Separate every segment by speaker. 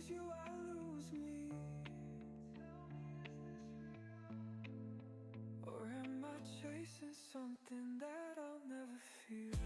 Speaker 1: you I lose me? Or am I chasing something that I'll never feel?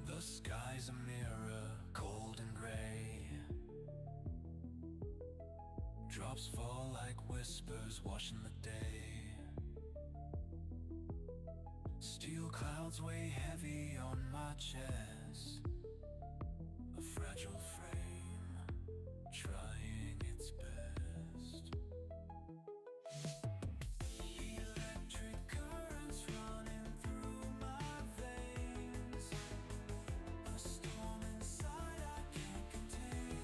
Speaker 1: The sky's a mirror, cold and gray. Drops fall like whispers, washing the day. Steel clouds weigh heavy on my chest. A fragile frame, trying its best. Electric currents running through my veins. A storm inside I can't contain.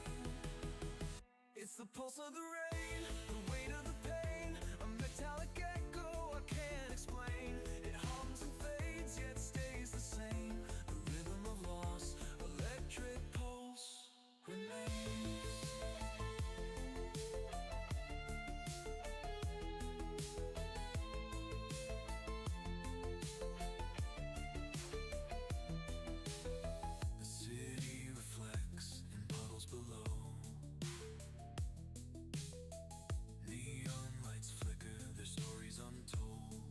Speaker 1: It's the pulse of the rain, the weight of the pain. A metallic echo I can't explain. It hums and fades yet stays the same. The rhythm of loss, electric pulse remains. The city reflects in puddles below. Neon lights flicker, their stories untold.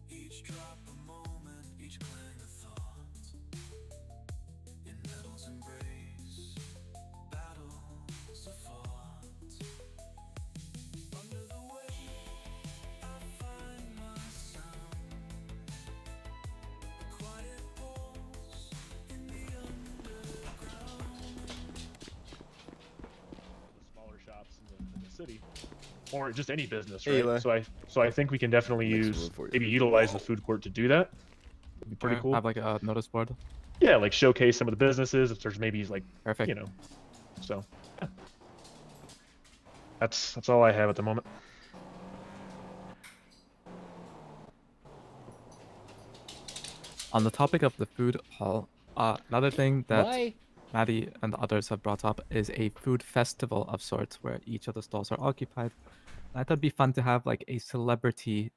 Speaker 1: Each drop a moment, each clang a thought. In metal's embrace, battles are fought. Under the weight, I find my sound. A quiet pulse in the underground.
Speaker 2: Smaller shops in the city, or just any business,
Speaker 3: Hey,
Speaker 2: right?
Speaker 3: Eli.
Speaker 2: So I think we can definitely
Speaker 3: Makes
Speaker 2: use
Speaker 3: room for you.
Speaker 2: maybe utilize the food court to do that. It'd be pretty cool.
Speaker 4: Have like a notice board.
Speaker 2: Yeah, like showcase some of the businesses if there's maybe like
Speaker 4: Perfect.
Speaker 2: you know. So yeah. That's all I have at the moment.
Speaker 4: On the topic of the food hall, another thing that
Speaker 5: Why?
Speaker 4: Maddie and others have brought up is a food festival of sorts where each of the stalls are occupied. I thought it'd be fun to have like a celebrity,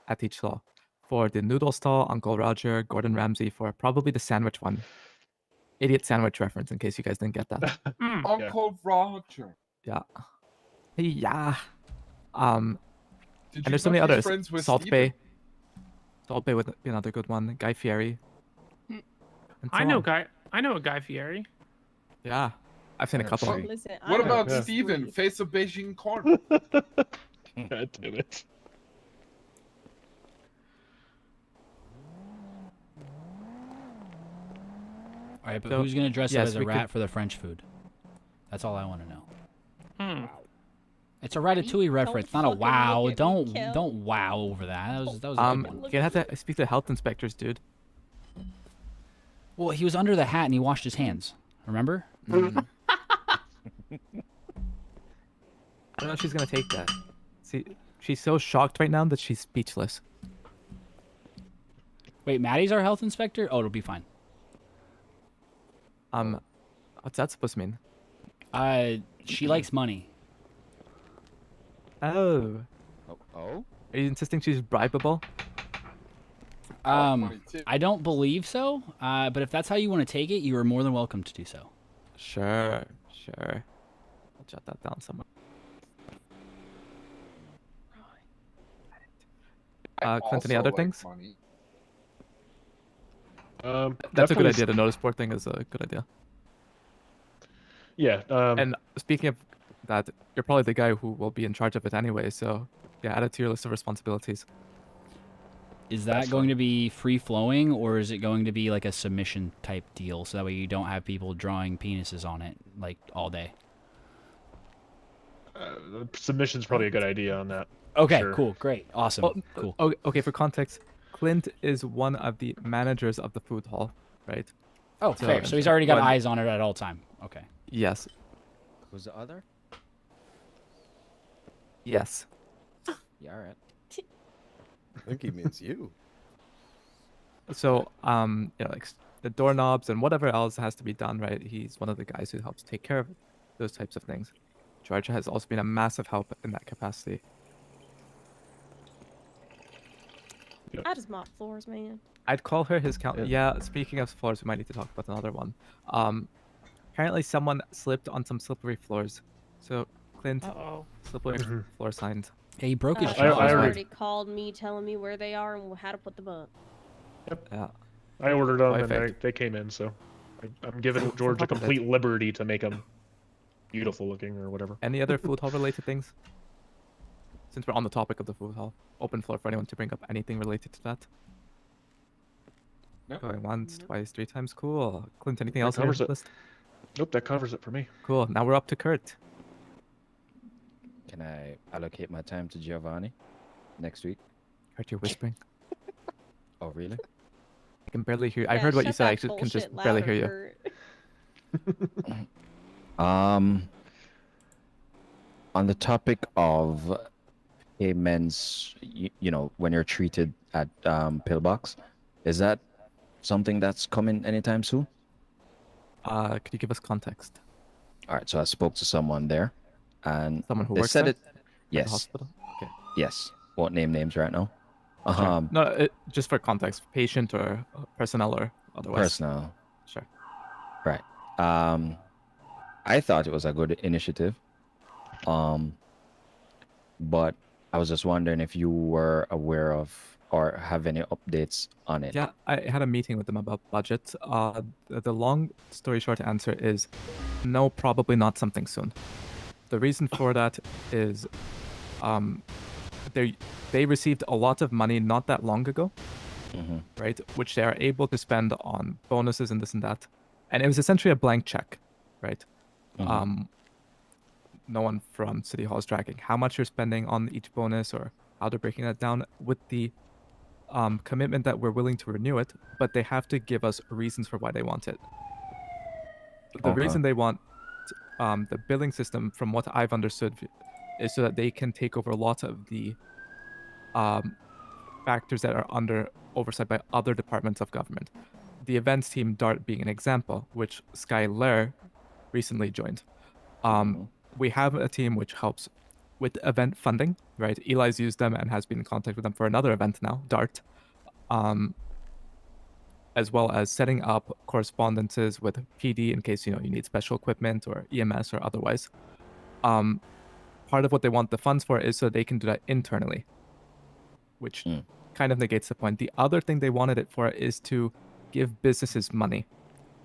Speaker 4: at each stall. For the noodle stall, Uncle Roger, Gordon Ramsay. For probably the sandwich one. Idiot sandwich reference in case you guys didn't get that.
Speaker 6: Uncle Roger.
Speaker 4: Yeah. Yeah.
Speaker 6: Did
Speaker 4: And
Speaker 6: you
Speaker 4: there's so
Speaker 6: know
Speaker 4: many
Speaker 6: he's
Speaker 4: others.
Speaker 6: friends with
Speaker 4: Salt
Speaker 6: Steven?
Speaker 4: Bay. Salt Bay would be another good one. Guy Fieri. And
Speaker 7: I
Speaker 4: so
Speaker 7: know
Speaker 4: on.
Speaker 7: I know a Guy Fieri.
Speaker 4: Yeah. I've seen a couple.
Speaker 6: What-
Speaker 8: Listen,
Speaker 6: What
Speaker 8: I'm
Speaker 6: about
Speaker 2: Yeah.
Speaker 6: Steven, face of Beijing corn?
Speaker 2: God damn it.
Speaker 5: All right, but
Speaker 4: So,
Speaker 5: who's gonna dress up
Speaker 4: yes,
Speaker 5: as a
Speaker 4: we
Speaker 5: rat
Speaker 4: could-
Speaker 5: for the French food? That's all I want to know.
Speaker 7: Hmm.
Speaker 5: It's a Ratatouille reference, not a
Speaker 8: fucking
Speaker 5: wow.
Speaker 8: look at me, Kel.
Speaker 5: Don't wow over that. That was a good one.
Speaker 8: Look
Speaker 4: You
Speaker 8: at
Speaker 4: have to speak to health inspectors, dude.
Speaker 5: Well, he was under the hat and he washed his hands. Remember?
Speaker 4: I don't know if she's gonna take that. See, she's so shocked right now that she's speechless.
Speaker 5: Wait, Maddie's our health inspector? Oh, it'll be fine.
Speaker 4: What's that supposed to mean?
Speaker 5: She likes money.
Speaker 4: Oh,
Speaker 3: Oh?
Speaker 4: are you insisting she's bribable?
Speaker 6: money too.
Speaker 5: I don't believe so. But if that's how you want to take it, you are more than welcome to do so.
Speaker 4: Sure, sure. I'll jot that down somewhere.
Speaker 6: I
Speaker 4: Clint, any
Speaker 6: also
Speaker 4: other
Speaker 6: like
Speaker 4: things?
Speaker 6: money.
Speaker 4: That's a good
Speaker 2: definitely
Speaker 4: idea. The notice board thing is a good idea.
Speaker 2: Yeah.
Speaker 4: And speaking of that, you're probably the guy who will be in charge of it anyway, so Yeah, add it to your list of responsibilities.
Speaker 5: Is that going to be free flowing, or is it going to be like a submission type deal, so that way you don't have people drawing penises on it like all day?
Speaker 2: Submission's probably a good idea on that.
Speaker 5: Okay,
Speaker 2: Sure.
Speaker 5: cool, great, awesome,
Speaker 4: Oh,
Speaker 5: cool.
Speaker 4: okay, for context, Clint is one of the managers of the food hall, right?
Speaker 5: Oh,
Speaker 4: So-
Speaker 5: fair. So he's already got
Speaker 4: When-
Speaker 5: eyes on it at all time. Okay.
Speaker 4: Yes.
Speaker 3: Who's the other?
Speaker 4: Yes.
Speaker 3: Yeah, all right.
Speaker 8: I think he means you.
Speaker 4: So, like the doorknobs and whatever else has to be done, right? He's one of the guys who helps take care of those types of things. Georgia has also been a massive help in that capacity.
Speaker 9: I just mop floors, man.
Speaker 4: I'd call her his count.
Speaker 2: Yeah.
Speaker 4: Yeah, speaking of floors, we might need to talk about another one. Apparently someone slipped on some slippery floors. So, Clint,
Speaker 7: Uh-oh.
Speaker 4: slippery floor signs.
Speaker 5: Yeah, he broke his
Speaker 9: I
Speaker 2: I
Speaker 5: jaw.
Speaker 2: already-
Speaker 9: already called me telling me where they are and how to put them up.
Speaker 4: Yeah.
Speaker 2: I ordered them and
Speaker 4: Perfect.
Speaker 2: they came in, so I'm giving
Speaker 4: So,
Speaker 2: George a
Speaker 4: top of it-
Speaker 2: complete liberty to make them beautiful looking or whatever.
Speaker 4: Any other food hall related things? Since we're on the topic of the food hall, open floor for anyone to bring up anything related to that.
Speaker 6: No.
Speaker 4: Going once, twice, 3 times. Cool. Clint, anything
Speaker 2: That
Speaker 4: else on your
Speaker 2: covers it.
Speaker 4: list?
Speaker 2: Nope, that covers it for me.
Speaker 4: Cool. Now we're up to Kurt.
Speaker 3: Can I allocate my time to Giovanni next week?
Speaker 4: Kurt, you're whispering.
Speaker 3: Oh, really?
Speaker 4: I can barely hear. I
Speaker 9: Yeah,
Speaker 4: heard what you
Speaker 9: shut
Speaker 4: said. I
Speaker 9: that
Speaker 4: can just
Speaker 9: bullshit
Speaker 4: barely
Speaker 9: louder,
Speaker 4: hear you.
Speaker 9: Kurt.
Speaker 3: On the topic of payments, when you're treated at Pillbox, is that something that's coming anytime soon?
Speaker 4: Could you give us context?
Speaker 3: All right, so I spoke to someone there, and
Speaker 4: Someone who
Speaker 3: they
Speaker 4: works
Speaker 3: said
Speaker 4: there?
Speaker 3: it.
Speaker 4: At the
Speaker 3: Yes,
Speaker 4: hospital? Okay.
Speaker 3: yes. Won't name names right now.
Speaker 4: Sure. No, just for context, patient or personnel or otherwise.
Speaker 3: Personnel.
Speaker 4: Sure.
Speaker 3: Right. I thought it was a good initiative. But I was just wondering if you were aware of or have any updates on it.
Speaker 4: Yeah, I had a meeting with them about budget. The long story short answer is no, probably not something soon. The reason for that is they received a lot of money not that long ago, right? Which they are able to spend on bonuses and this and that. And it was essentially a blank check, right? No one from City Hall is tracking how much you're spending on each bonus or how they're breaking that down with the commitment that we're willing to renew it, but they have to give us reasons for why they want it. The
Speaker 3: Okay.
Speaker 4: reason they want the billing system, from what I've understood, is so that they can take over a lot of the factors that are under oversight by other departments of government. The events team, DART being an example, which Skylar recently joined. We have a team which helps with event funding, right? Eli's used them and has been in contact with them for another event now, DART. As well as setting up correspondences with PD in case you need special equipment or EMS or otherwise. Part of what they want the funds for is so they can do that internally, which kind of negates the point. The other thing they wanted it for is to give businesses money.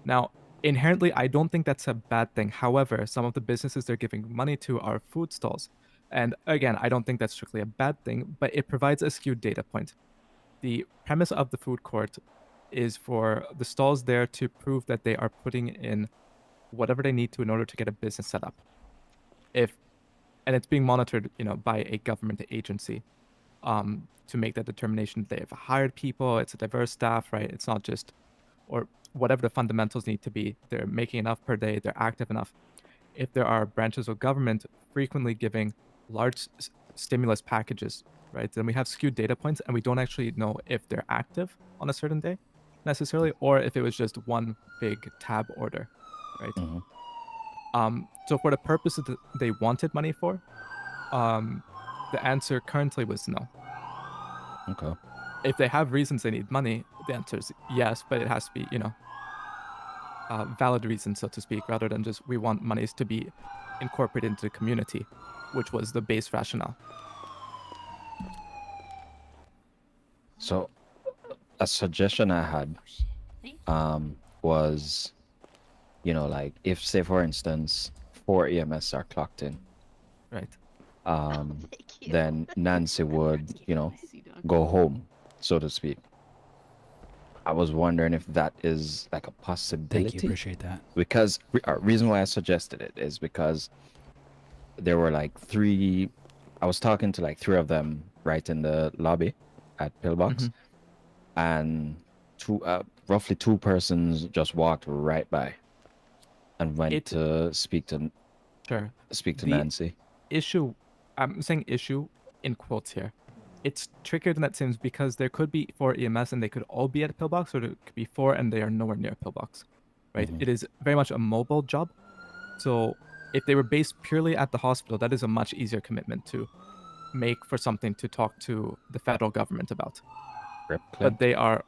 Speaker 4: Now, inherently, I don't think that's a bad thing. However, some of the businesses they're giving money to are food stalls. And again, I don't think that's strictly a bad thing, but it provides a skewed data point. The premise of the food court is for the stalls there to prove that they are putting in whatever they need to in order to get a business set up. And it's being monitored, by a government agency to make that determination. They've hired people, it's a diverse staff, right? It's not just, or whatever the fundamentals need to be. They're making enough per day, they're active enough. If there are branches of government frequently giving large stimulus packages, right, then we have skewed data points and we don't actually know if they're active on a certain day necessarily, or if it was just one big tab order, right? So for the purposes that they wanted money for, the answer currently was no.
Speaker 3: Okay.
Speaker 4: If they have reasons they need money, the answer is yes, but it has to be, valid reasons, so to speak, rather than just we want monies to be incorporated into the community, which was the base rationale.
Speaker 3: So, a suggestion I had was, like if, say, for instance, 4 EMS are clocked in,
Speaker 4: Right.
Speaker 10: Thank you.
Speaker 3: then Nancy would,
Speaker 10: Sea dog.
Speaker 3: go home, so to speak. I was wondering if that is like a
Speaker 5: Thank you.
Speaker 3: possibility.
Speaker 5: Appreciate that.
Speaker 3: Because reason why I suggested it is because there were like three. I was talking to like three of them right in the lobby at Pillbox, and roughly two persons just walked right by and went
Speaker 4: It-
Speaker 3: to speak to
Speaker 4: Sure. The-
Speaker 3: Nancy.
Speaker 4: Issue, I'm saying issue in quotes here. It's trickier than that seems because there could be 4 EMS and they could all be at Pillbox, or there could be 4 and they are nowhere near Pillbox, right?
Speaker 3: Mhm.
Speaker 4: It is very much a mobile job. So if they were based purely at the hospital, that is a much easier commitment to make for something to talk to the federal government about.
Speaker 3: Rip claim.
Speaker 4: But they are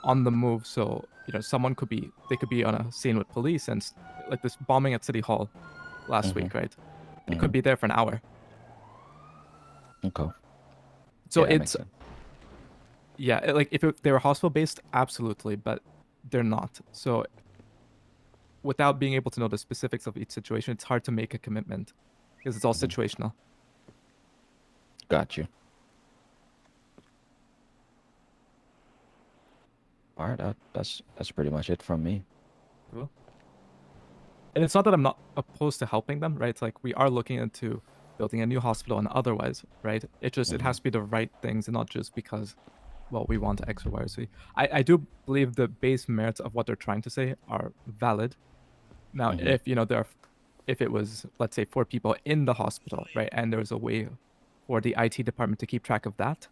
Speaker 4: on the move, so someone could be on a scene with police and like this bombing at City Hall last week, right? They could be there for an hour.
Speaker 3: Okay.
Speaker 4: So
Speaker 3: Yeah, that makes
Speaker 4: it's
Speaker 3: sense.
Speaker 4: like if they were hospital based, absolutely, but they're not. So without being able to know the specifics of each situation, it's hard to make a commitment because it's all situational.
Speaker 3: Got you. All right, that's pretty much it from me.
Speaker 4: Cool. And it's not that I'm not opposed to helping them, right? It's like we are looking into building a new hospital and otherwise, right? It has to be the right things and not just because, well, we want X or Y or Z. I do believe the base merits of what they're trying to say are valid. Now, if if it was, let's say, 4 people in the hospital, right, and there was a way for the IT department to keep track of that,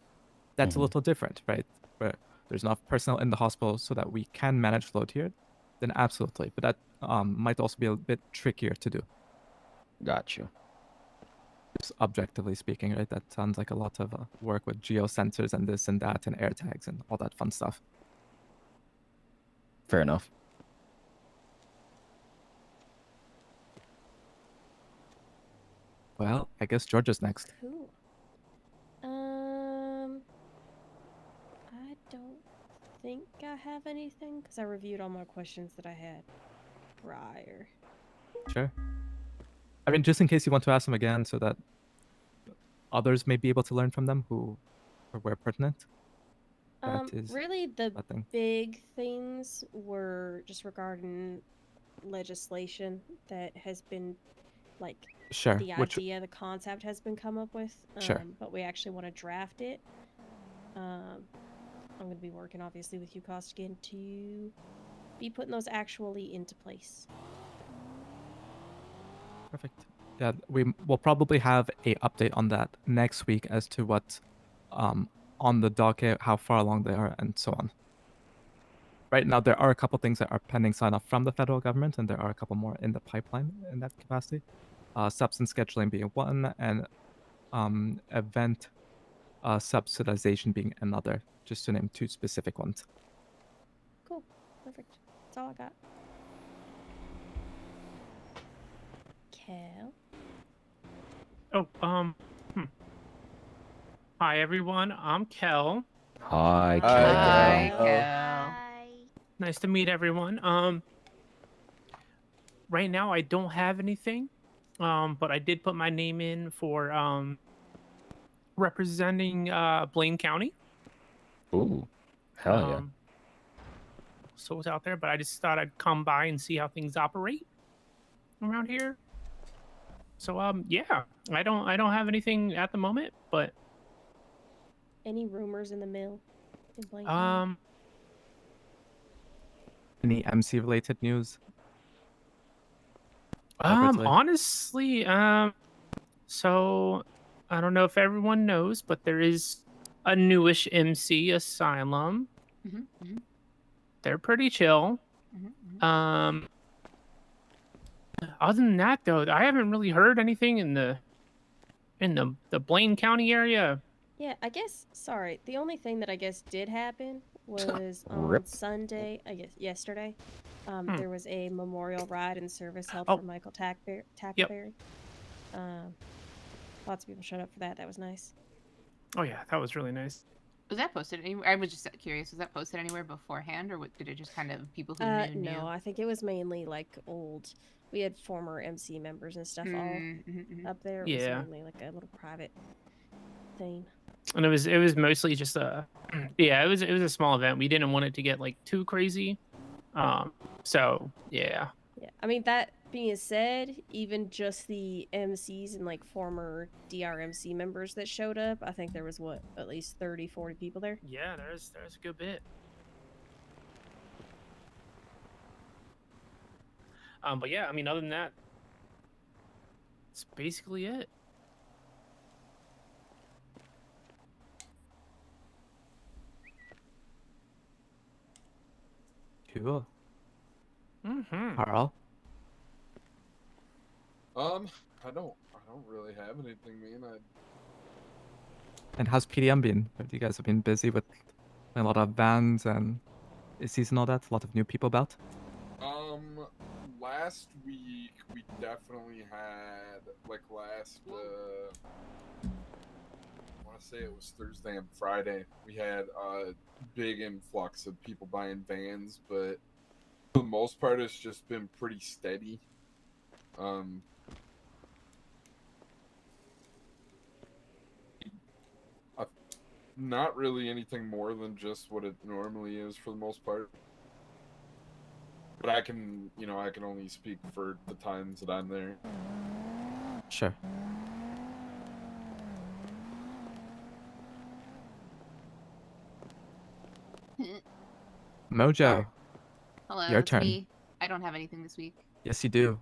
Speaker 4: that's a little different, right? Where there's enough personnel in the hospital so that we can manage load here, then absolutely. But that might also be a bit trickier to do,
Speaker 3: Got you.
Speaker 4: just objectively speaking, right? That sounds like a lot of work with geosensors and this and that and air tags and all that fun stuff.
Speaker 3: Fair enough.
Speaker 4: Well, I guess Georgia's next.
Speaker 9: Cool. I don't think I have anything because I reviewed all my questions that I had prior.
Speaker 4: Sure. I mean, just in case you want to ask them again so that others may be able to learn from them or where pertinent. That is
Speaker 9: Really, the
Speaker 4: a thing.
Speaker 9: big things were just regarding legislation that has been, like,
Speaker 4: Sure.
Speaker 9: the idea, the concept has been come up with.
Speaker 4: Sure.
Speaker 9: But we actually want to draft it. I'm going to be working, obviously, with UCOST again to be putting those actually into place.
Speaker 4: Perfect. Yeah, we will probably have a update on that next week as to what's on the docket, how far along they are, and so on. Right now, there are a couple things that are pending sign-off from the federal government, and there are a couple more in the pipeline in that capacity. Substance scheduling being one, and event subsidization being another, just to name 2 specific ones.
Speaker 9: Cool. Perfect. That's all I got. Cal?
Speaker 7: Oh, Hi everyone, I'm Kel.
Speaker 3: Hi,
Speaker 8: Hi,
Speaker 3: Cal.
Speaker 8: Cal.
Speaker 10: Hi.
Speaker 7: Nice to meet everyone. Right now I don't have anything. But I did put my name in for representing Blaine County.
Speaker 3: Ooh, hell yeah.
Speaker 7: So it's out there, but I just thought I'd come by and see how things operate around here. So yeah, I don't have anything at the moment, but
Speaker 9: Any rumors in the mill in Blaine County?
Speaker 4: Any MC related news? Separately?
Speaker 7: Honestly, so I don't know if everyone knows, but there is a newish MC Asylum. They're pretty chill. Other than that, though, I haven't really heard anything in the Blaine County area.
Speaker 9: Yeah, I guess, sorry, the only thing that I guess did happen was on
Speaker 3: Rip.
Speaker 9: Sunday, I guess yesterday,
Speaker 7: Hmm.
Speaker 9: there was a memorial ride and service held
Speaker 7: Oh.
Speaker 9: for Michael Tackleberry. Lots of people showed up for that. That was nice.
Speaker 7: Oh yeah, that was really nice.
Speaker 10: Was that posted anywhere? I was just curious. Was that posted anywhere beforehand, or did it just kind of people who knew?
Speaker 9: No, I think it was mainly like old we had former MC members and stuff all
Speaker 10: Mm-hmm.
Speaker 9: up there. It was
Speaker 7: Yeah.
Speaker 9: mainly like a little private thing.
Speaker 7: And it was mostly just a yeah, it was a small event. We didn't want it to get like too crazy. So yeah.
Speaker 9: Yeah, I mean, that being said, even just the MCs and like former DRMC members that showed up, I think there was what, at least 30, 40 people there.
Speaker 7: Yeah, there's a good bit. But yeah, I mean, other than that, it's basically it.
Speaker 4: Cool.
Speaker 7: Mm-hmm.
Speaker 4: Carl.
Speaker 6: I don't really have anything, man.
Speaker 4: And how's PDM been? Have you guys have been busy with a lot of vans and issues and all that? A lot of new people about?
Speaker 6: Last week we definitely had, like, I want to say it was Thursday and Friday, we had a big influx of people buying vans, but for the most part it's just been pretty steady. Not really anything more than just what it normally is for the most part. But I can only speak for the times that I'm there.
Speaker 4: Sure. Mojo.
Speaker 10: Hello,
Speaker 4: Your
Speaker 10: it's
Speaker 4: turn.
Speaker 10: me. I don't have anything this week.
Speaker 4: Yes, you do.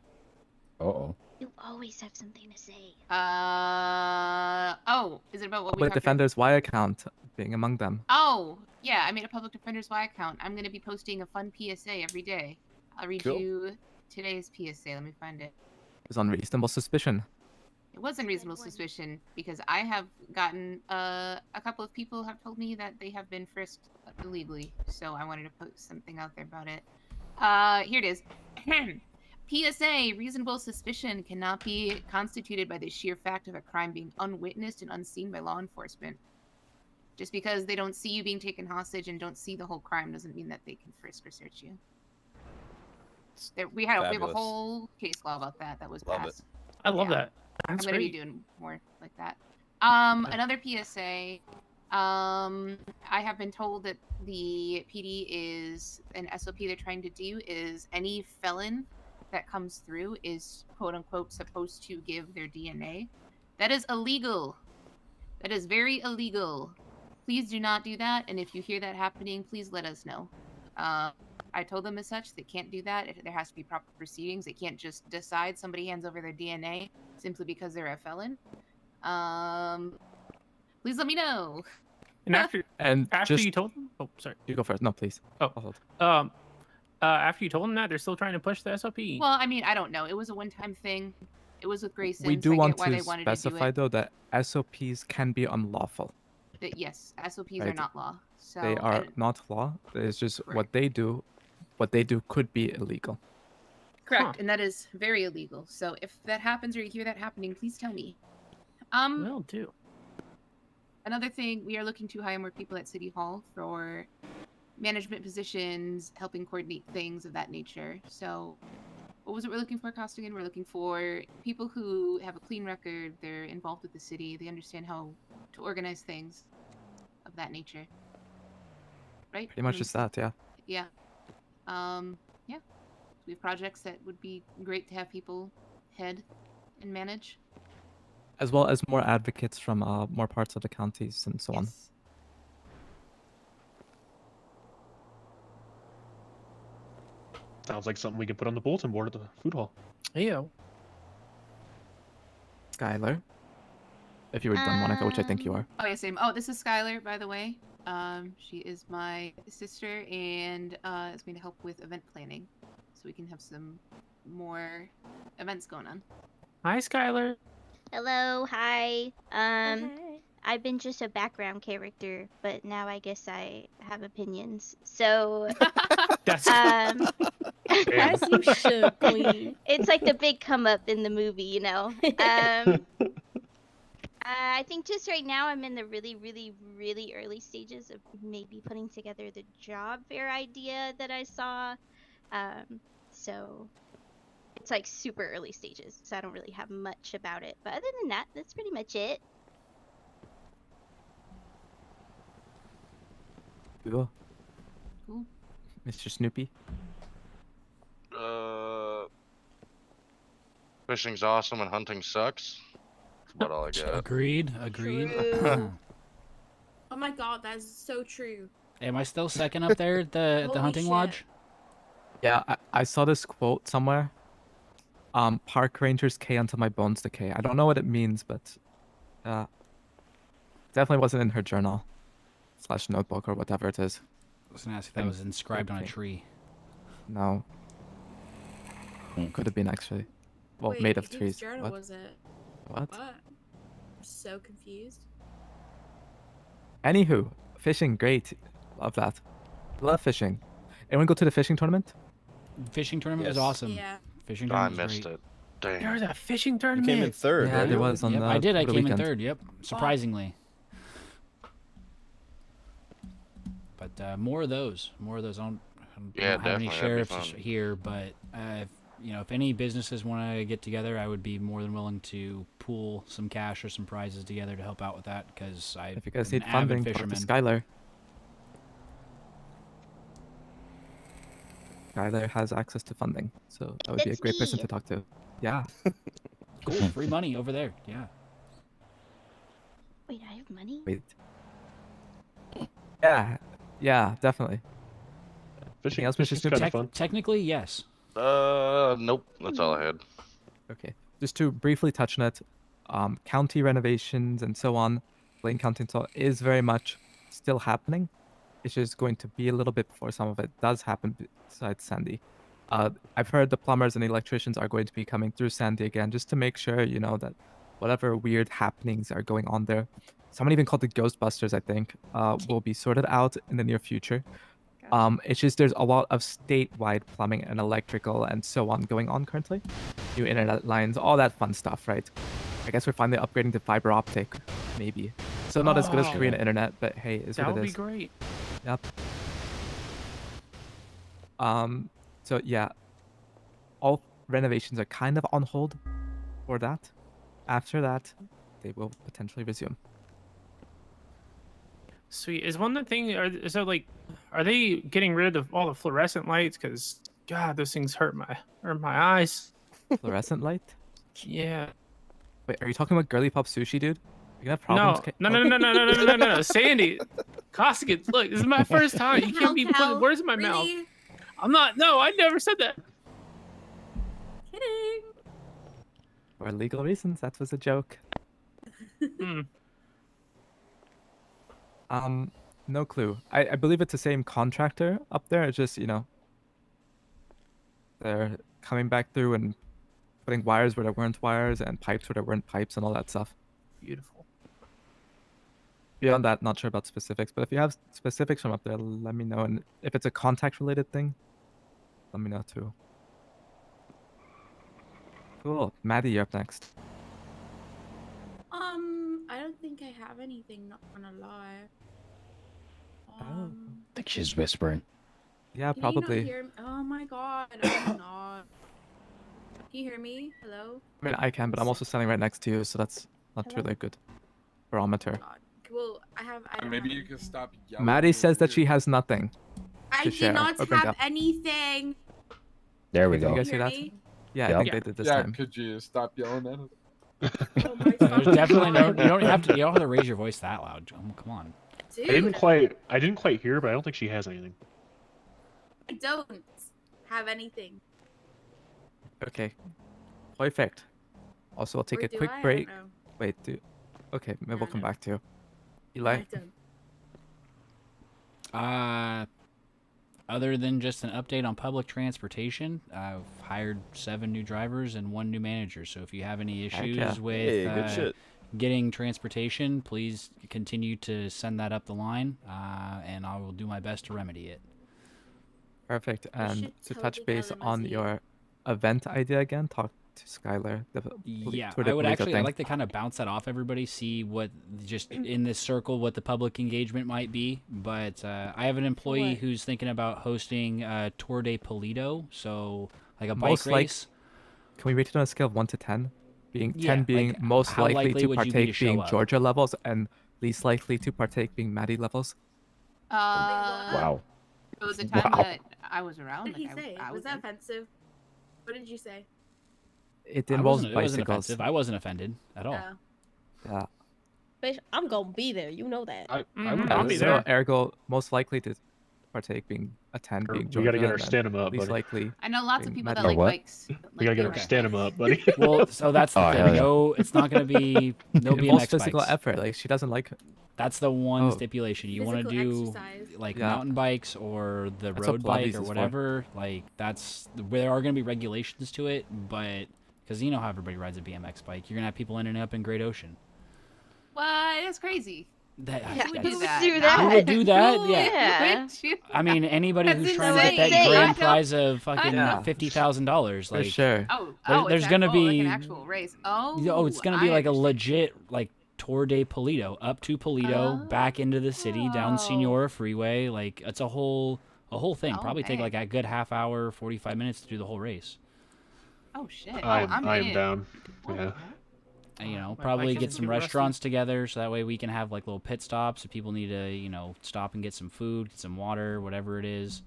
Speaker 3: Uh-oh.
Speaker 11: You always have something to say.
Speaker 10: Oh, is it about what we
Speaker 4: Public
Speaker 10: talked about?
Speaker 4: Defender's Y account being among them.
Speaker 10: Oh, yeah, I made a Public Defender's Y account. I'm going to be posting a fun PSA every day. I'll read
Speaker 8: Cool.
Speaker 10: you today's PSA. Let me find it.
Speaker 4: It was on reasonable suspicion.
Speaker 10: It wasn't reasonable suspicion because I have gotten a couple of people have told me that they have been frisked illegally, so I wanted to post something out there about it. Here it is. PSA: reasonable suspicion cannot be constituted by the sheer fact of a crime being unwitnessed and unseen by law enforcement. Just because they don't see you being taken hostage and don't see the whole crime doesn't mean that they can frisk or search you. We have a
Speaker 8: Fabulous.
Speaker 10: whole case law about that was
Speaker 8: Love it.
Speaker 10: passed.
Speaker 7: I love
Speaker 10: Yeah.
Speaker 7: that.
Speaker 10: I'm
Speaker 7: That's
Speaker 10: gonna
Speaker 7: great.
Speaker 10: be doing more like that. Another PSA. I have been told that the PD is an SOP they're trying to do is any felon that comes through is quote unquote supposed to give their DNA. That is illegal. That is very illegal. Please do not do that. And if you hear that happening, please let us know. I told them as such. They can't do that. There has to be proper proceedings. They can't just decide somebody hands over their DNA simply because they're a felon. Please let me know.
Speaker 7: And after
Speaker 4: Just
Speaker 7: you told them, oh sorry,
Speaker 4: you go first. No, please.
Speaker 7: Oh.
Speaker 4: I'll hold.
Speaker 7: After you told them that, they're still trying to push the SOP.
Speaker 10: Well, I mean, I don't know. It was a one-time thing. It was with Grayson.
Speaker 4: We do
Speaker 10: I
Speaker 4: want
Speaker 10: get why
Speaker 4: to
Speaker 10: they wanted
Speaker 4: specify
Speaker 10: to do
Speaker 4: though that SOPs can be unlawful.
Speaker 10: it. That, yes, SOPs are
Speaker 4: Right.
Speaker 10: not law. So
Speaker 4: They are
Speaker 10: and-
Speaker 4: not law. It's just
Speaker 10: Correct.
Speaker 4: what they do. What they do could be illegal.
Speaker 10: correct,
Speaker 7: Huh.
Speaker 10: and that is very illegal. So if that happens or you hear that happening, please tell me.
Speaker 7: Will do.
Speaker 10: Another thing, we are looking to hire more people at City Hall for management positions, helping coordinate things of that nature. So, what was it we're looking for, Costigan? We're looking for people who have a clean record, they're involved with the city, they understand how to organize things of that nature. Right?
Speaker 4: Pretty much just that, yeah.
Speaker 10: Yeah. Yeah. We have projects that would be great to have people head and manage.
Speaker 4: As well as more advocates from more parts of the counties and so on.
Speaker 10: Yes.
Speaker 2: Sounds like something we can put on the bulletin board at the food hall.
Speaker 7: Yeah.
Speaker 4: Skylar, if you were done, Monica, which I think you are.
Speaker 10: Oh yeah, same. Oh, this is Skylar, by the way. She is my sister and is going to help with event planning, so we can have some more events going on.
Speaker 7: Hi, Skylar.
Speaker 11: Hello, hi.
Speaker 9: Hi.
Speaker 11: I've been just a background character, but now I guess I have opinions. So,
Speaker 7: That's
Speaker 9: As you should, Queen.
Speaker 11: it's like the big come up in the movie, you know. I think just right now I'm in the really, really, really early stages of maybe putting together the job fair idea that I saw. So It's like super early stages, so I don't really have much about it. But other than that, that's pretty much it.
Speaker 4: Cool.
Speaker 10: Cool.
Speaker 4: Mr. Snoopy.
Speaker 12: Fishing's awesome and hunting sucks. That's about all I got.
Speaker 5: Agreed.
Speaker 13: True. Oh my god, that's so true.
Speaker 5: Am I still second up there at the
Speaker 13: Holy
Speaker 5: hunting
Speaker 13: shit.
Speaker 5: lodge?
Speaker 4: Yeah, I saw this quote somewhere. Park rangers K until my bones decay. I don't know what it means, but definitely wasn't in her journal / notebook or whatever it is.
Speaker 5: I was gonna ask if that was inscribed on a tree.
Speaker 4: No. Could have been actually. Well,
Speaker 13: Wait,
Speaker 4: made of
Speaker 13: whose
Speaker 4: trees.
Speaker 13: journal
Speaker 4: What?
Speaker 13: was it?
Speaker 4: What?
Speaker 13: What? I'm so confused.
Speaker 4: Anywho, fishing, great. Love that. Love fishing. Anyone go to the fishing tournament?
Speaker 5: Fishing tournament was
Speaker 8: Yes.
Speaker 5: awesome.
Speaker 13: Yeah.
Speaker 5: Fishing
Speaker 12: I
Speaker 5: tournament was
Speaker 12: missed
Speaker 5: great.
Speaker 12: it. Dang.
Speaker 7: There was a fishing
Speaker 8: You
Speaker 7: tournament.
Speaker 8: came in third,
Speaker 4: Yeah,
Speaker 8: right?
Speaker 4: there was on
Speaker 5: Yep,
Speaker 4: the
Speaker 5: I did. I
Speaker 4: the
Speaker 5: came in
Speaker 4: weekend.
Speaker 5: third. Yep, surprisingly. But more of those. More of those. I don't
Speaker 12: Yeah,
Speaker 5: have any
Speaker 12: definitely, that'd be
Speaker 5: sheriffs
Speaker 12: fun.
Speaker 5: here, but if any businesses want to get together, I would be more than willing to pool some cash or some prizes together to help out with that because I
Speaker 4: If you guys
Speaker 5: am
Speaker 4: need
Speaker 5: an
Speaker 4: funding,
Speaker 5: avid
Speaker 4: talk to
Speaker 5: fisherman.
Speaker 4: Skylar. Skylar has access to funding, so that would be a
Speaker 11: That's
Speaker 4: great person
Speaker 11: me.
Speaker 4: to talk to. Yeah.
Speaker 5: Cool, free money over there. Yeah.
Speaker 11: Wait, I have money?
Speaker 4: Wait. Yeah, definitely.
Speaker 2: Fishing,
Speaker 4: else, Mr.
Speaker 2: fishing's
Speaker 4: Snoopy?
Speaker 2: kind of fun.
Speaker 5: Technically, yes.
Speaker 12: Nope. That's all I had.
Speaker 4: Okay. Just to briefly touch on it, county renovations and so on, Lane County and so on, is very much still happening. It's just going to be a little bit before some of it does happen besides Sandy. I've heard the plumbers and electricians are going to be coming through Sandy again just to make sure, that whatever weird happenings are going on there, someone even called the Ghostbusters, I think, will be sorted out in the near future. It's just there's a lot of statewide plumbing and electrical and so on going on currently. New internet lines, all that fun stuff, right? I guess we're finally upgrading to fiber optic, maybe. So not as good as
Speaker 7: Oh.
Speaker 4: Korean internet, but hey, is
Speaker 7: That
Speaker 4: what
Speaker 7: would
Speaker 4: it
Speaker 7: be
Speaker 4: is.
Speaker 7: great.
Speaker 4: Yep. So yeah, all renovations are kind of on hold for that. After that, they will potentially resume.
Speaker 7: Sweet. Is one the thing? Are they getting rid of all the fluorescent lights? Cause God, those things hurt my eyes.
Speaker 4: Fluorescent light?
Speaker 7: Yeah.
Speaker 4: Wait, are you talking about Girly Pop Sushi, dude? You gonna have problems?
Speaker 7: No, Sandy, Costigan, look, this is my first time. You can't be putting words in my mouth.
Speaker 13: Really?
Speaker 7: I'm not. No, I never said that.
Speaker 13: Kidding.
Speaker 4: For legal reasons, that was a joke.
Speaker 7: Hmm.
Speaker 4: No clue. I believe it's the same contractor up there. It's just, they're coming back through and putting wires where there weren't wires and pipes where there weren't pipes and all that stuff.
Speaker 7: Beautiful.
Speaker 4: Beyond that, not sure about specifics, but if you have specifics from up there, let me know. And if it's a contact-related thing, let me know too. Cool. Maddie, you're up next.
Speaker 13: I don't think I have anything, not gonna lie.
Speaker 3: I think she's whispering.
Speaker 4: Yeah,
Speaker 13: Can you not
Speaker 4: probably.
Speaker 13: hear me? Oh my god, I'm not. Can you hear me? Hello?
Speaker 4: I mean, I can, but I'm also standing right next to you, so that's not
Speaker 13: Hello?
Speaker 4: really a good barometer.
Speaker 13: God. Well, I don't
Speaker 6: Maybe
Speaker 13: have
Speaker 6: you
Speaker 13: anything.
Speaker 6: can stop yelling.
Speaker 4: Maddie says that
Speaker 6: over
Speaker 4: she
Speaker 6: here.
Speaker 4: has nothing.
Speaker 13: I
Speaker 4: to
Speaker 13: did
Speaker 4: share
Speaker 13: not
Speaker 4: or bring
Speaker 13: have
Speaker 4: up.
Speaker 13: anything.
Speaker 3: There we
Speaker 4: Did you
Speaker 3: go.
Speaker 4: guys hear that?
Speaker 13: me?
Speaker 4: Yeah,
Speaker 3: Yep.
Speaker 4: I think they did this
Speaker 6: Yeah,
Speaker 4: time.
Speaker 6: could you stop yelling at us?
Speaker 13: Oh my
Speaker 5: There's
Speaker 13: fucking
Speaker 5: definitely no.
Speaker 13: God.
Speaker 5: You don't have to raise your voice that loud. Come on.
Speaker 13: Dude,
Speaker 2: I didn't quite hear, but I don't think she has anything.
Speaker 13: I don't have anything.
Speaker 4: Okay. Perfect. Also, I'll take
Speaker 13: Or
Speaker 4: a
Speaker 13: do
Speaker 4: quick
Speaker 13: I? I don't
Speaker 4: break.
Speaker 13: know.
Speaker 4: Wait, Okay, maybe we'll come
Speaker 13: no.
Speaker 4: back to you. Eli?
Speaker 13: I don't.
Speaker 5: Other than just an update on public transportation, I've hired 7 new drivers and 1 new manager. So if you have any
Speaker 4: Heck
Speaker 5: issues
Speaker 4: yeah.
Speaker 5: with
Speaker 8: Hey, good shit.
Speaker 5: getting transportation, please continue to send that up the line, and I will do my best to remedy it.
Speaker 4: Perfect. And
Speaker 13: should
Speaker 4: to
Speaker 13: totally
Speaker 4: touch
Speaker 13: get a
Speaker 4: base on
Speaker 13: limousine.
Speaker 4: your event idea again, talk to Skylar.
Speaker 5: Yeah,
Speaker 4: Twitter
Speaker 5: I would
Speaker 4: police,
Speaker 5: actually. I
Speaker 4: think.
Speaker 5: like to kind of bounce that off everybody, see what just in this circle what the public engagement might be. But I have an employee
Speaker 9: what?
Speaker 5: who's thinking about hosting Tour de Polito, so like a bike
Speaker 4: Most like-
Speaker 5: race.
Speaker 4: Can we rate it on a scale of 1 to 10? Being
Speaker 5: Yeah,
Speaker 4: 10 being
Speaker 5: like,
Speaker 4: most
Speaker 5: how
Speaker 4: likely
Speaker 5: likely
Speaker 4: to
Speaker 5: would you be to
Speaker 4: partake
Speaker 5: show
Speaker 4: being
Speaker 5: up?
Speaker 4: Georgia levels and least likely to partake being Maddie levels.
Speaker 3: Wow.
Speaker 10: It was the time
Speaker 3: Wow.
Speaker 10: that I was around.
Speaker 13: What did he
Speaker 10: like,
Speaker 13: say?
Speaker 10: I
Speaker 13: Was that
Speaker 10: in.
Speaker 13: offensive? What did you say?
Speaker 4: It
Speaker 5: It
Speaker 4: involves
Speaker 5: wasn't
Speaker 4: bicycles.
Speaker 5: offensive. I wasn't offended at all.
Speaker 13: Oh.
Speaker 4: Yeah.
Speaker 9: Bitch, I'm gonna be there. You know that.
Speaker 2: I
Speaker 7: Mhm,
Speaker 2: would
Speaker 7: I'll
Speaker 2: go
Speaker 7: be
Speaker 2: with
Speaker 7: there.
Speaker 4: So ergo, most likely to partake being a 10
Speaker 2: Or
Speaker 4: being
Speaker 2: we
Speaker 4: Georgia.
Speaker 2: gotta get our
Speaker 4: and then
Speaker 2: stamina up,
Speaker 4: least
Speaker 2: buddy.
Speaker 4: likely.
Speaker 10: I know lots of
Speaker 4: being
Speaker 10: people
Speaker 4: Maddie.
Speaker 10: that like
Speaker 3: what?
Speaker 10: bikes.
Speaker 2: We gotta get our
Speaker 10: BMX
Speaker 2: stamina
Speaker 10: bikes.
Speaker 2: up, buddy.
Speaker 5: Well, so that's the
Speaker 3: Oh,
Speaker 5: thing.
Speaker 3: hell yeah.
Speaker 5: No, it's not going to be no
Speaker 4: It involves
Speaker 5: BMX
Speaker 4: physical
Speaker 5: bikes.
Speaker 4: effort. Like she doesn't like.
Speaker 5: That's the one
Speaker 4: Oh.
Speaker 5: stipulation. You want to
Speaker 13: Physical
Speaker 5: do
Speaker 13: exercise.
Speaker 5: like
Speaker 4: Yeah.
Speaker 5: mountain bikes or the
Speaker 4: That's
Speaker 5: road
Speaker 4: what Pilates
Speaker 5: bike
Speaker 4: is
Speaker 5: or
Speaker 4: for.
Speaker 5: whatever. Like there are going to be regulations to it, but because you know how everybody rides a BMX bike, you're gonna have people ending up in Great Ocean.
Speaker 10: What? That's crazy.
Speaker 5: That,
Speaker 11: Yeah,
Speaker 10: Who would
Speaker 11: who
Speaker 10: do
Speaker 11: would
Speaker 10: that?
Speaker 11: do
Speaker 10: No.
Speaker 11: that?
Speaker 5: Who would do that?
Speaker 10: Who
Speaker 5: Yeah.
Speaker 10: would do
Speaker 5: I mean, anybody
Speaker 10: That's
Speaker 5: who's trying to get that
Speaker 10: insane.
Speaker 5: grand
Speaker 10: I know.
Speaker 5: prize of fucking
Speaker 4: Yeah.
Speaker 5: $50,000,
Speaker 4: For
Speaker 5: like
Speaker 4: sure.
Speaker 5: there's gonna
Speaker 10: like
Speaker 5: be
Speaker 10: an actual race. Oh,
Speaker 5: oh, it's gonna
Speaker 10: I
Speaker 5: be like a
Speaker 10: understand.
Speaker 5: legit like Tour de Polito, up to Polito, back into the city, down
Speaker 10: Oh.
Speaker 5: Senora Freeway. Like it's a whole thing.
Speaker 10: Oh,
Speaker 5: Probably take
Speaker 10: man.
Speaker 5: like a good half hour, 45 minutes to do the whole race.
Speaker 10: Oh shit!
Speaker 2: I'm
Speaker 10: in.
Speaker 2: down. Yeah.
Speaker 5: And, you know,
Speaker 7: My
Speaker 5: probably
Speaker 7: bike
Speaker 5: get
Speaker 7: is
Speaker 5: some
Speaker 7: too rusty.
Speaker 5: restaurants together so that way we can have like little pit stops if people need to, you know, stop and get some food, get some water, whatever it is.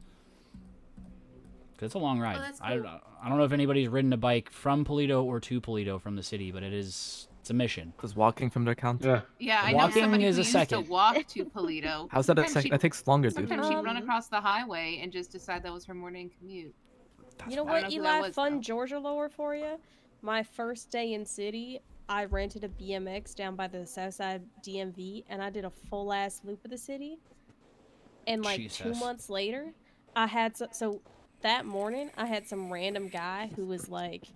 Speaker 5: 'Cause it's a long ride.
Speaker 13: that's
Speaker 5: I
Speaker 13: cool.
Speaker 5: don't know if anybody's ridden a bike from Polito or to Polito from the city, but it's a mission.
Speaker 4: Does walking from their count?
Speaker 2: Yeah.
Speaker 10: Yeah, I know
Speaker 5: Walking
Speaker 10: somebody
Speaker 5: is
Speaker 10: who
Speaker 5: a
Speaker 10: used
Speaker 5: second.
Speaker 10: to walk to Polito.
Speaker 4: How's that a
Speaker 10: Sometimes
Speaker 4: second?
Speaker 10: she'd-
Speaker 4: That takes longer, dude.
Speaker 10: Sometimes she'd run
Speaker 9: Um,
Speaker 10: across the highway and just decide that was her morning commute.
Speaker 9: You know
Speaker 10: I don't
Speaker 9: what,
Speaker 10: know who that
Speaker 9: Eli?
Speaker 10: was,
Speaker 9: Fun
Speaker 10: though.
Speaker 9: Georgia lore for you. My first day in city, I rented a BMX down by the Southside DMV, and I did a full ass loop of the city. And like 2
Speaker 5: Jesus.
Speaker 9: months later, I had so that morning I had some random guy who was like,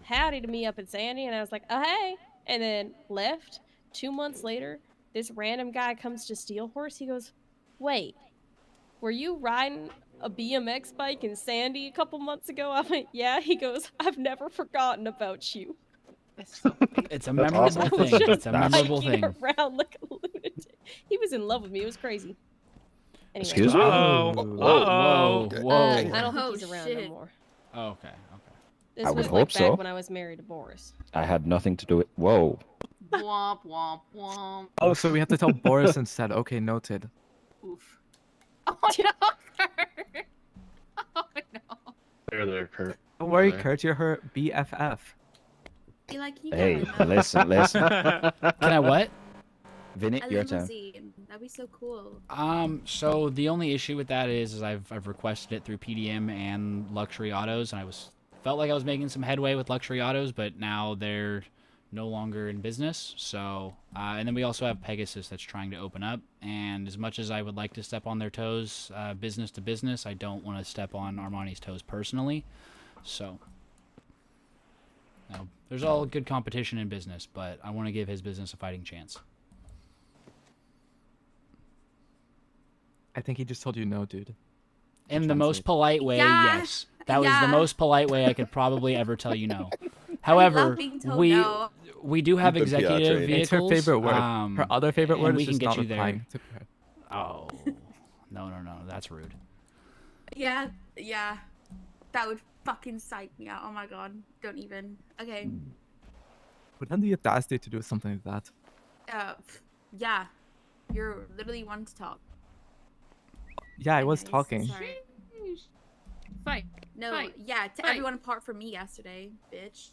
Speaker 9: "Howdy" to me up in Sandy, and I was like, "Oh hey," and then left. 2 months later, this random guy comes to Steel Horse. He goes, "Wait, were you riding a BMX bike in Sandy a couple months ago?" I went, "Yeah." He goes, "I've never forgotten about you."
Speaker 10: That's so funny.
Speaker 5: It's a
Speaker 2: That's
Speaker 5: memorable
Speaker 2: awesome.
Speaker 9: I was
Speaker 5: thing.
Speaker 9: just
Speaker 5: It's a memorable
Speaker 9: biking
Speaker 5: thing.
Speaker 9: around like a lunatic. He was in love with me. It was crazy. Anyway,
Speaker 3: Excuse me?
Speaker 7: Uh-oh.
Speaker 5: Whoa,
Speaker 7: Uh-oh.
Speaker 5: whoa.
Speaker 9: I don't think
Speaker 13: Oh,
Speaker 9: he's around
Speaker 13: shit.
Speaker 9: no more.
Speaker 5: Oh, okay.
Speaker 9: This
Speaker 3: I would
Speaker 9: was
Speaker 3: hope
Speaker 9: like back
Speaker 3: so.
Speaker 9: when I was married to Boris.
Speaker 3: I had nothing to do with. Whoa.
Speaker 10: Womp womp womp.
Speaker 4: Oh, so we have to tell Boris instead. Okay, noted.
Speaker 10: Oof. Oh no, Kurt. Oh no.
Speaker 2: There, Kurt.
Speaker 4: Don't worry,
Speaker 2: Okay.
Speaker 4: Kurt. You're her BFF.
Speaker 13: Be like, you
Speaker 3: Hey,
Speaker 13: got a
Speaker 3: listen.
Speaker 5: Can I what?
Speaker 3: Vinny, your turn.
Speaker 13: limousine. That'd be so cool.
Speaker 5: So the only issue with that is I've requested it through PDM and Luxury Autos, and felt like I was making some headway with Luxury Autos, but now they're no longer in business. So, and then we also have Pegasus that's trying to open up, and as much as I would like to step on their toes, business to business, I don't want to step on Armani's toes personally. So, no, there's all good competition in business, but I want to give his business a fighting chance.
Speaker 4: I think he just told you no, dude.
Speaker 5: In the
Speaker 4: Translate.
Speaker 5: most polite way,
Speaker 13: Yeah,
Speaker 5: yes. That was the
Speaker 13: yeah.
Speaker 5: most polite way I could probably ever tell you no. However,
Speaker 13: being told
Speaker 5: we
Speaker 13: no.
Speaker 5: we do have
Speaker 8: You've been PR
Speaker 5: executive
Speaker 8: trained.
Speaker 5: vehicles.
Speaker 4: It's her favorite word. Her other favorite
Speaker 5: and
Speaker 4: word
Speaker 5: we
Speaker 4: is
Speaker 5: can
Speaker 4: just
Speaker 5: get
Speaker 4: not
Speaker 5: you there.
Speaker 4: replying to her.
Speaker 5: Oh, no, that's rude.
Speaker 13: Yeah, yeah. That would fucking psych me out. Oh my god. Don't even. Okay.
Speaker 4: Would have the audacity to do something like that?
Speaker 13: Yeah. You're literally one to talk.
Speaker 4: Yeah, I was
Speaker 13: Anyways,
Speaker 4: talking.
Speaker 13: Sorry.
Speaker 10: Fight.
Speaker 13: No,
Speaker 10: Fight.
Speaker 13: yeah, to
Speaker 10: Fight.
Speaker 13: everyone apart from me yesterday, bitch.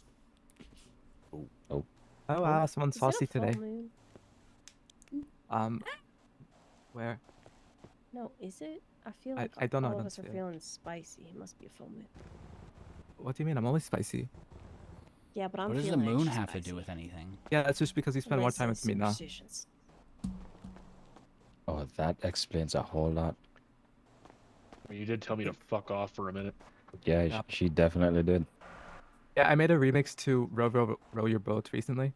Speaker 4: Oh wow, someone's
Speaker 9: Is it a
Speaker 4: saucy
Speaker 9: full
Speaker 4: today.
Speaker 9: moon?
Speaker 4: Where?
Speaker 9: No, is it? I feel
Speaker 4: I-
Speaker 9: like
Speaker 4: I don't know,
Speaker 9: all
Speaker 4: I
Speaker 9: of
Speaker 4: don't
Speaker 9: us are
Speaker 4: see it.
Speaker 9: feeling spicy. It must be a full moon.
Speaker 4: What do you mean? I'm always spicy.
Speaker 9: Yeah, but I'm
Speaker 5: What does the
Speaker 9: feeling
Speaker 5: moon
Speaker 9: extra
Speaker 5: have to do
Speaker 9: spicy.
Speaker 5: with anything?
Speaker 4: Yeah, that's just because you spend more time with
Speaker 9: Listen,
Speaker 4: me now.
Speaker 9: superstitions.
Speaker 3: Oh, that explains a whole lot.
Speaker 2: You did tell me to fuck off for a minute.
Speaker 3: Yeah,
Speaker 4: Yeah.
Speaker 3: she definitely did.
Speaker 4: Yeah, I made a remix to Row Your Boat recently.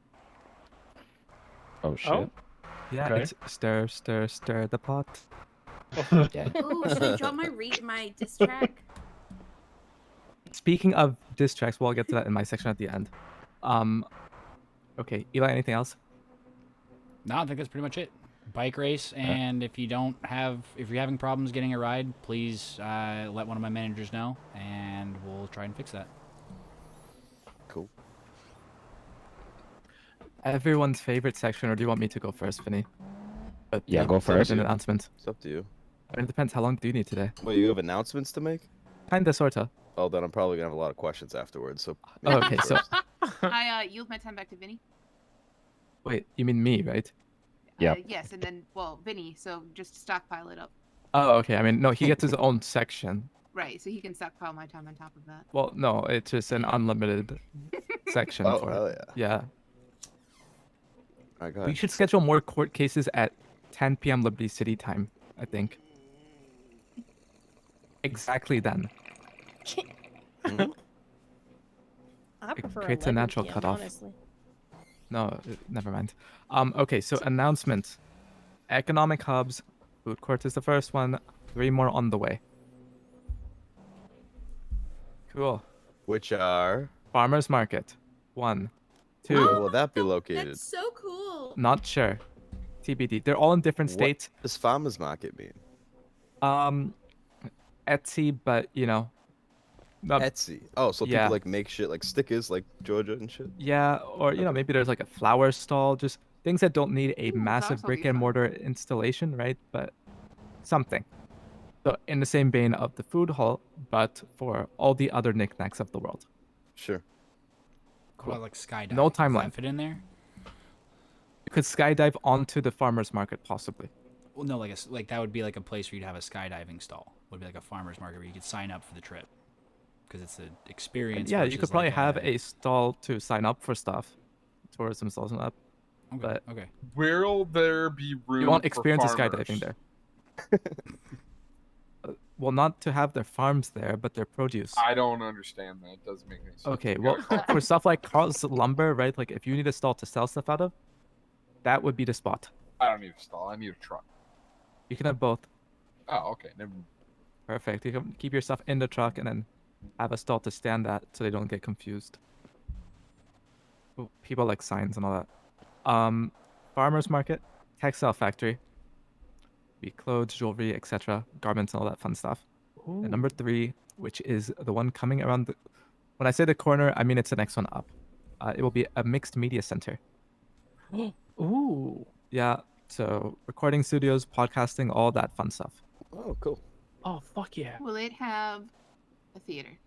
Speaker 3: Oh shit.
Speaker 2: Oh.
Speaker 4: Yeah,
Speaker 2: Okay.
Speaker 4: it's stir, stir, stir the pot.
Speaker 3: Yeah.
Speaker 13: Oh, should I drop my diss track?
Speaker 4: Speaking of diss tracks, well, I'll get to that in my section at the end. Okay, Eli, anything else?
Speaker 5: No, I think that's pretty much it. Bike race, and if you're having problems getting a ride, please let one of my managers know, and we'll try and fix that.
Speaker 4: everyone's favorite section, or do you want me to go first, Vinny? But
Speaker 3: Yeah, go
Speaker 8: it's up to
Speaker 3: first.
Speaker 8: you.
Speaker 4: An announcement.
Speaker 8: It's up to you.
Speaker 4: It depends. How long do you need today?
Speaker 8: Wait, you have announcements to make?
Speaker 4: Kinda, sorta.
Speaker 8: Oh, then I'm probably gonna have a lot of questions afterwards. So.
Speaker 4: Oh, okay, so
Speaker 10: I yield my time back to Vinny.
Speaker 4: wait, you mean me, right?
Speaker 3: Yep.
Speaker 10: Yes, and then Vinny. So just stockpile it up.
Speaker 4: Oh, okay. I mean, no, he gets his own section.
Speaker 10: Right, so he can stockpile my time on top of that.
Speaker 4: Well, no, it's just an unlimited section
Speaker 8: Oh,
Speaker 4: for
Speaker 8: hell
Speaker 4: it.
Speaker 8: yeah.
Speaker 4: Yeah.
Speaker 8: All right, go
Speaker 4: We
Speaker 8: ahead.
Speaker 4: should schedule more court cases at 10 p.m. Liberty City time, I think. Exactly then.
Speaker 8: Mhm.
Speaker 9: I
Speaker 4: It
Speaker 9: prefer
Speaker 4: creates a
Speaker 9: 11
Speaker 4: natural
Speaker 9: PM,
Speaker 4: cutoff.
Speaker 9: honestly.
Speaker 4: No, never mind. Okay, so announcement. Economic hubs. Food court is the first one. 3 more on the way. Cool.
Speaker 8: Which are?
Speaker 4: Farmers market. 1. 2.
Speaker 8: Where will that be located?
Speaker 13: That's so cool.
Speaker 4: Not sure. TBD. They're all in different states.
Speaker 8: What does farmers market mean?
Speaker 4: Etsy, but you know.
Speaker 8: Etsy. Oh, so
Speaker 4: yeah.
Speaker 8: people like make shit like stickers, like Georgia and shit.
Speaker 4: Yeah, or you know, maybe there's like a flower stall, just things that don't need a massive
Speaker 10: flowers will
Speaker 4: brick
Speaker 10: be
Speaker 4: and
Speaker 10: fun.
Speaker 4: mortar installation, right? But something. So in the same vein of the food hall, but for all the other knickknacks of the world.
Speaker 8: Sure.
Speaker 5: What about like skydiving?
Speaker 4: No
Speaker 5: Does that
Speaker 4: timeline.
Speaker 5: fit in there?
Speaker 4: You could skydive onto the farmer's market, possibly.
Speaker 5: Well, no, like that would be like a place where you'd have a skydiving stall. Would be like a farmer's market where you could sign up for the trip, because it's an experience.
Speaker 4: Yeah, you
Speaker 5: versus
Speaker 4: could probably
Speaker 5: like
Speaker 4: have a stall to sign up for stuff. Tourism stalls and up.
Speaker 5: Okay,
Speaker 4: But
Speaker 5: okay.
Speaker 6: Will there be room?
Speaker 4: you won't
Speaker 6: for
Speaker 4: experience the
Speaker 6: farmers?
Speaker 4: skydiving there. Well, not to have their farms there, but their produce.
Speaker 6: I don't understand that. It doesn't make any sense.
Speaker 4: Okay, well, for stuff like Carl's Lumber, right? Like, if you need a stall to sell stuff out of, that would be the spot.
Speaker 6: I don't need a stall. I need a truck.
Speaker 4: You can have both.
Speaker 6: Oh, okay. Never.
Speaker 4: Perfect. You can keep your stuff in the truck and then have a stall to stand at so they don't get confused. Ooh, people like signs and all that. Farmer's market, textile factory. Be clothes, jewelry, etc., garments, and all that fun stuff. And number 3, which is the one coming around the. When I say the corner, I mean it's the next one up. It will be a mixed media center.
Speaker 7: Ooh.
Speaker 4: Yeah, so recording studios, podcasting, all that fun stuff.
Speaker 8: Oh, cool.
Speaker 7: Oh, fuck yeah.
Speaker 10: Will it have a theater?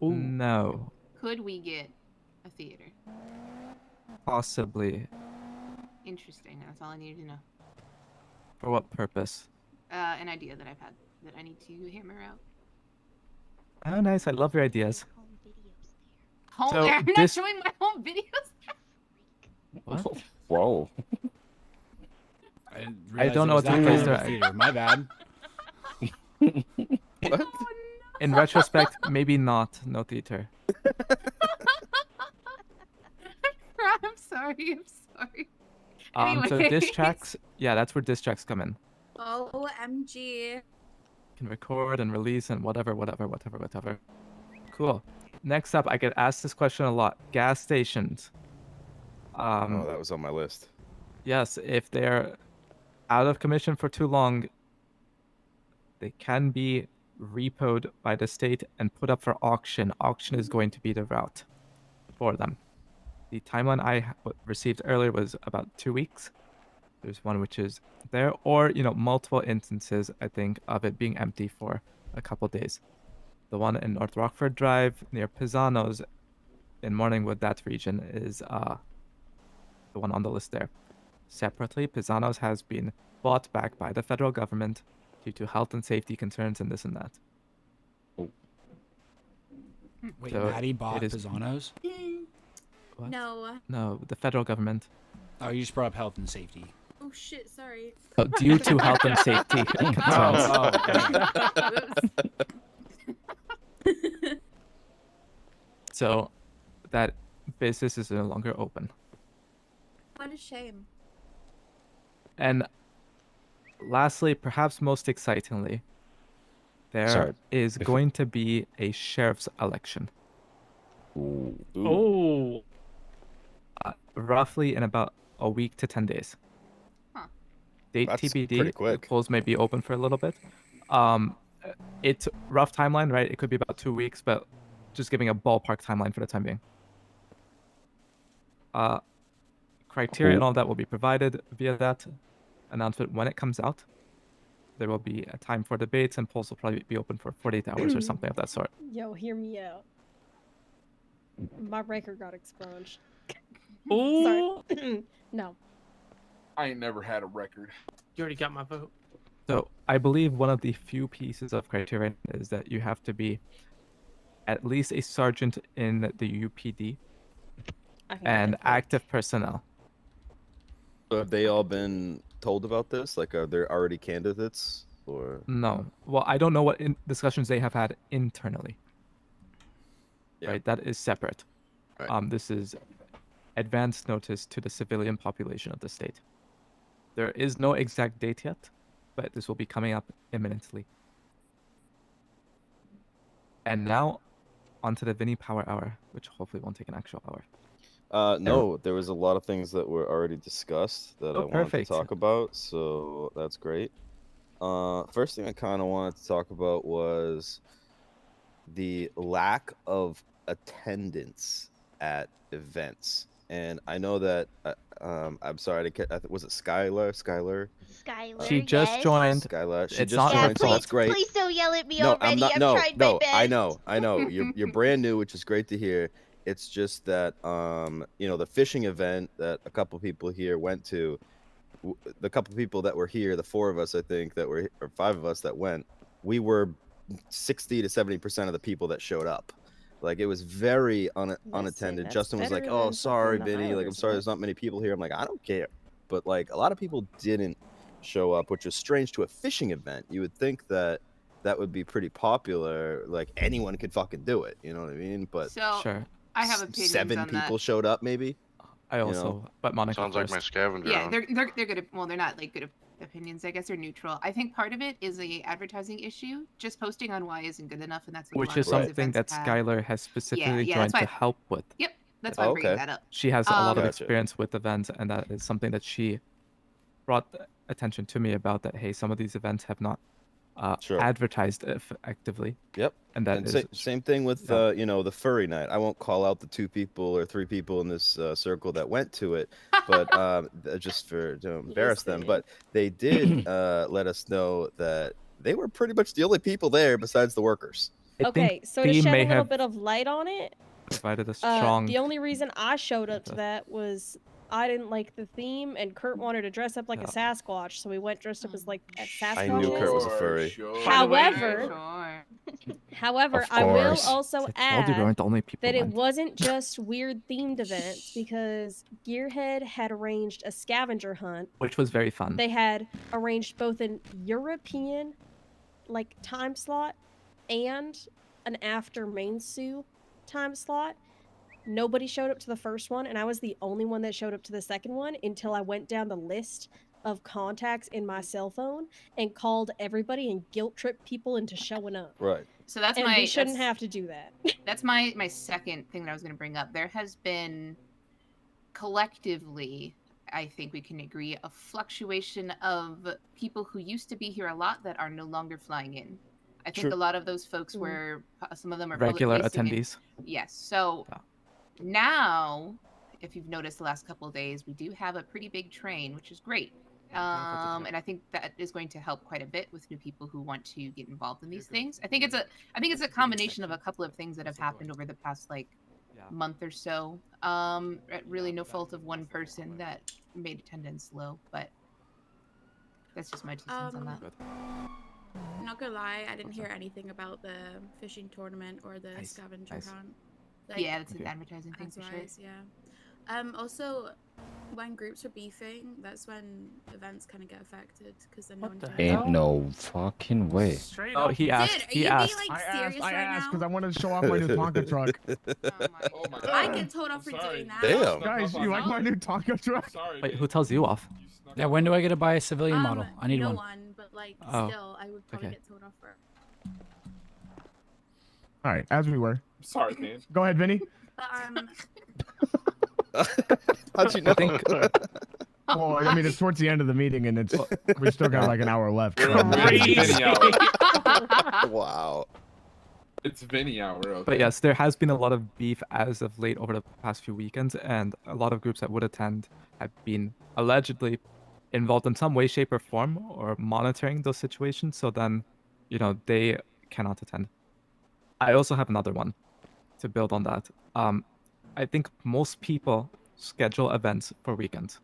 Speaker 7: Ooh.
Speaker 4: No,
Speaker 10: Could we get a theater?
Speaker 4: possibly.
Speaker 10: Interesting. That's all I needed to know.
Speaker 4: For what purpose?
Speaker 10: An idea that I've had that I need to hammer out.
Speaker 4: Oh, nice. I love your ideas.
Speaker 11: Home videos there.
Speaker 10: Home,
Speaker 4: So
Speaker 10: I'm not
Speaker 4: this-
Speaker 10: showing my home videos.
Speaker 4: What?
Speaker 3: Whoa.
Speaker 5: I, didn't
Speaker 4: I
Speaker 5: realize
Speaker 4: don't
Speaker 5: it
Speaker 4: know
Speaker 5: was
Speaker 4: what to
Speaker 5: that
Speaker 4: phrase
Speaker 5: kind of a
Speaker 4: there.
Speaker 5: theater. My bad.
Speaker 8: What?
Speaker 4: In retrospect, maybe not. No theater.
Speaker 10: I'm sorry. I'm sorry.
Speaker 4: So diss
Speaker 10: Anyways.
Speaker 4: tracks, yeah, that's where diss tracks come in.
Speaker 13: OMG.
Speaker 4: You can record and release and whatever. Cool. Next up, I get asked this question a lot. Gas stations.
Speaker 8: Oh, that was on my list.
Speaker 4: Yes, if they're out of commission for too long, they can be repoed by the state and put up for auction. Auction is going to be the route for them. The timeline I received earlier was about 2 weeks. There's one which is there, or multiple instances, I think, of it being empty for a couple days. The one in North Rockford Drive near Pisano's in Morningwood, that region, is the one on the list there. Separately, Pisano's has been bought back by the federal government due to health and safety concerns and this and that.
Speaker 5: Wait,
Speaker 4: So
Speaker 5: Maddie bought
Speaker 4: it is-
Speaker 5: Pisano's?
Speaker 4: What?
Speaker 13: No.
Speaker 4: No, the federal government.
Speaker 5: Oh, you just brought up health and safety.
Speaker 13: Oh shit, sorry.
Speaker 4: Oh, due to health and safety concerns.
Speaker 5: Oh, okay.
Speaker 4: So that business is no longer open.
Speaker 13: What a shame.
Speaker 4: And lastly, perhaps most excitingly, there is
Speaker 3: Sorry.
Speaker 4: going to be a sheriff's election.
Speaker 3: Ooh.
Speaker 7: Oh.
Speaker 4: Roughly in about a week to 10 days.
Speaker 10: Huh.
Speaker 4: Date
Speaker 8: That's
Speaker 4: TBD.
Speaker 8: pretty
Speaker 4: The
Speaker 8: quick.
Speaker 4: polls may be open for a little bit. It's rough timeline, right? It could be about 2 weeks, but just giving a ballpark timeline for the time being. Criteria and all that will be provided via that announcement when it comes out. There will be a time for debates, and polls will probably be open for 48 hours or something of that sort.
Speaker 9: Yo, hear me out. My record got expunged.
Speaker 7: Ooh.
Speaker 9: Sorry. No.
Speaker 6: I ain't never had a record.
Speaker 7: You already got my vote.
Speaker 4: So I believe one of the few pieces of criteria is that you have to be at least a sergeant in the UPD and active personnel.
Speaker 8: So have they all been told about this? Like, are there already candidates? Or
Speaker 4: No. Well, I don't know what discussions they have had internally.
Speaker 8: Yeah.
Speaker 4: Right? That is separate.
Speaker 8: Right.
Speaker 4: This is advance notice to the civilian population of the state. There is no exact date yet, but this will be coming up imminently. And now, onto the Vinny Power Hour, which hopefully won't take an actual hour.
Speaker 8: No, there was a lot of things that were already discussed that I wanted
Speaker 4: perfect.
Speaker 8: to talk about, so that's great. First thing I kind of wanted to talk about was the lack of attendance at events. And I know that I'm sorry to was it Skylar?
Speaker 11: Skylar,
Speaker 4: She just joined.
Speaker 8: Skylar, she
Speaker 4: It's
Speaker 8: just
Speaker 4: not her
Speaker 8: joined, so that's great.
Speaker 11: Please don't yell at me
Speaker 8: No,
Speaker 11: already.
Speaker 8: I'm not.
Speaker 11: I've
Speaker 8: No,
Speaker 11: tried
Speaker 8: no,
Speaker 11: my best.
Speaker 8: I know. You're brand new, which is great to hear. It's just that the fishing event that a couple people here went to, the couple people that were here, the 4 of us I think that were, or 5 of us that went, we were 60 to 70% of the people that showed up. Like, it was very unattended.
Speaker 9: that's
Speaker 8: Justin was like,
Speaker 9: better
Speaker 8: "Oh,
Speaker 9: than
Speaker 8: sorry,
Speaker 9: fucking the
Speaker 8: Vinny. Like, I'm
Speaker 9: Highlanders
Speaker 8: sorry,
Speaker 9: event."
Speaker 8: there's not many people here." I'm like, "I don't care," but like a lot of people didn't show up, which was strange to a fishing event. You would think that would be pretty popular. Like, anyone could fucking do it. You know what I mean? But
Speaker 10: So
Speaker 4: Sure.
Speaker 10: I have opinions
Speaker 8: 7
Speaker 10: on
Speaker 8: people
Speaker 10: that.
Speaker 8: showed up, maybe.
Speaker 4: I also, but Monica
Speaker 12: Sounds like
Speaker 4: first.
Speaker 12: my scavenger
Speaker 10: Yeah,
Speaker 12: hunt.
Speaker 10: they're good. Well, they're not like good opinions. I guess they're neutral. I think part of it is a advertising issue. Just posting on Y isn't good enough, and that's what a
Speaker 4: Which
Speaker 10: lot
Speaker 4: is
Speaker 10: of these
Speaker 4: something
Speaker 10: events
Speaker 4: that
Speaker 10: have.
Speaker 4: Skylar has specifically
Speaker 10: yeah,
Speaker 4: joined
Speaker 10: that's
Speaker 4: to
Speaker 10: why-
Speaker 4: help with.
Speaker 10: Yep, that's why I'm bringing that up.
Speaker 4: She has a lot of
Speaker 8: Gotcha.
Speaker 4: experience with events, and that is something that she brought attention to me about. That hey, some of these events have not
Speaker 8: Sure.
Speaker 4: advertised effectively.
Speaker 8: Yep.
Speaker 4: And that
Speaker 8: And
Speaker 4: is
Speaker 8: same thing with the furry night. I won't call out the 2 people or 3 people in this circle that went to it, but just to embarrass them. But they did let us know that they were pretty much the only people there besides the workers.
Speaker 4: I
Speaker 9: Okay,
Speaker 4: think
Speaker 9: so to
Speaker 4: Theme
Speaker 9: shed
Speaker 4: may
Speaker 9: a little
Speaker 4: have
Speaker 9: bit of light on it,
Speaker 4: provided a strong.
Speaker 9: the only reason I showed up to that was I didn't like the theme, and Kurt wanted to dress up like a Sasquatch, so we went dressed up as like a Sasquatch.
Speaker 8: I knew Kurt was a furry.
Speaker 9: However,
Speaker 10: Sure.
Speaker 9: I will
Speaker 3: course.
Speaker 9: also
Speaker 4: I told you we
Speaker 9: add
Speaker 4: weren't the only people.
Speaker 9: that it
Speaker 4: went.
Speaker 9: wasn't just weird themed events, because Gearhead had arranged a scavenger hunt.
Speaker 4: Which was very fun.
Speaker 9: They had arranged both an European time slot and an after main Sue time slot. Nobody showed up to the first one, and I was the only one that showed up to the second one until I went down the list of contacts in my cell phone and called everybody and guilt tripped people into showing up.
Speaker 8: Right.
Speaker 10: So that's
Speaker 9: and
Speaker 10: my.
Speaker 9: we shouldn't
Speaker 10: that's-
Speaker 9: have to do that.
Speaker 10: That's my second thing that I was going to bring up. There has been collectively, I think we can agree, a fluctuation of people who used to be here a lot that are no longer flying in. I think
Speaker 8: True.
Speaker 10: a lot of those folks
Speaker 9: Mm.
Speaker 10: were some of them are public
Speaker 4: Regular
Speaker 10: facing and-
Speaker 4: attendees.
Speaker 10: Yes. So
Speaker 4: Yeah.
Speaker 10: now, if you've noticed the last couple of days, we do have a pretty big train, which is great. And I think that is going to help quite a bit with new people who want to get involved in these things. I think it's a combination of a couple of things that have happened over the past month or so. Really no fault of one person that made attendance low, but that's just my 2 cents on that.
Speaker 13: Not gonna lie, I didn't hear anything about the fishing tournament or the
Speaker 4: Nice,
Speaker 13: scavenger
Speaker 4: nice.
Speaker 13: hunt.
Speaker 10: Yeah, it's an advertising thing for sure.
Speaker 13: Otherwise, yeah. Also, when groups are beefing, that's when events kind of get affected because then no one
Speaker 7: the
Speaker 13: turns
Speaker 3: Ain't
Speaker 13: up.
Speaker 3: no fucking way.
Speaker 7: Straight
Speaker 4: Oh,
Speaker 7: up.
Speaker 4: he asked.
Speaker 13: Dude, are
Speaker 4: He
Speaker 13: you
Speaker 4: asked.
Speaker 13: being like
Speaker 14: I
Speaker 13: serious
Speaker 14: asked
Speaker 13: right
Speaker 14: because I
Speaker 13: now?
Speaker 14: wanted to show off my new Tonka truck.
Speaker 6: Oh my god.
Speaker 13: I get told off for
Speaker 6: Sorry.
Speaker 13: doing that.
Speaker 8: Damn.
Speaker 14: Guys, you like my new Tonka truck?
Speaker 6: Sorry.
Speaker 4: Wait,
Speaker 6: man.
Speaker 4: who tells you off?
Speaker 6: You snuck
Speaker 5: Yeah,
Speaker 6: up
Speaker 5: when do
Speaker 6: on
Speaker 5: I
Speaker 6: me.
Speaker 5: get to buy a civilian model? I need
Speaker 13: no
Speaker 5: one.
Speaker 13: one, but like
Speaker 4: Oh.
Speaker 13: still, I would probably
Speaker 4: Okay.
Speaker 13: get told off for.
Speaker 14: All right, as we were.
Speaker 6: Sorry, man.
Speaker 14: Go ahead, Vinny.
Speaker 13: But
Speaker 8: How'd you know?
Speaker 4: I think
Speaker 14: Well, I mean, it's towards the end of the meeting, and it's we still got like an hour left.
Speaker 6: We're
Speaker 14: so-
Speaker 6: on Vinny hour.
Speaker 8: Wow.
Speaker 6: It's Vinny hour. Okay.
Speaker 4: But yes, there has been a lot of beef as of late over the past few weekends, and a lot of groups that would attend have been allegedly involved in some way, shape, or form, or monitoring those situations. So then, they cannot attend. I also have another one to build on that. I think most people schedule events for weekends.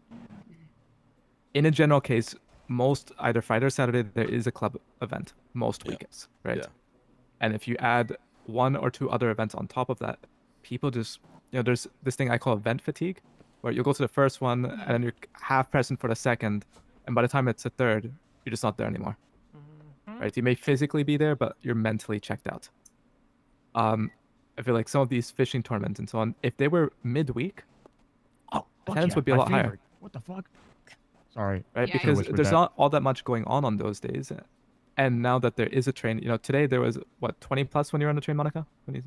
Speaker 4: In a general case, most either Friday or Saturday there is a club event most weekends, right?
Speaker 8: Yeah.
Speaker 4: And if you add one or two other events on top of that, people just there's this thing I call event fatigue, where you go to the first one and then you're half present for the second, and by the time it's the third, you're just not there anymore. Right? You may physically be there, but you're mentally checked out. I feel like some of these fishing tournaments and so on, if they were midweek, attendance would be a lot higher.
Speaker 14: What the fuck? Sorry.
Speaker 4: Right?
Speaker 10: Yeah,
Speaker 4: Because
Speaker 14: whispered
Speaker 4: there's
Speaker 14: that.
Speaker 4: not all that much going on those days. And now that there is a train, today there was, 20 plus when you were on the train, Monica?
Speaker 10: 30.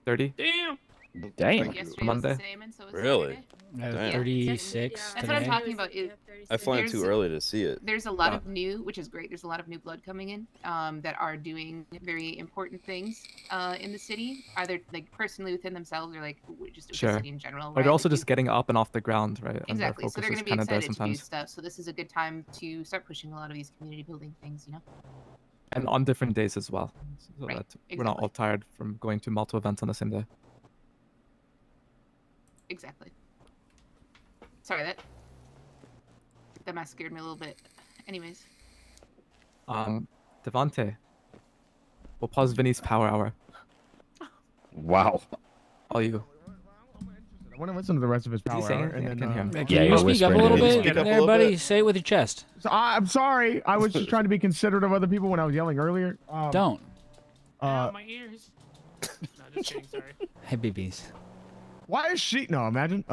Speaker 4: 30?
Speaker 7: Damn.
Speaker 3: Damn.
Speaker 10: Yesterday was the
Speaker 4: Monday?
Speaker 10: same, and so was
Speaker 8: Really?
Speaker 10: Saturday.
Speaker 8: Damn.
Speaker 5: 36
Speaker 10: That's what I'm
Speaker 5: today.
Speaker 10: talking about.
Speaker 8: I flew in
Speaker 10: There's-
Speaker 8: too early to see it.
Speaker 10: There's a lot of new, which is great. There's a lot of new blood coming in that are doing very important things in the city, either like personally within themselves or like just with
Speaker 4: Sure.
Speaker 10: the city in general.
Speaker 4: Or
Speaker 10: right?
Speaker 4: they're also
Speaker 10: Like,
Speaker 4: just getting up and off the ground, right? And their
Speaker 10: exactly. So
Speaker 4: focus
Speaker 10: they're
Speaker 4: is
Speaker 10: going to be
Speaker 4: kind of there
Speaker 10: excited to do
Speaker 4: sometimes.
Speaker 10: stuff. So this is a good time to start pushing a lot of these community building things.
Speaker 4: And on different days as well. So
Speaker 10: Right,
Speaker 4: that we're not all tired from going to multiple events on the same day.
Speaker 10: Exactly. Sorry, that mask scared me a little bit. Anyways.
Speaker 4: Devante, we'll pause Vinny's power hour.
Speaker 3: Wow.
Speaker 4: All you.
Speaker 14: I want to listen to the rest of his
Speaker 4: Did he
Speaker 14: power
Speaker 4: say
Speaker 14: hour,
Speaker 4: anything?
Speaker 14: and
Speaker 4: I
Speaker 14: then
Speaker 4: can hear him.
Speaker 5: Can
Speaker 3: Yeah,
Speaker 5: you
Speaker 3: you're
Speaker 5: speak up a
Speaker 3: whispering,
Speaker 5: little
Speaker 3: dude.
Speaker 5: bit?
Speaker 8: Speak up a little
Speaker 5: Everybody,
Speaker 8: bit.
Speaker 5: say it with your chest.
Speaker 14: So, I'm sorry. I was just trying to be considerate of other people when I was yelling earlier.
Speaker 5: Don't.
Speaker 7: My ears. No, just kidding. Sorry.
Speaker 5: Hey, BBs.
Speaker 14: Why is she? No, imagine.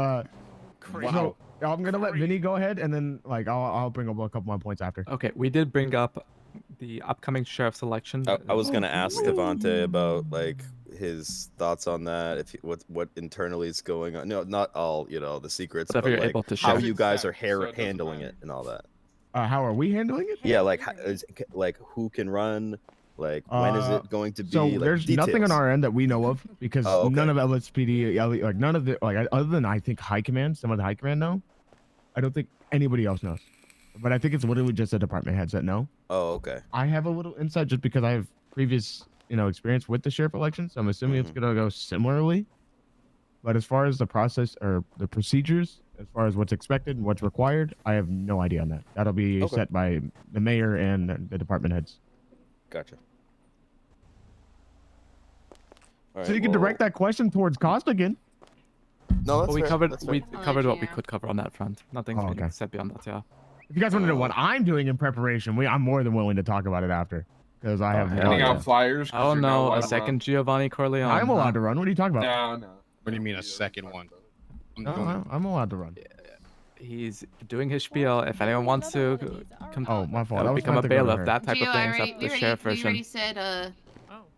Speaker 7: Crazy.
Speaker 14: So I'm gonna let Vinny go ahead, and then I'll bring up a couple more points after.
Speaker 4: Okay, we did bring up the upcoming sheriff's election.
Speaker 8: I was gonna ask Devante about like his thoughts on that. If what internally is going on. No, not all the secrets,
Speaker 4: Whatever
Speaker 8: but
Speaker 4: you're
Speaker 8: like
Speaker 4: able to
Speaker 8: how
Speaker 4: share.
Speaker 8: you guys are
Speaker 6: So it doesn't
Speaker 8: handling
Speaker 6: matter.
Speaker 8: it and all that.
Speaker 14: How are we handling it?
Speaker 8: Yeah, like like who can run? Like when is it going to be?
Speaker 14: So
Speaker 8: like,
Speaker 14: there's nothing on
Speaker 8: details.
Speaker 14: our end that we know of because
Speaker 8: Oh, okay.
Speaker 14: none of LSPD, like none of the other than I think High Command, some of the High Command know. I don't think anybody else knows. But I think it's literally just the department heads that know.
Speaker 8: Oh, okay.
Speaker 14: I have a little insight just because I have previous, experience with the sheriff election, so I'm assuming it's gonna go similarly. But as far as the process or the procedures, as far as what's expected and what's required, I have no idea on that. That'll be
Speaker 8: Okay.
Speaker 14: set by the mayor and the department heads.
Speaker 8: Gotcha.
Speaker 14: So you can direct that question towards Costigan.
Speaker 8: No, that's
Speaker 4: But we
Speaker 8: fair,
Speaker 4: covered
Speaker 8: that's fair.
Speaker 4: we
Speaker 10: I'll
Speaker 4: covered
Speaker 10: let
Speaker 4: what
Speaker 10: you
Speaker 4: we
Speaker 10: know.
Speaker 4: could cover on that front. Nothing's
Speaker 14: Oh,
Speaker 4: been
Speaker 14: okay.
Speaker 4: said beyond that, yeah.
Speaker 14: If you guys want to know what I'm doing in preparation, I'm more than willing to talk about it after because I have
Speaker 4: hell
Speaker 14: no
Speaker 6: Handing
Speaker 4: yeah.
Speaker 14: idea.
Speaker 6: out flyers. 'cause
Speaker 4: Oh
Speaker 6: you're not
Speaker 4: no,
Speaker 6: allowed
Speaker 4: a
Speaker 6: to
Speaker 4: second Giovanni Corleone.
Speaker 14: I'm
Speaker 4: huh?
Speaker 14: allowad to run. What are you talking about?
Speaker 6: run. No.
Speaker 15: What do you mean a second one?
Speaker 14: No, I'm allowed to run.
Speaker 4: He's doing his spiel. If anyone wants to come,
Speaker 14: Oh, my fault. That was
Speaker 4: become a
Speaker 14: meant to go to
Speaker 4: bailiff,
Speaker 14: her.
Speaker 4: that type
Speaker 10: Gio,
Speaker 4: of thing, except the sheriff
Speaker 10: we
Speaker 4: version.
Speaker 10: already said,
Speaker 7: Oh,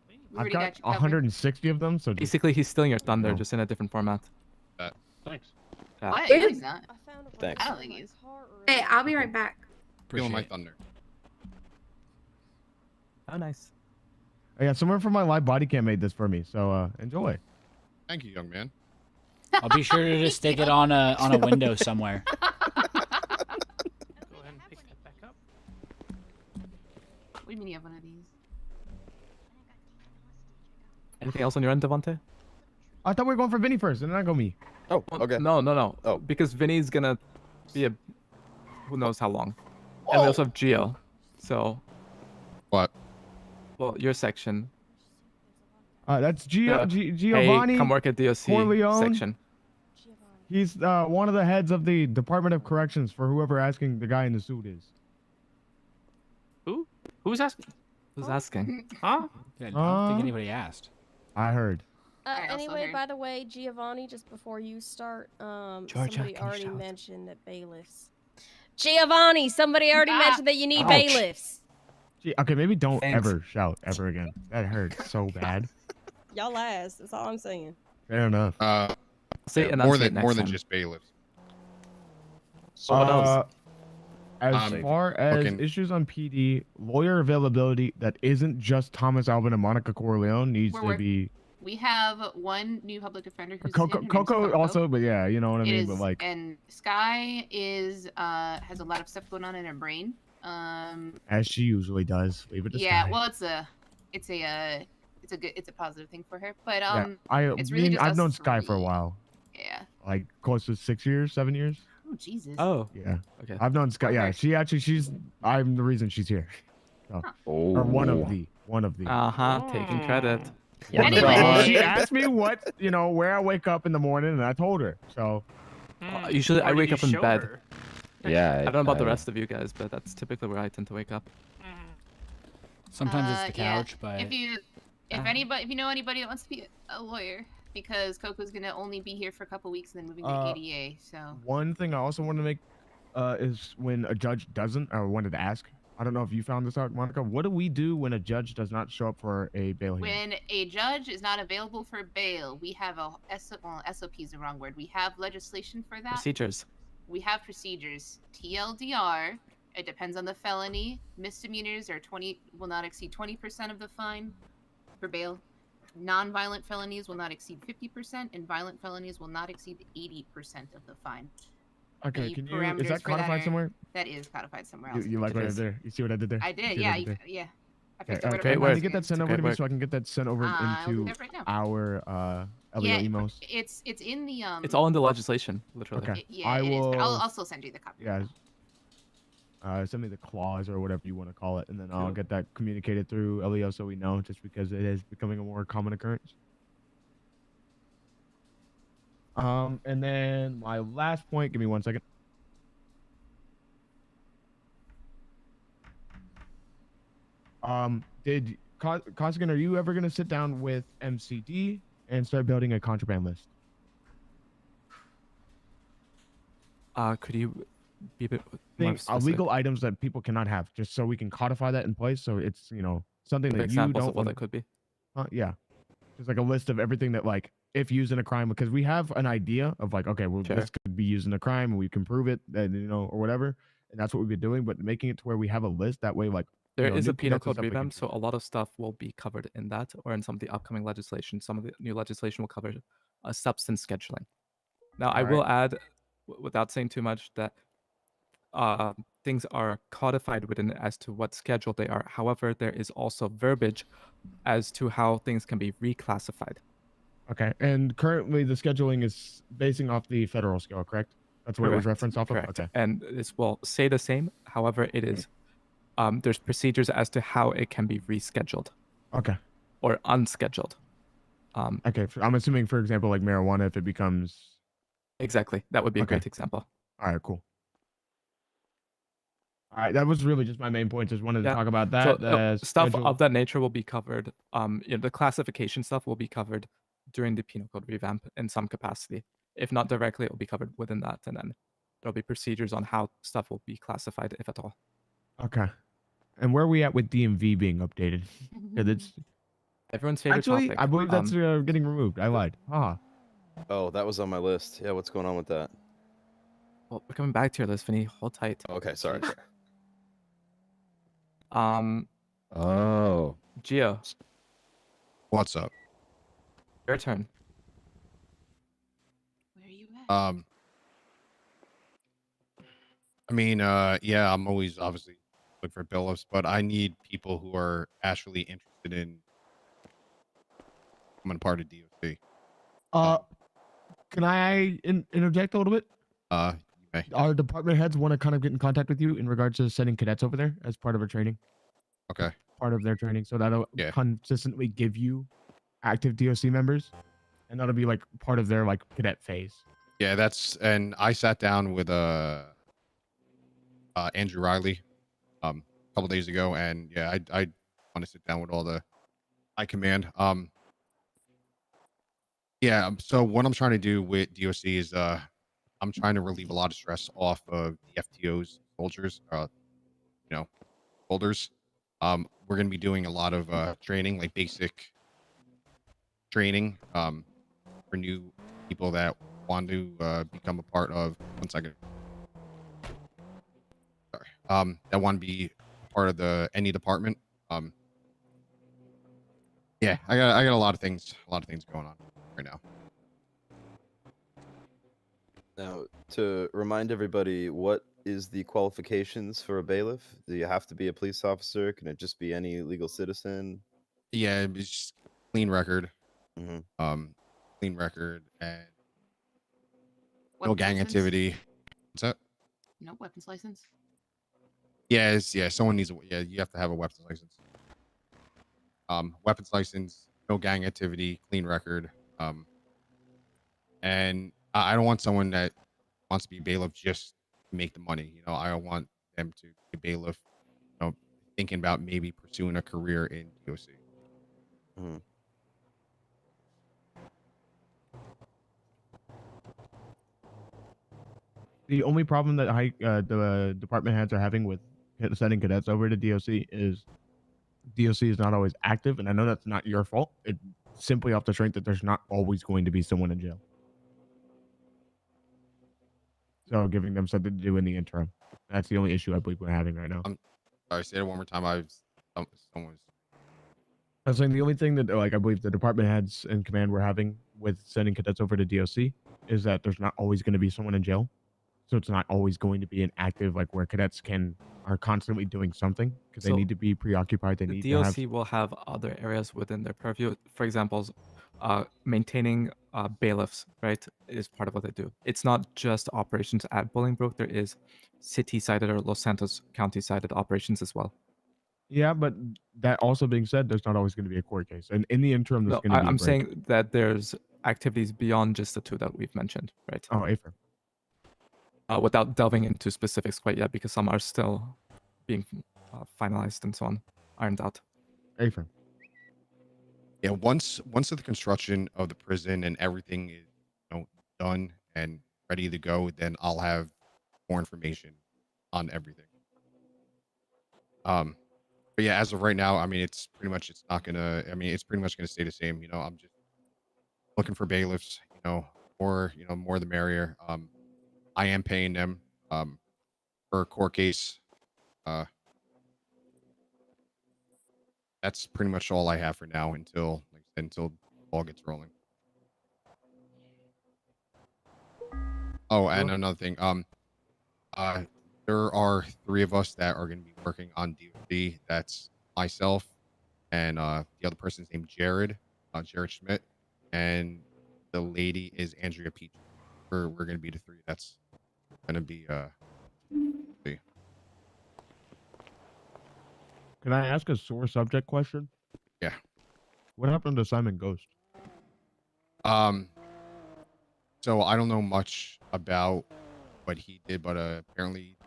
Speaker 10: we
Speaker 14: I've
Speaker 10: already
Speaker 14: got
Speaker 10: got you covered.
Speaker 14: 160 of them, so just,
Speaker 4: Basically, he's stealing your thunder,
Speaker 14: Oh.
Speaker 4: just in a different format.
Speaker 2: Thanks.
Speaker 4: Yeah.
Speaker 10: What? No, he's not.
Speaker 8: Thanks.
Speaker 10: I don't think he is.
Speaker 13: Hey, I'll be right back.
Speaker 15: Feeling my
Speaker 5: Appreciate it.
Speaker 15: thunder.
Speaker 4: Oh, nice.
Speaker 14: oh, yeah, someone from my live body cam made this for me, so enjoy.
Speaker 15: Thank you, young man.
Speaker 5: I'll be sure to just stick it on a window somewhere.
Speaker 7: Go ahead and pick that back up.
Speaker 10: What do you mean you have one of these?
Speaker 4: Anything else on your end, Devante?
Speaker 14: I thought we were going for Vinny first, and then I go me.
Speaker 8: Oh, okay.
Speaker 4: No.
Speaker 8: Oh.
Speaker 4: Because Vinny's gonna be who knows how long. And we also have Gio. So,
Speaker 15: What?
Speaker 4: well, your section.
Speaker 14: That's
Speaker 4: Yeah.
Speaker 14: Giovanni.
Speaker 4: Hey, come work at DOC
Speaker 14: Corleone.
Speaker 4: section.
Speaker 14: He's one of the heads of the Department of Corrections for whoever asking the guy in the suit is.
Speaker 7: Who? Who's asking?
Speaker 4: Who's asking?
Speaker 7: Huh?
Speaker 5: I don't think
Speaker 14: Uh,
Speaker 5: anybody asked.
Speaker 14: I heard.
Speaker 10: I also
Speaker 9: Anyway,
Speaker 10: heard-
Speaker 9: by the way, Giovanni, just before you start,
Speaker 4: Georgia,
Speaker 9: somebody
Speaker 4: can you
Speaker 9: already
Speaker 4: shout?
Speaker 9: mentioned that bailiffs. Giovanni, somebody already
Speaker 10: Ah.
Speaker 9: mentioned that you need
Speaker 14: Ouch.
Speaker 9: bailiffs.
Speaker 14: Gee, okay, maybe don't
Speaker 4: Thanks.
Speaker 14: ever shout ever again. That hurt so bad.
Speaker 9: Y'all asked. That's all I'm saying.
Speaker 14: Fair enough.
Speaker 4: Say
Speaker 15: Yeah,
Speaker 4: enunciate
Speaker 15: more
Speaker 4: next
Speaker 15: than
Speaker 4: time.
Speaker 15: just bailiffs.
Speaker 4: So what else?
Speaker 14: As far as issues on PD, lawyer availability that isn't just Thomas Alvin and Monica Corleone needs to be.
Speaker 10: We have one new public defender who's
Speaker 14: Coco,
Speaker 10: in. Her name's
Speaker 14: Coco also, but yeah, you know what I mean. But like,
Speaker 10: and Sky is has a lot of stuff going on in her brain.
Speaker 14: As she usually does. Leave it to
Speaker 10: Yeah,
Speaker 14: Sky.
Speaker 10: well, it's a positive thing for her. But
Speaker 14: Yeah,
Speaker 10: it's really just
Speaker 14: I've
Speaker 10: us
Speaker 14: known Sky for a
Speaker 10: three.
Speaker 14: whia
Speaker 10: Yeah.
Speaker 14: Like close to 6 years, 7 years.
Speaker 10: Oh Jesus.
Speaker 4: Oh.
Speaker 14: Yeah.
Speaker 4: Okay.
Speaker 14: I've known Sky. Yeah, I'm the reason she's here. So, or one of the.
Speaker 4: Taking credit.
Speaker 14: Yeah.
Speaker 10: Anyway.
Speaker 14: She asked me where I wake up in the morning, and I told her. So.
Speaker 4: Usually I
Speaker 7: Or did
Speaker 4: wake
Speaker 7: you
Speaker 4: up in
Speaker 7: show
Speaker 4: bed.
Speaker 7: her?
Speaker 3: Yeah.
Speaker 4: I don't know about the rest of you guys, but that's typically where I tend to wake up.
Speaker 5: Sometimes it's the
Speaker 10: Yeah.
Speaker 5: couch, but
Speaker 10: if you know anybody that wants to be a lawyer, because Coco's gonna only be here for a couple weeks and then moving to ADA. So
Speaker 14: One thing I also want to make is when a judge doesn't, I wanted to ask. I don't know if you found this out, Monica. What do we do when a judge does not show up for a bail hearing?
Speaker 10: when a judge is not available for bail, we have SOP is the wrong word. We have legislation for that.
Speaker 4: Procedures.
Speaker 10: We have procedures. TLDR. It depends on the felony. Misdemeanors will not exceed 20% of the fine for bail. Non-violent felonies will not exceed 50%, and violent felonies will not exceed 80% of the fine.
Speaker 14: Okay,
Speaker 10: The
Speaker 14: is
Speaker 10: parameters
Speaker 14: that
Speaker 10: for that
Speaker 14: codified
Speaker 10: are-
Speaker 14: somewhere?
Speaker 10: That is codified somewhere else.
Speaker 14: You like what I did there? You see what I did there?
Speaker 10: I
Speaker 14: You
Speaker 10: did,
Speaker 14: see what
Speaker 10: yeah,
Speaker 14: I did there?
Speaker 10: yeah. I
Speaker 14: Okay,
Speaker 10: fixed it right
Speaker 14: can
Speaker 10: away.
Speaker 14: you get that sent over to me
Speaker 4: work.
Speaker 14: so I can get that sent over
Speaker 10: I'll do
Speaker 14: into
Speaker 10: that right now.
Speaker 14: our LEO
Speaker 10: Yeah,
Speaker 14: emails?
Speaker 10: it's in the
Speaker 4: It's all in the legislation, literally.
Speaker 14: Okay.
Speaker 10: Yeah, it is. But I'll also send you the copy.
Speaker 14: Yeah. Send me the clause or whatever you want to call it, and then I'll
Speaker 4: Cool.
Speaker 14: get that communicated through LEO so we know, just because it is becoming a more common occurrence. And then my last point. Give me 1 second. Did Costigan, are you ever gonna sit down with MCD and start building a contraband list?
Speaker 4: Could you be a bit more
Speaker 14: Think
Speaker 4: specific?
Speaker 14: illegal items that people cannot have, just so we can codify that in place, so it's something
Speaker 4: Give
Speaker 14: that you
Speaker 4: examples
Speaker 14: don't
Speaker 4: of what
Speaker 14: want.
Speaker 4: it could be.
Speaker 14: Yeah, just like a list of everything that, like, if used in a crime, because we have an idea of like, okay, well,
Speaker 4: Sure.
Speaker 14: this could be used in a crime and we can prove it, and or whatever, and that's what we've been doing. But making it to where we have a list that way, like,
Speaker 4: There is
Speaker 14: new
Speaker 4: a penal
Speaker 14: cadets and
Speaker 4: code
Speaker 14: stuff we can
Speaker 4: revamp, so a lot of stuff will be covered in that, or in some of the upcoming legislation. Some of the new legislation will cover substance scheduling. Now, I will add, without saying too much, that things are codified within it as to what schedule they are. However, there is also verbiage as to how things can be reclassified.
Speaker 14: Okay, and currently the scheduling is basing off the federal scale, correct? That's what it was
Speaker 4: Correct,
Speaker 14: referenced off of.
Speaker 4: correct.
Speaker 14: Okay.
Speaker 4: And this will say the same. However, it is there's procedures as to how it can be rescheduled.
Speaker 14: Okay.
Speaker 4: Or unscheduled.
Speaker 14: Okay, I'm assuming, for example, like marijuana, if it becomes.
Speaker 4: Exactly, that would be a great example.
Speaker 14: All right, cool. All right, that was really just my main point. Just wanted to talk about that.
Speaker 4: So, stuff of that nature will be covered. The classification stuff will be covered during the penal code revamp in some capacity. If not directly, it will be covered within that, and then there'll be procedures on how stuff will be classified, if at all.
Speaker 14: Okay. And where are we at with DMV being updated? 'Cause it's
Speaker 4: everyone's favorite topic.
Speaker 14: I believe that's getting removed. I lied.
Speaker 8: Oh, that was on my list. Yeah, what's going on with that?
Speaker 4: Well, we're coming back to your list, Vinny. Hold tight.
Speaker 8: Okay, sorry.
Speaker 3: Oh.
Speaker 4: Gio.
Speaker 15: What's up?
Speaker 4: Your turn.
Speaker 10: Where are you at?
Speaker 15: I mean, yeah, I'm always obviously looking for bailiffs, but I need people who are actually interested in becoming part of DOC.
Speaker 14: Can I interject a little bit?
Speaker 15: You may.
Speaker 14: Our department heads want to kind of get in contact with you in regards to sending cadets over there as part of our training.
Speaker 15: Okay.
Speaker 14: Part of their training, so that'll consistently give you active DOC members, and that'll be like part of their like cadet phase.
Speaker 15: Yeah, and I sat down with Andrew Riley a couple days ago, and yeah, I want to sit down with all the high command. Yeah, so what I'm trying to do with DOC is I'm trying to relieve a lot of stress off of the FTO's soldiers, holders. We're going to be doing a lot of training, like basic training for new people that want to become a part of. 1 second. Sorry. that want to be part of any department. Yeah, I got a lot of things going on right now.
Speaker 8: Now, to remind everybody, what is the qualifications for a bailiff? Do you have to be a police officer? Can it just be any legal citizen?
Speaker 15: Yeah, it's just clean record.
Speaker 8: Mm-hmm.
Speaker 15: Clean record and no
Speaker 10: Weapons
Speaker 15: gang
Speaker 10: license?
Speaker 15: activity. What's that?
Speaker 10: No weapons license.
Speaker 15: Yeah, someone needs you have to have a weapons license. Weapons license, no gang activity, clean record. And I don't want someone that wants to be bailiff just to make the money. You know, I don't want them to be bailiff, you know, thinking about maybe pursuing a career in DOC.
Speaker 8: Mm-hmm.
Speaker 14: The only problem that the department heads are having with sending cadets over to DOC is DOC is not always active, and I know that's not your fault. It's simply off the strength that there's not always going to be someone in jail. So giving them something to do in the interim. That's the only issue I believe we're having right now.
Speaker 15: Sorry, say it one more time. Someone's.
Speaker 14: I was saying the only thing that I believe the department heads and command were having with sending cadets over to DOC is that there's not always going to be someone in jail. So it's not always going to be an active where cadets are constantly doing something because they need to be preoccupied. They
Speaker 4: The
Speaker 14: need
Speaker 4: DOC
Speaker 14: to have
Speaker 4: will have other areas within their purview. For example, maintaining bailiffs, right, is part of what they do. It's not just operations at Bolingbroke. There is city-sided or Los Santos County-sided operations as well.
Speaker 14: Yeah, but that also being said, there's not always going to be a court case, and in the interim, there's
Speaker 4: No,
Speaker 14: going to be.
Speaker 4: I'm saying that there's activities beyond just the two that we've mentioned, right?
Speaker 14: Oh, Afer.
Speaker 4: Without delving into specifics quite yet, because some are still being finalized and so on, ironed out.
Speaker 14: Afer.
Speaker 15: Yeah, once the construction of the prison and everything is done and ready to go, then I'll have more information on everything. But yeah, as of right now, I mean, it's pretty much gonna stay the same. You know, I'm just looking for bailiffs. You know, more the merrier. I am paying them for a court case. That's pretty much all I have for now until the ball gets rolling. Oh, and another thing, there are 3 of us that are going to be working on DOC. That's myself and the other person's named Jared Schmidt, and the lady is Andrea Peach. We're going to be the 3. That's going to be see.
Speaker 14: Can I ask a sore subject question?
Speaker 15: Yeah.
Speaker 14: What happened to Simon Ghost?
Speaker 15: So I don't know much about what he did, but apparently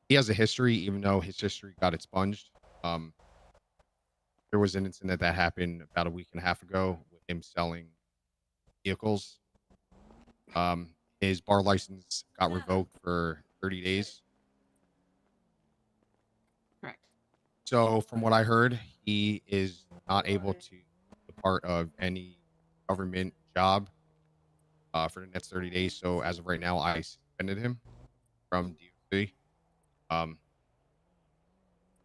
Speaker 15: he has a history, even though his history got expunged. There was an incident that happened about a week and a half ago with him selling vehicles. His bar license got revoked for 30 days.
Speaker 10: Correct.
Speaker 15: So from what I heard, he is not able to be a part of any government job for the next 30 days. So as of right now, I suspended him from DOC.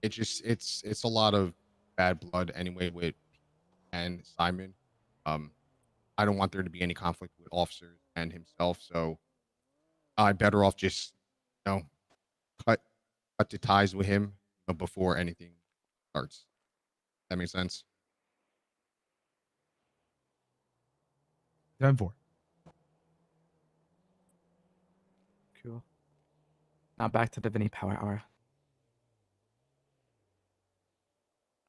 Speaker 15: It's a lot of bad blood anyway with and Simon. I don't want there to be any conflict with officers and himself, so I'm better off just cut the ties with him before anything starts. That makes sense.
Speaker 14: 10-4.
Speaker 4: Cool. Now back to the Vinny Power Hour.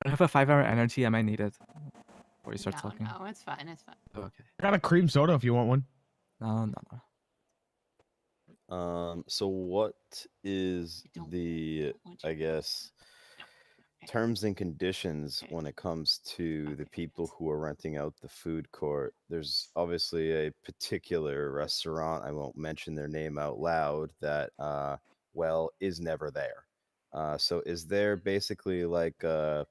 Speaker 4: I have a 5-hour energy. I might need it before you start talking.
Speaker 10: No, it's fine. It's fine.
Speaker 4: Okay.
Speaker 14: I got a cream soda if you want one.
Speaker 4: No.
Speaker 8: So what is the, I guess, terms and conditions when it comes to the people who are renting out the food court? There's obviously a particular restaurant, I won't mention their name out loud, that is never there. So is there basically like a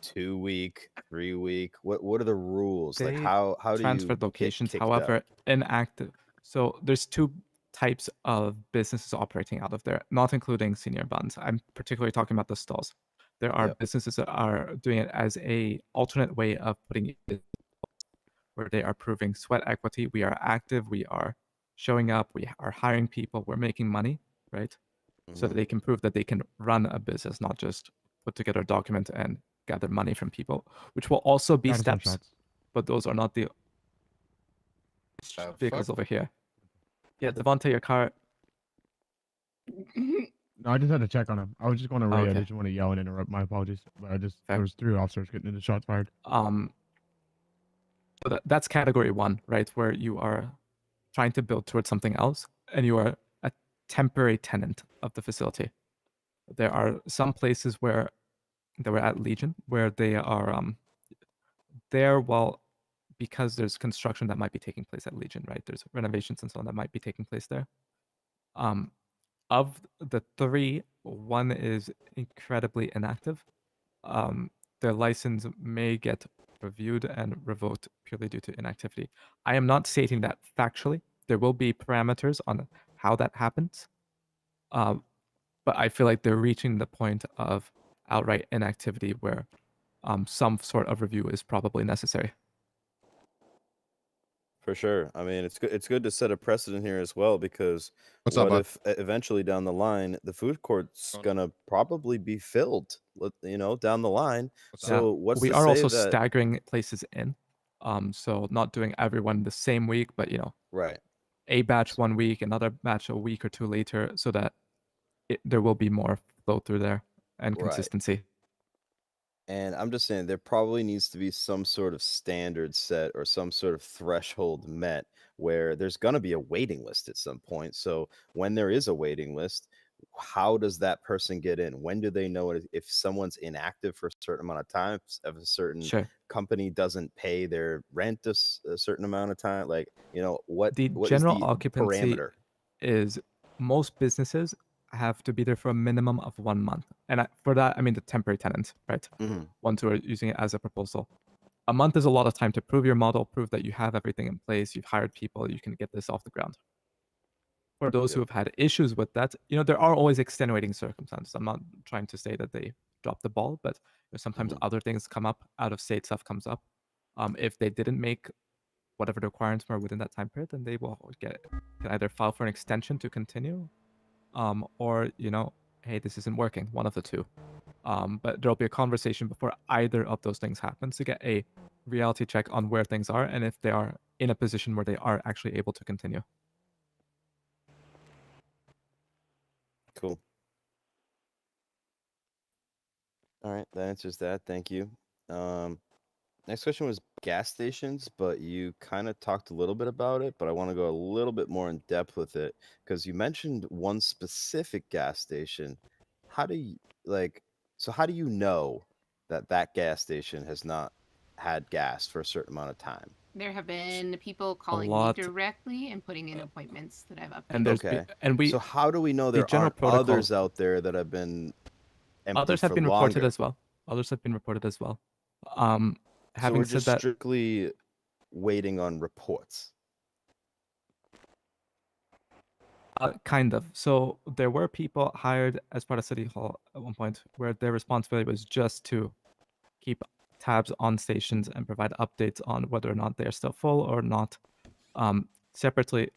Speaker 8: 2-week, 3-week? What are the rules?
Speaker 4: They
Speaker 8: Like how do you
Speaker 4: transferred
Speaker 8: get
Speaker 4: locations,
Speaker 8: kicked
Speaker 4: however,
Speaker 8: out?
Speaker 4: inactive. So there's 2 types of businesses operating out of there, not including senior buns. I'm particularly talking about the stalls. There are
Speaker 8: Yep.
Speaker 4: businesses that are doing it as a alternate way of putting it, where they are proving sweat equity. We are active. We are showing up. We are hiring people. We're making money, right? So that
Speaker 8: Mhm.
Speaker 4: they can prove that they can run a business, not just put together a document and gather money from people, which will also be
Speaker 14: Status on
Speaker 4: steps,
Speaker 14: shots.
Speaker 4: but those are not the vehicles over here. Yeah, Devontae, your car.
Speaker 14: No, I just had to check on him. I was just going to Ray. I
Speaker 4: Okay.
Speaker 14: didn't want to yell and interrupt. My apologies. But
Speaker 4: Fair.
Speaker 14: there was 3 officers getting into shots fired.
Speaker 4: So that's category 1, right? Where you are trying to build towards something else, and you are a temporary tenant of the facility. There are some places where they were at Legion where they are there while because there's construction that might be taking place at Legion, right? There's renovations and so on that might be taking place there. Of the 3, 1 is incredibly inactive. Their license may get reviewed and revoked purely due to inactivity. I am not stating that factually. There will be parameters on how that happens. But I feel like they're reaching the point of outright inactivity where some sort of review is probably necessary.
Speaker 8: For sure. I mean, it's good. It's good to set a precedent here as well, because
Speaker 15: What's up,
Speaker 8: what
Speaker 15: bud?
Speaker 8: if eventually down the line the food court's gonna probably be filled, down the line. So what's
Speaker 4: we
Speaker 8: to
Speaker 4: are
Speaker 8: say
Speaker 4: also
Speaker 8: that?
Speaker 4: staggering places in. So not doing everyone the same week, but
Speaker 8: Right.
Speaker 4: a batch 1 week, another batch a week or 2 later, so that there will be more flow through there and
Speaker 8: Right.
Speaker 4: consistency.
Speaker 8: And I'm just saying there probably needs to be some sort of standard set or some sort of threshold met where there's going to be a waiting list at some point. So when there is a waiting list, how does that person get in? When do they know it? If someone's inactive for a certain amount of time, if a certain company doesn't pay their rent a certain amount of time, what
Speaker 4: The
Speaker 8: is
Speaker 4: general
Speaker 8: the
Speaker 4: occupancy
Speaker 8: parameter?
Speaker 4: is most businesses have to be there for a minimum of 1 month. And for that, I mean the temporary tenants, right? Ones who are using it as a proposal. A month is a lot of time to prove your model, prove that you have everything in place, you've hired people, you can get this off the ground. For those who have had issues with that, there are always extenuating circumstances. I'm not trying to say that they dropped the ball, but sometimes other things come up, out of state stuff comes up. If they didn't make whatever the requirements were within that time period, then they will can either file for an extension to continue, or hey, this isn't working, one of the two. But there'll be a conversation before either of those things happens to get a reality check on where things are and if they are in a position where they are actually able to continue.
Speaker 8: Cool. All right, that answers that. Thank you. Next question was gas stations, but you kind of talked a little bit about it, but I want to go a little bit more in depth with it because you mentioned one specific gas station. How do you how do you know that that gas station has not had gas for a certain amount of time?
Speaker 10: There have been people calling me
Speaker 4: lot-
Speaker 10: directly and putting in appointments that I've updated.
Speaker 4: And there's
Speaker 8: so how do we know
Speaker 4: the
Speaker 8: there
Speaker 4: general
Speaker 8: aren't
Speaker 4: protocol-
Speaker 8: others out there that have been empty
Speaker 4: Others have
Speaker 8: for
Speaker 4: been
Speaker 8: longer?
Speaker 4: reported as well. Others have been reported as well.
Speaker 8: So
Speaker 4: Having
Speaker 8: we're
Speaker 4: said
Speaker 8: just
Speaker 4: that,
Speaker 8: strictly waiting on reports.
Speaker 4: kind of. So there were people hired as part of City Hall at one point where their responsibility was just to keep tabs on stations and provide updates on whether or not they're still full or not. Separately,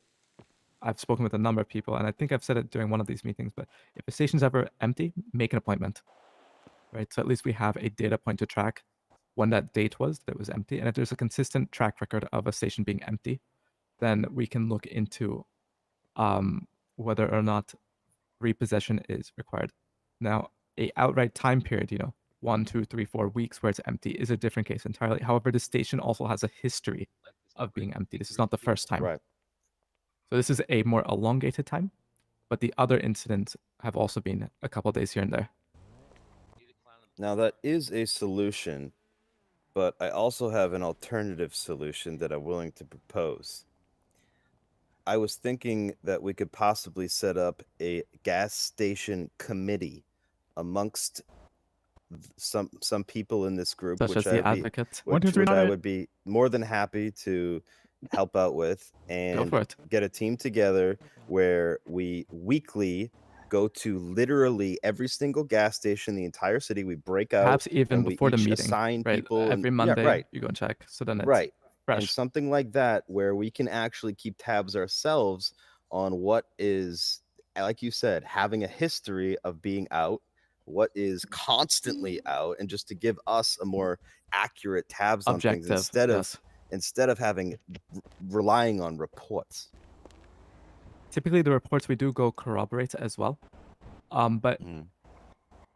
Speaker 4: I've spoken with a number of people, and I think I've said it during one of these meetings, but if a station's ever empty, make an appointment, right? So at least we have a data point to track when that date was that was empty. And if there's a consistent track record of a station being empty, then we can look into whether or not repossession is required. Now, a outright time period, 1, 2, 3, 4 weeks where it's empty is a different case entirely. However, the station also has a history of being empty. This is not the first time.
Speaker 8: Right.
Speaker 4: So this is a more elongated time, but the other incidents have also been a couple days here and there.
Speaker 8: Now that is a solution, but I also have an alternative solution that I'm willing to propose. I was thinking that we could possibly set up a gas station committee amongst some people in this group,
Speaker 4: Such
Speaker 8: which
Speaker 4: as the advocate.
Speaker 8: I would be more than happy to, help out with
Speaker 4: Go
Speaker 8: and
Speaker 4: for it.
Speaker 8: get a team together where we weekly go to literally every single gas station in the entire city. We break out
Speaker 4: Perhaps even
Speaker 8: and we
Speaker 4: before the
Speaker 8: each
Speaker 4: meeting,
Speaker 8: assign
Speaker 4: right?
Speaker 8: people.
Speaker 4: Every
Speaker 8: and
Speaker 4: Monday,
Speaker 8: yeah, right,
Speaker 4: you go and check. So then it's
Speaker 8: right.
Speaker 4: fresh.
Speaker 8: And something like that where we can actually keep tabs ourselves on what is, like you said, having a history of being out, what is constantly out, and just to give us a more accurate tabs on things
Speaker 4: Objective, yes.
Speaker 8: instead of having relying on reports.
Speaker 4: Typically, the reports we do go corroborate as well. But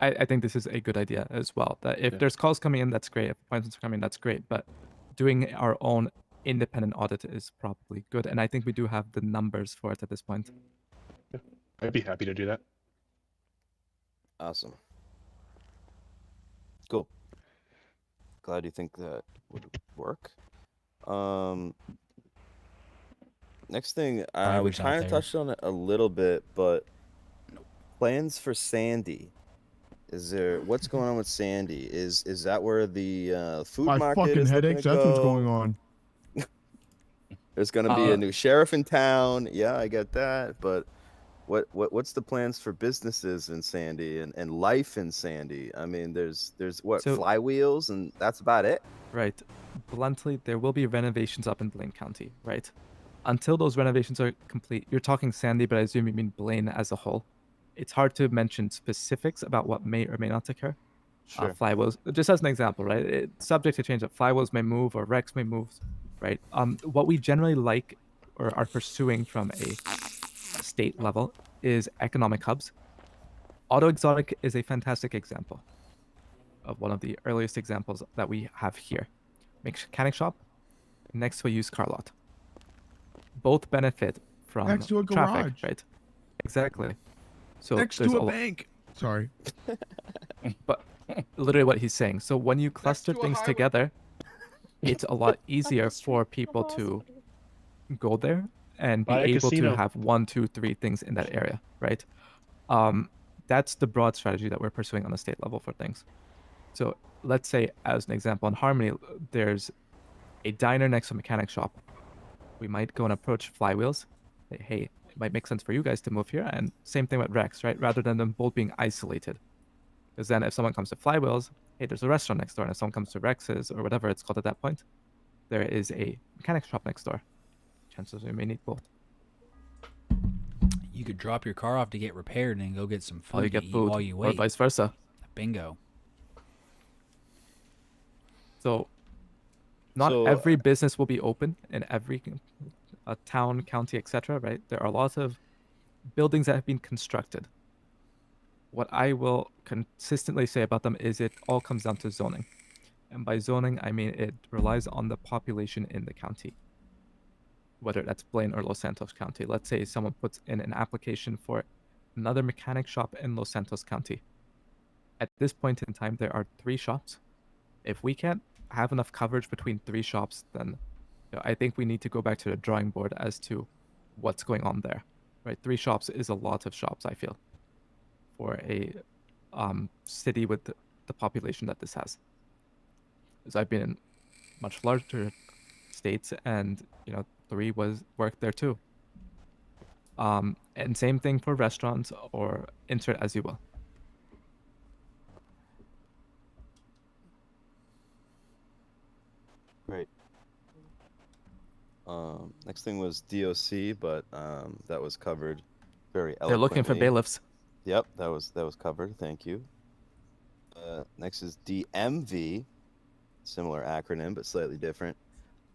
Speaker 4: I think this is a good idea as well. That if
Speaker 2: Yeah.
Speaker 4: there's calls coming in, that's great. If appointments are coming in, that's great. But doing our own independent audit is probably good. And I think we do have the numbers for it at this point.
Speaker 2: I'd be happy to do that.
Speaker 8: Awesome. Cool. Glad you think that would work. Next thing, we
Speaker 5: Garbage out
Speaker 8: kind of
Speaker 5: there.
Speaker 8: touched on it a little bit, but plans for Sandy. Is there what's going on with Sandy? Is that where the food
Speaker 14: My
Speaker 8: market
Speaker 14: fucking
Speaker 8: is looking
Speaker 14: headaches.
Speaker 8: to
Speaker 14: That's what's
Speaker 8: go?
Speaker 14: going on.
Speaker 8: There's gonna be a new sheriff in town. Yeah, I get that. But what's the plans for businesses in Sandy and life in Sandy? I mean, there's what,
Speaker 4: So-
Speaker 8: flywheels, and that's about it.
Speaker 4: Right. Bluntly, there will be renovations up in Blaine County, right? Until those renovations are complete, you're talking Sandy, but I assume you mean Blaine as a whole. It's hard to mention specifics about what may or may not occur.
Speaker 8: Sure.
Speaker 4: Flywheels, just as an example, right? It's subject to change. That flywheels may move or Rex may move, right? What we generally like or are pursuing from a state level is economic hubs. Auto Exotic is a fantastic example of one of the earliest examples that we have here. Mechanic shop next to a used car lot. Both benefit from
Speaker 14: Next to a
Speaker 4: traffic,
Speaker 14: garage.
Speaker 4: right? Exactly. So
Speaker 14: Next
Speaker 4: there's
Speaker 14: to a
Speaker 4: lot-
Speaker 14: bank. Sorry.
Speaker 4: But literally what he's saying. So when you cluster
Speaker 6: to a
Speaker 4: things
Speaker 6: highway.
Speaker 4: together, it's a lot easier for people to go there and be
Speaker 2: Buy a
Speaker 4: able to
Speaker 2: casino.
Speaker 4: have 1, 2, 3 things in that area, right? That's the broad strategy that we're pursuing on the state level for things. So let's say, as an example, in Harmony, there's a diner next to a mechanic shop. We might go and approach Flywheels. Say, hey, it might make sense for you guys to move here. And same thing with Rex, right? Rather than them both being isolated. Because then if someone comes to Flywheels, hey, there's a restaurant next door. And if someone comes to Rex's or whatever it's called at that point, there is a mechanic shop next door. Chances are you may need both.
Speaker 5: You could drop your car off to get repaired and go get some food
Speaker 4: Or you
Speaker 5: to
Speaker 4: get
Speaker 5: eat
Speaker 4: food,
Speaker 5: while you
Speaker 4: or
Speaker 5: wait.
Speaker 4: vice versa.
Speaker 5: Bingo.
Speaker 4: So not
Speaker 8: So,
Speaker 4: every business will be open in every town, county, etc. Right? There are lots of buildings that have been constructed. What I will consistently say about them is it all comes down to zoning. And by zoning, I mean it relies on the population in the county, whether that's Blaine or Los Santos County. Let's say someone puts in an application for another mechanic shop in Los Santos County. At this point in time, there are 3 shops. If we can't have enough coverage between 3 shops, then I think we need to go back to the drawing board as to what's going on there. Right? 3 shops is a lot of shops, I feel, for a city with the population that this has. Because I've been in much larger states, and 3 worked there too. And same thing for restaurants, or insert as you will.
Speaker 8: Great. Next thing was DOC, but that was covered very eloquently.
Speaker 4: They're looking for bailiffs.
Speaker 8: Yep, that was covered. Thank you. Next is DMV, similar acronym but slightly different.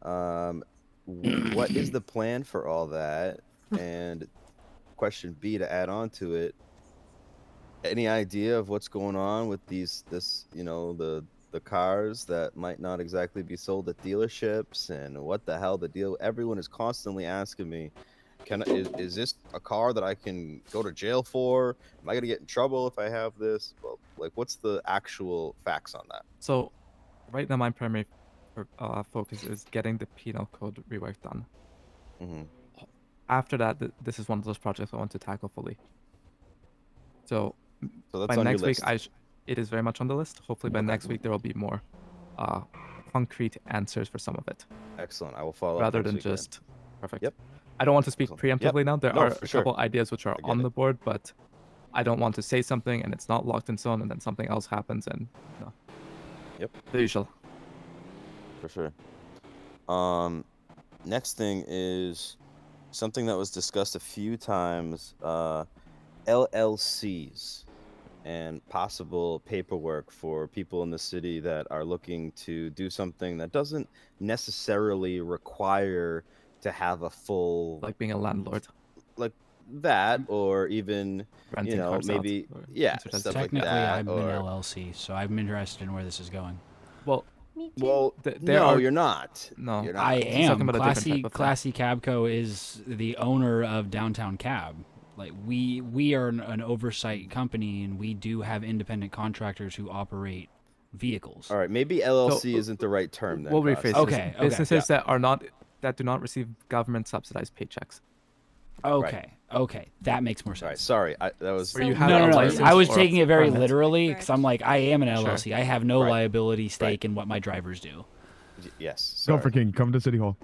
Speaker 8: What is the plan for all that? And question B, to add on to it, any idea of what's going on with the cars that might not exactly be sold at dealerships, and what the hell the deal? Everyone is constantly asking me, is this a car that I can go to jail for? Am I gonna get in trouble if I have this? Well, like, what's the actual facts on that?
Speaker 4: So right now my primary focus is getting the penal code rework done. After that, this is one of those projects I want to tackle fully. So
Speaker 8: that's
Speaker 4: by
Speaker 8: on your
Speaker 4: next week,
Speaker 8: list.
Speaker 4: it is very much on the list. Hopefully by next week there will be more concrete answers for some of it,
Speaker 8: Excellent. I will follow up
Speaker 4: rather
Speaker 8: next
Speaker 4: than
Speaker 8: week then.
Speaker 4: just perfect.
Speaker 8: Yep.
Speaker 4: I don't want to speak
Speaker 8: Excellent.
Speaker 4: preemptively
Speaker 8: Yep.
Speaker 4: now. There
Speaker 8: No,
Speaker 4: are
Speaker 8: for
Speaker 4: a
Speaker 8: sure.
Speaker 4: couple ideas which are
Speaker 8: I get
Speaker 4: on
Speaker 8: it.
Speaker 4: the board, but I don't want to say something and it's not locked in stone, and then something else happens, and no.
Speaker 8: Yep.
Speaker 4: The usual.
Speaker 8: For sure. Next thing is something that was discussed a few times, LLCs and possible paperwork for people in the city that are looking to do something that doesn't necessarily require to have a full,
Speaker 4: Like being a landlord.
Speaker 8: like that, or even
Speaker 4: Renting cars out,
Speaker 8: maybe
Speaker 4: or
Speaker 8: stuff like
Speaker 5: Technically,
Speaker 8: that.
Speaker 5: I'm
Speaker 8: or
Speaker 5: an LLC, so I'm interested in where this is going.
Speaker 4: Well,
Speaker 9: Me too.
Speaker 8: well,
Speaker 4: there
Speaker 8: no,
Speaker 4: are
Speaker 8: you're not.
Speaker 4: no.
Speaker 8: You're
Speaker 5: I
Speaker 8: not.
Speaker 4: He's talking
Speaker 5: am.
Speaker 4: about a different type of thing.
Speaker 5: Classy Cabco is the owner of Downtown Cab. Like we are an oversight company, and we do have independent contractors who operate vehicles.
Speaker 8: All right, maybe LLC isn't the right term then.
Speaker 4: We'll
Speaker 8: Costa.
Speaker 4: rephrase this.
Speaker 5: Okay.
Speaker 4: Businesses that do not receive government subsidized paychecks.
Speaker 5: Okay. Okay. That makes more sense.
Speaker 8: All right, sorry, that was.
Speaker 4: Where you have
Speaker 5: No.
Speaker 4: a license
Speaker 5: I was
Speaker 4: or a
Speaker 5: taking it very
Speaker 4: permit.
Speaker 5: literally because I'm like, I am an LLC.
Speaker 4: Sure.
Speaker 5: I have no
Speaker 8: Right.
Speaker 5: liability stake
Speaker 8: Right.
Speaker 5: in what my drivers do.
Speaker 8: Yes.
Speaker 14: Go
Speaker 8: Sorry.
Speaker 14: for King. Come to City Hall.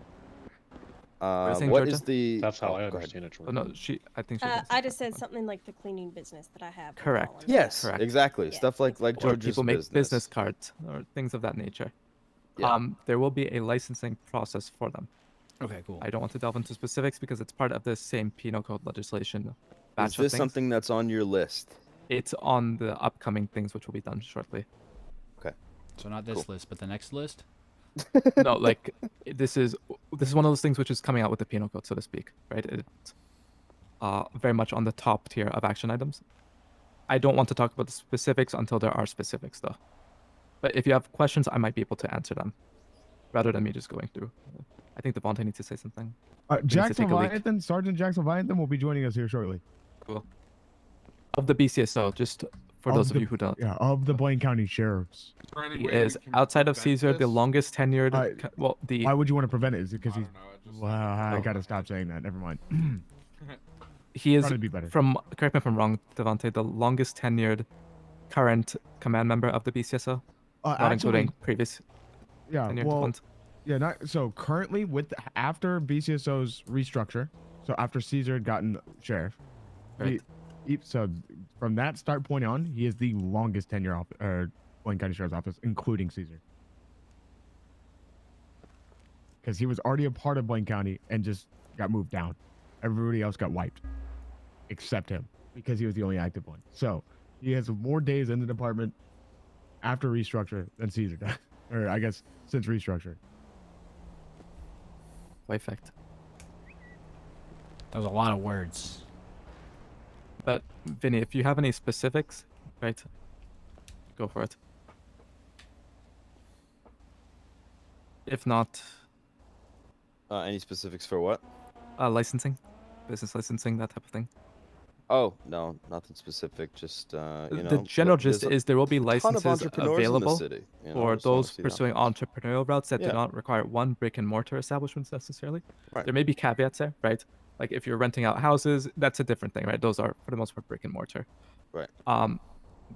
Speaker 4: you saying,
Speaker 8: What
Speaker 4: Georgia?
Speaker 8: is the?
Speaker 2: That's how I
Speaker 8: go ahead.
Speaker 2: understand it.
Speaker 4: Oh, no, I think she.
Speaker 9: I just said something like the cleaning business that I have. with
Speaker 4: Correct.
Speaker 9: Colin.
Speaker 8: Yes,
Speaker 4: Correct.
Speaker 8: exactly.
Speaker 9: Yeah,
Speaker 8: Stuff like
Speaker 4: Or
Speaker 8: George's
Speaker 4: people make business cards or things of that nature.
Speaker 8: Yeah.
Speaker 4: There will be a licensing process for them.
Speaker 5: Okay, cool.
Speaker 4: I don't want to delve into specifics because it's part of the same penal code legislation.
Speaker 8: Is
Speaker 4: batch of
Speaker 8: this
Speaker 4: things.
Speaker 8: something that's on your list?
Speaker 4: It's on the upcoming things which will be done shortly.
Speaker 8: Okay.
Speaker 5: So not this list, but the next list.
Speaker 4: No, like this is one of those things which is coming out with the penal code, so to speak, right? It's very much on the top tier of action items. I don't want to talk about the specifics until there are specifics, though. But if you have questions, I might be able to answer them, rather than me just going through. I think Devontae needs to say something. He needs to
Speaker 14: Jackson
Speaker 4: take a leak.
Speaker 14: Leviathan, Sergeant Jackson Leviathan will be joining us here shortly.
Speaker 4: Cool. Of the BCSO, just for those of you who don't.
Speaker 14: Yeah, of the Blaine County Sheriffs.
Speaker 4: He is outside of Caesar, the longest tenured.
Speaker 14: Why would you want to prevent it? Is it because he's?
Speaker 6: don't know, it just-
Speaker 14: Well, I
Speaker 4: Oh.
Speaker 14: gotta stop saying that. Never mind.
Speaker 4: He is
Speaker 14: Trying to be better.
Speaker 4: from. Correct me if I'm wrong, Devontae. The longest tenured current command member of the BCSO, not including previous
Speaker 14: Yeah,
Speaker 4: tenured
Speaker 14: well,
Speaker 4: ones.
Speaker 14: yeah. Not so currently after BCSO's restructure. So after Caesar had gotten sheriff,
Speaker 4: Right.
Speaker 14: so from that start point on, he is the longest tenure Blaine County Sheriff's Office, including Caesar. Because he was already a part of Blaine County and just got moved down. Everybody else got wiped, except him, because he was the only active one. So he has more days in the department after restructure than Caesar does, or I guess since restructure.
Speaker 4: Perfect.
Speaker 5: That was a lot of words.
Speaker 4: But Vinny, if you have any specifics, right, go for it. If not,
Speaker 8: Any specifics for what?
Speaker 4: licensing, business licensing, that type of thing.
Speaker 8: Oh no, nothing specific. Just
Speaker 4: The general gist is there will be licenses available
Speaker 8: city,
Speaker 4: for those pursuing entrepreneurial routes that
Speaker 8: Yeah.
Speaker 4: do not require one brick and mortar establishments necessarily.
Speaker 8: Right.
Speaker 4: There may be caveats there, right? Like if you're renting out houses, that's a different thing, right? Those are for the most part brick and mortar.
Speaker 8: Right.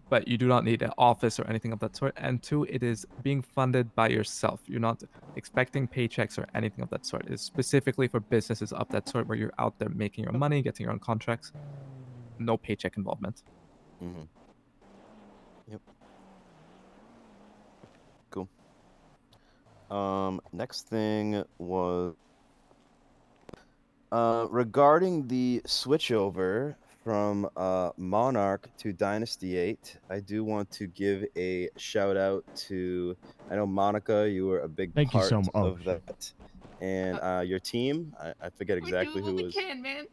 Speaker 4: But you do not need an office or anything of that sort. And two, it is being funded by yourself. You're not expecting paychecks or anything of that sort. It's specifically for businesses of that sort where you're out there making your money, getting your own contracts. No paycheck involvement.
Speaker 8: Mm-hmm. Yep. Cool. Next thing was regarding the switchover from Monarch to Dynasty 8. I do want to give a shout out to, I know Monica, you were a big
Speaker 14: Thank you
Speaker 8: part
Speaker 14: so much. Oh,
Speaker 8: of
Speaker 14: shit.
Speaker 8: that, and your team. I forget exactly who was.
Speaker 10: Man.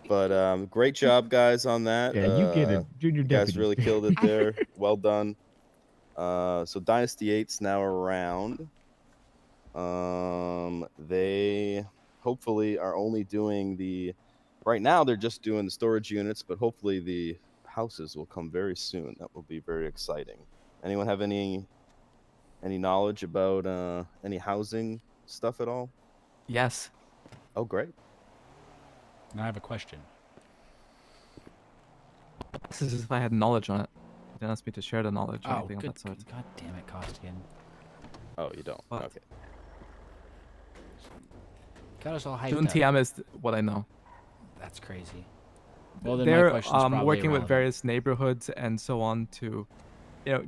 Speaker 8: But great job, guys, on that.
Speaker 14: Yeah, you get it, junior
Speaker 8: You guys
Speaker 14: deputy.
Speaker 8: really killed it there. Well done. So Dynasty 8's now around. They hopefully are only doing the. Right now, they're just doing the storage units, but hopefully the houses will come very soon. That will be very exciting. Anyone have any knowledge about any housing stuff at all?
Speaker 4: Yes.
Speaker 8: Oh, great.
Speaker 5: Now I have a question.
Speaker 4: This is if I had knowledge on it. You didn't ask me to share the knowledge or
Speaker 5: Oh,
Speaker 4: anything
Speaker 5: good.
Speaker 4: of that sort.
Speaker 5: God damn it, Costigan.
Speaker 8: Oh, you don't.
Speaker 4: What?
Speaker 8: Okay.
Speaker 5: Got us all hyped
Speaker 4: June
Speaker 5: up.
Speaker 4: TM is what I know.
Speaker 5: That's crazy. Well, then my
Speaker 4: They're
Speaker 5: question's probably
Speaker 4: working with
Speaker 5: irrelevant.
Speaker 4: various neighborhoods and so on to,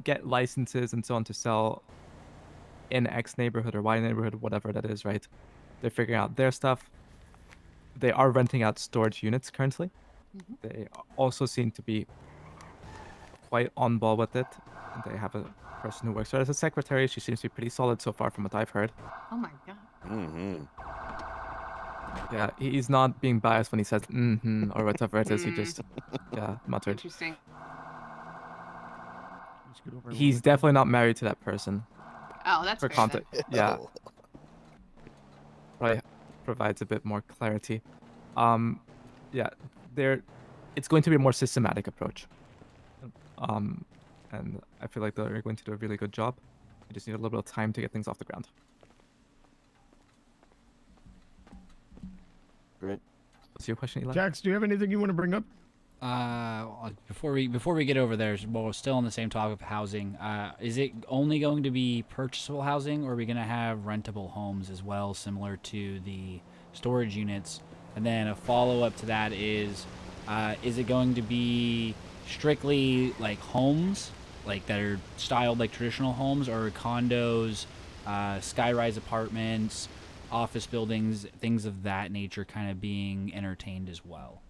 Speaker 4: get licenses and so on to sell in X neighborhood or Y neighborhood, whatever that is, right? They're figuring out their stuff. They are renting out storage units currently. They also seem to be quite on ball with it. They have a person who works there as a secretary. She seems to be pretty solid so far from what I've heard.
Speaker 10: Oh my god.
Speaker 8: Mm-hmm.
Speaker 4: Yeah, he's not being biased when he says mm-hmm or whatever it is. He just, muttered.
Speaker 10: Interesting.
Speaker 4: He's definitely not married to that person.
Speaker 10: Oh, that's
Speaker 4: For
Speaker 10: fair
Speaker 4: context.
Speaker 10: then.
Speaker 4: Yeah. Probably provides a bit more clarity. Yeah, it's going to be a more systematic approach. And I feel like they're going to do a really good job. You just need a little bit of time to get things off the ground.
Speaker 8: Great.
Speaker 4: What's your question, Eli?
Speaker 14: Jax, do you have anything you want to bring up?
Speaker 5: Before we get over there, well, we're still on the same topic of housing. Is it only going to be purchasable housing, or are we going to have rentable homes as well, similar to the storage units? And then a follow-up to that is it going to be strictly like homes, like that are styled like traditional homes, or condos, skyrise apartments, office buildings, things of that nature kind of being entertained as well?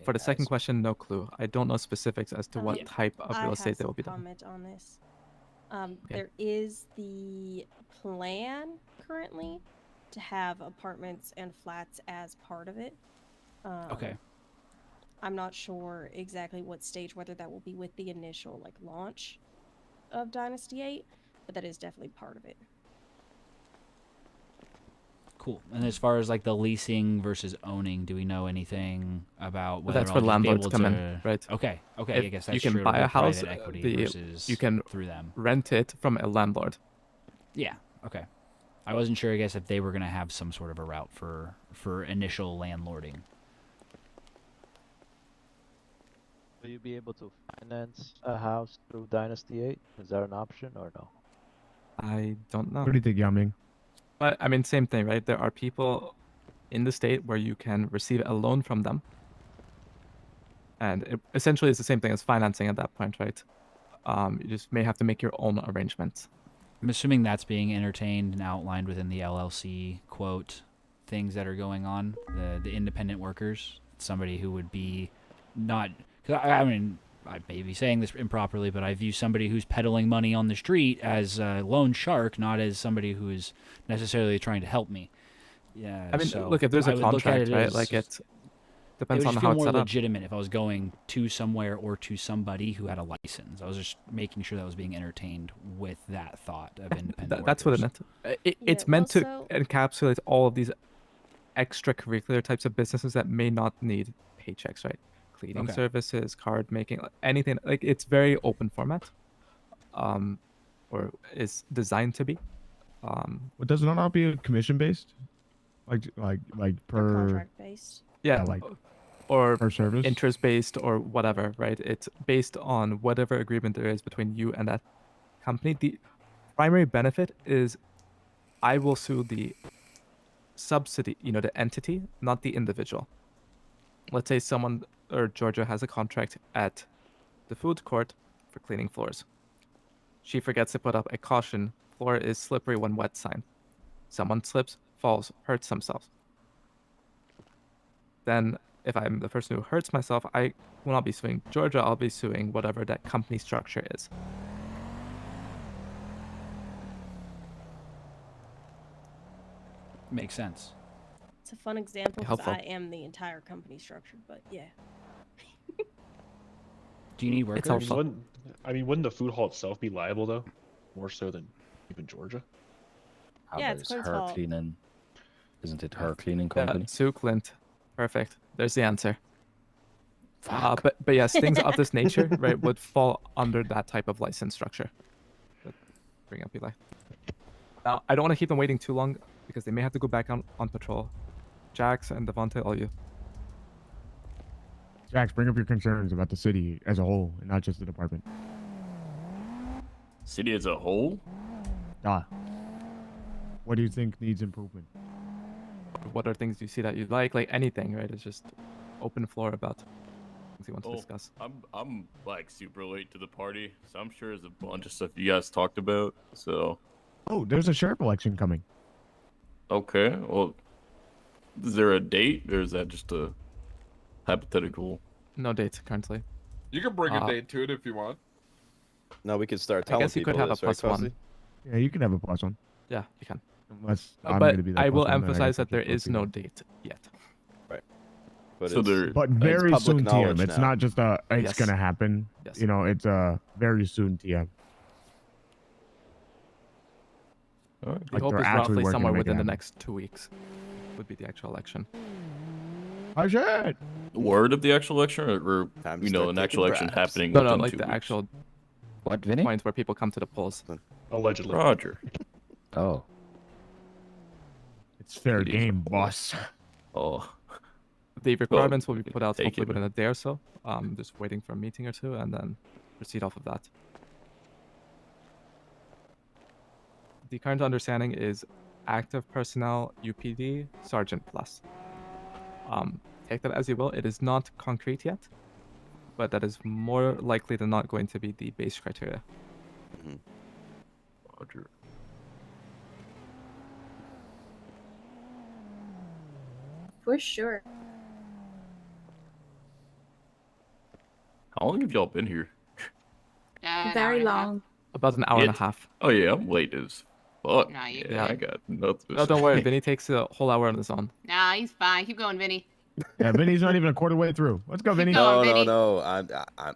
Speaker 4: For the second question, no clue. I don't know specifics as to what
Speaker 9: Yeah.
Speaker 4: type of
Speaker 9: I
Speaker 4: real estate
Speaker 9: have
Speaker 4: they will
Speaker 9: some
Speaker 4: be done.
Speaker 9: comment on this. There is the plan currently to have apartments and flats as part of it.
Speaker 5: Okay.
Speaker 9: I'm not sure exactly what stage, whether that will be with the initial like launch of Dynasty 8, but that is definitely part of it.
Speaker 5: Cool. And as far as like the leasing versus owning, do we know anything about whether
Speaker 4: That's
Speaker 5: I'll
Speaker 4: where
Speaker 5: just be
Speaker 4: landlords
Speaker 5: able
Speaker 4: come in,
Speaker 5: to...
Speaker 4: right?
Speaker 5: Okay. Okay.
Speaker 4: If
Speaker 5: I guess that's
Speaker 4: you can
Speaker 5: true.
Speaker 4: buy
Speaker 5: It'll
Speaker 4: a
Speaker 5: be
Speaker 4: house,
Speaker 5: private equity versus
Speaker 4: you can
Speaker 5: through them.
Speaker 4: rent it from a landlord.
Speaker 5: Yeah. Okay. I wasn't sure. I guess if they were going to have some sort of a route for initial landlording.
Speaker 16: Will you be able to finance a house through Dynasty 8? Is that an option or no?
Speaker 4: I don't know.
Speaker 14: What do you think, Yao Ming?
Speaker 4: But I mean, same thing, right? There are people in the state where you can receive a loan from them. And it essentially is the same thing as financing at that point, right? You just may have to make your own arrangements.
Speaker 5: I'm assuming that's being entertained and outlined within the LLC quote things that are going on. The independent workers, somebody who would be not... Cause I mean, I may be saying this improperly, but I view somebody who's peddling money on the street as a loan shark, not as somebody who is necessarily trying to help me. Yeah.
Speaker 4: I mean,
Speaker 5: so
Speaker 4: look, if there's
Speaker 5: I
Speaker 4: a
Speaker 5: would look at
Speaker 4: contract,
Speaker 5: it
Speaker 4: right?
Speaker 5: as-
Speaker 4: Like it
Speaker 5: it
Speaker 4: depends
Speaker 5: would
Speaker 4: on
Speaker 5: just
Speaker 4: how
Speaker 5: feel
Speaker 4: it's
Speaker 5: more
Speaker 4: set up.
Speaker 5: legitimate if I was going to somewhere or to somebody who had a license. I was just making sure that was being entertained with that thought of independent
Speaker 4: That's what it
Speaker 5: workers.
Speaker 4: meant. It's meant to encapsulate all of these extracurricular types of businesses that may not need paychecks, right? Cleaning
Speaker 5: Okay.
Speaker 4: services, card making, anything. Like it's very open format, or is designed to be.
Speaker 14: But does it not be commission based? Like per
Speaker 9: Contract based.
Speaker 4: Yeah,
Speaker 14: like
Speaker 4: or
Speaker 14: per service?
Speaker 4: interest based or whatever, right? It's based on whatever agreement there is between you and that company. The primary benefit is I will sue the subsidy, the entity, not the individual. Let's say someone or Georgia has a contract at the food court for cleaning floors. She forgets to put up a caution, floor is slippery when wet sign. Someone slips, falls, hurts themselves. Then if I'm the person who hurts myself, I will not be suing Georgia, I'll be suing whatever that company structure is.
Speaker 5: Makes sense.
Speaker 9: It's a fun example because
Speaker 4: Helpful.
Speaker 9: I am the entire company structure, but yeah.
Speaker 5: Do you need workers?
Speaker 2: Wouldn't the food hall itself be liable though, more so than even Georgia?
Speaker 9: Yeah, it's
Speaker 3: It's
Speaker 9: Clint's
Speaker 3: her
Speaker 9: fault.
Speaker 3: cleaning. Isn't it her cleaning
Speaker 4: Yeah,
Speaker 3: company?
Speaker 4: sue Clint. Perfect. There's the answer. But yes, things of this nature, right, would fall under that type of license structure. But bring up Eli. Now, I don't want to keep them waiting too long because they may have to go back on patrol. Jax and Devontae, all you.
Speaker 14: Jax, bring up your concerns about the city as a whole and not just the department.
Speaker 17: City as a whole?
Speaker 14: What do you think needs improvement?
Speaker 4: What are things you see that you like? Like anything, right? It's just open floor about things you want to
Speaker 17: Oh,
Speaker 4: discuss.
Speaker 17: I'm like super late to the party, so I'm sure there's a bunch of stuff you guys talked about. So.
Speaker 14: Oh, there's a sheriff election coming.
Speaker 17: Okay. Well, is there a date, or is that just a hypothetical?
Speaker 4: No date currently.
Speaker 6: You can bring a date to it if you want.
Speaker 8: No, we could start
Speaker 4: I
Speaker 8: telling
Speaker 4: guess you
Speaker 8: people
Speaker 4: could have a
Speaker 8: this, right,
Speaker 4: plus one.
Speaker 8: Kelsey?
Speaker 14: Yeah, you can have a +1.
Speaker 4: Yeah, you can.
Speaker 14: Unless I'm
Speaker 4: But
Speaker 14: gonna be that
Speaker 4: I will
Speaker 14: +1, then I
Speaker 4: emphasize
Speaker 14: guess I
Speaker 4: that there
Speaker 14: can't
Speaker 4: is
Speaker 14: force
Speaker 4: no
Speaker 14: people.
Speaker 4: date yet.
Speaker 8: Right. But
Speaker 17: So
Speaker 8: it's,
Speaker 17: there.
Speaker 14: But
Speaker 8: it's
Speaker 14: very
Speaker 8: public
Speaker 14: soon
Speaker 8: knowledge
Speaker 14: TM. It's
Speaker 8: now.
Speaker 14: not just it's
Speaker 4: Yes.
Speaker 14: gonna happen.
Speaker 4: Yes.
Speaker 14: You know, it's very soon TM.
Speaker 17: All right.
Speaker 4: The
Speaker 14: Like,
Speaker 4: hope
Speaker 14: they're
Speaker 4: is
Speaker 14: actually
Speaker 4: roughly
Speaker 14: working to
Speaker 4: somewhere
Speaker 14: make it
Speaker 4: within the
Speaker 14: happen.
Speaker 4: next 2 weeks would be the actual election.
Speaker 14: Oh shit!
Speaker 17: Word of the actual election, or
Speaker 8: Time to
Speaker 17: you know,
Speaker 8: start
Speaker 17: an
Speaker 8: taking
Speaker 17: actual election
Speaker 8: bribes.
Speaker 17: happening
Speaker 4: No,
Speaker 17: within
Speaker 4: like
Speaker 17: 2
Speaker 4: the
Speaker 17: weeks.
Speaker 4: actual
Speaker 3: What, Vinny?
Speaker 4: point where people come to the polls.
Speaker 2: Allegedly.
Speaker 17: Roger.
Speaker 3: Oh,
Speaker 14: It's fair
Speaker 17: It is
Speaker 14: game,
Speaker 17: a-
Speaker 14: boss.
Speaker 17: Oh.
Speaker 4: The requirements will be put out
Speaker 17: take
Speaker 4: hopefully
Speaker 17: it.
Speaker 4: within a day or so. Just waiting for a meeting or two and then proceed off of that. The current understanding is active personnel UPD Sergeant Plus. Take that as you will. It is not concrete yet, but that is more likely than not going to be the base criteria.
Speaker 17: Roger.
Speaker 13: For sure.
Speaker 17: How long have y'all been here?
Speaker 10: An
Speaker 13: Very
Speaker 10: hour and a half.
Speaker 13: long.
Speaker 4: About an hour and a
Speaker 17: It-
Speaker 4: half.
Speaker 17: Oh yeah, I'm late as fuck.
Speaker 10: Nah, you
Speaker 17: yeah, I
Speaker 10: good.
Speaker 17: got nothing.
Speaker 4: No, don't worry. Vinny takes a whole hour on his own.
Speaker 10: Nah, he's fine. Keep going, Vinny.
Speaker 14: Yeah, Vinny's not even a quarter way through. Let's go, Vinny.
Speaker 10: going,
Speaker 8: No,
Speaker 10: Vinny.
Speaker 8: no.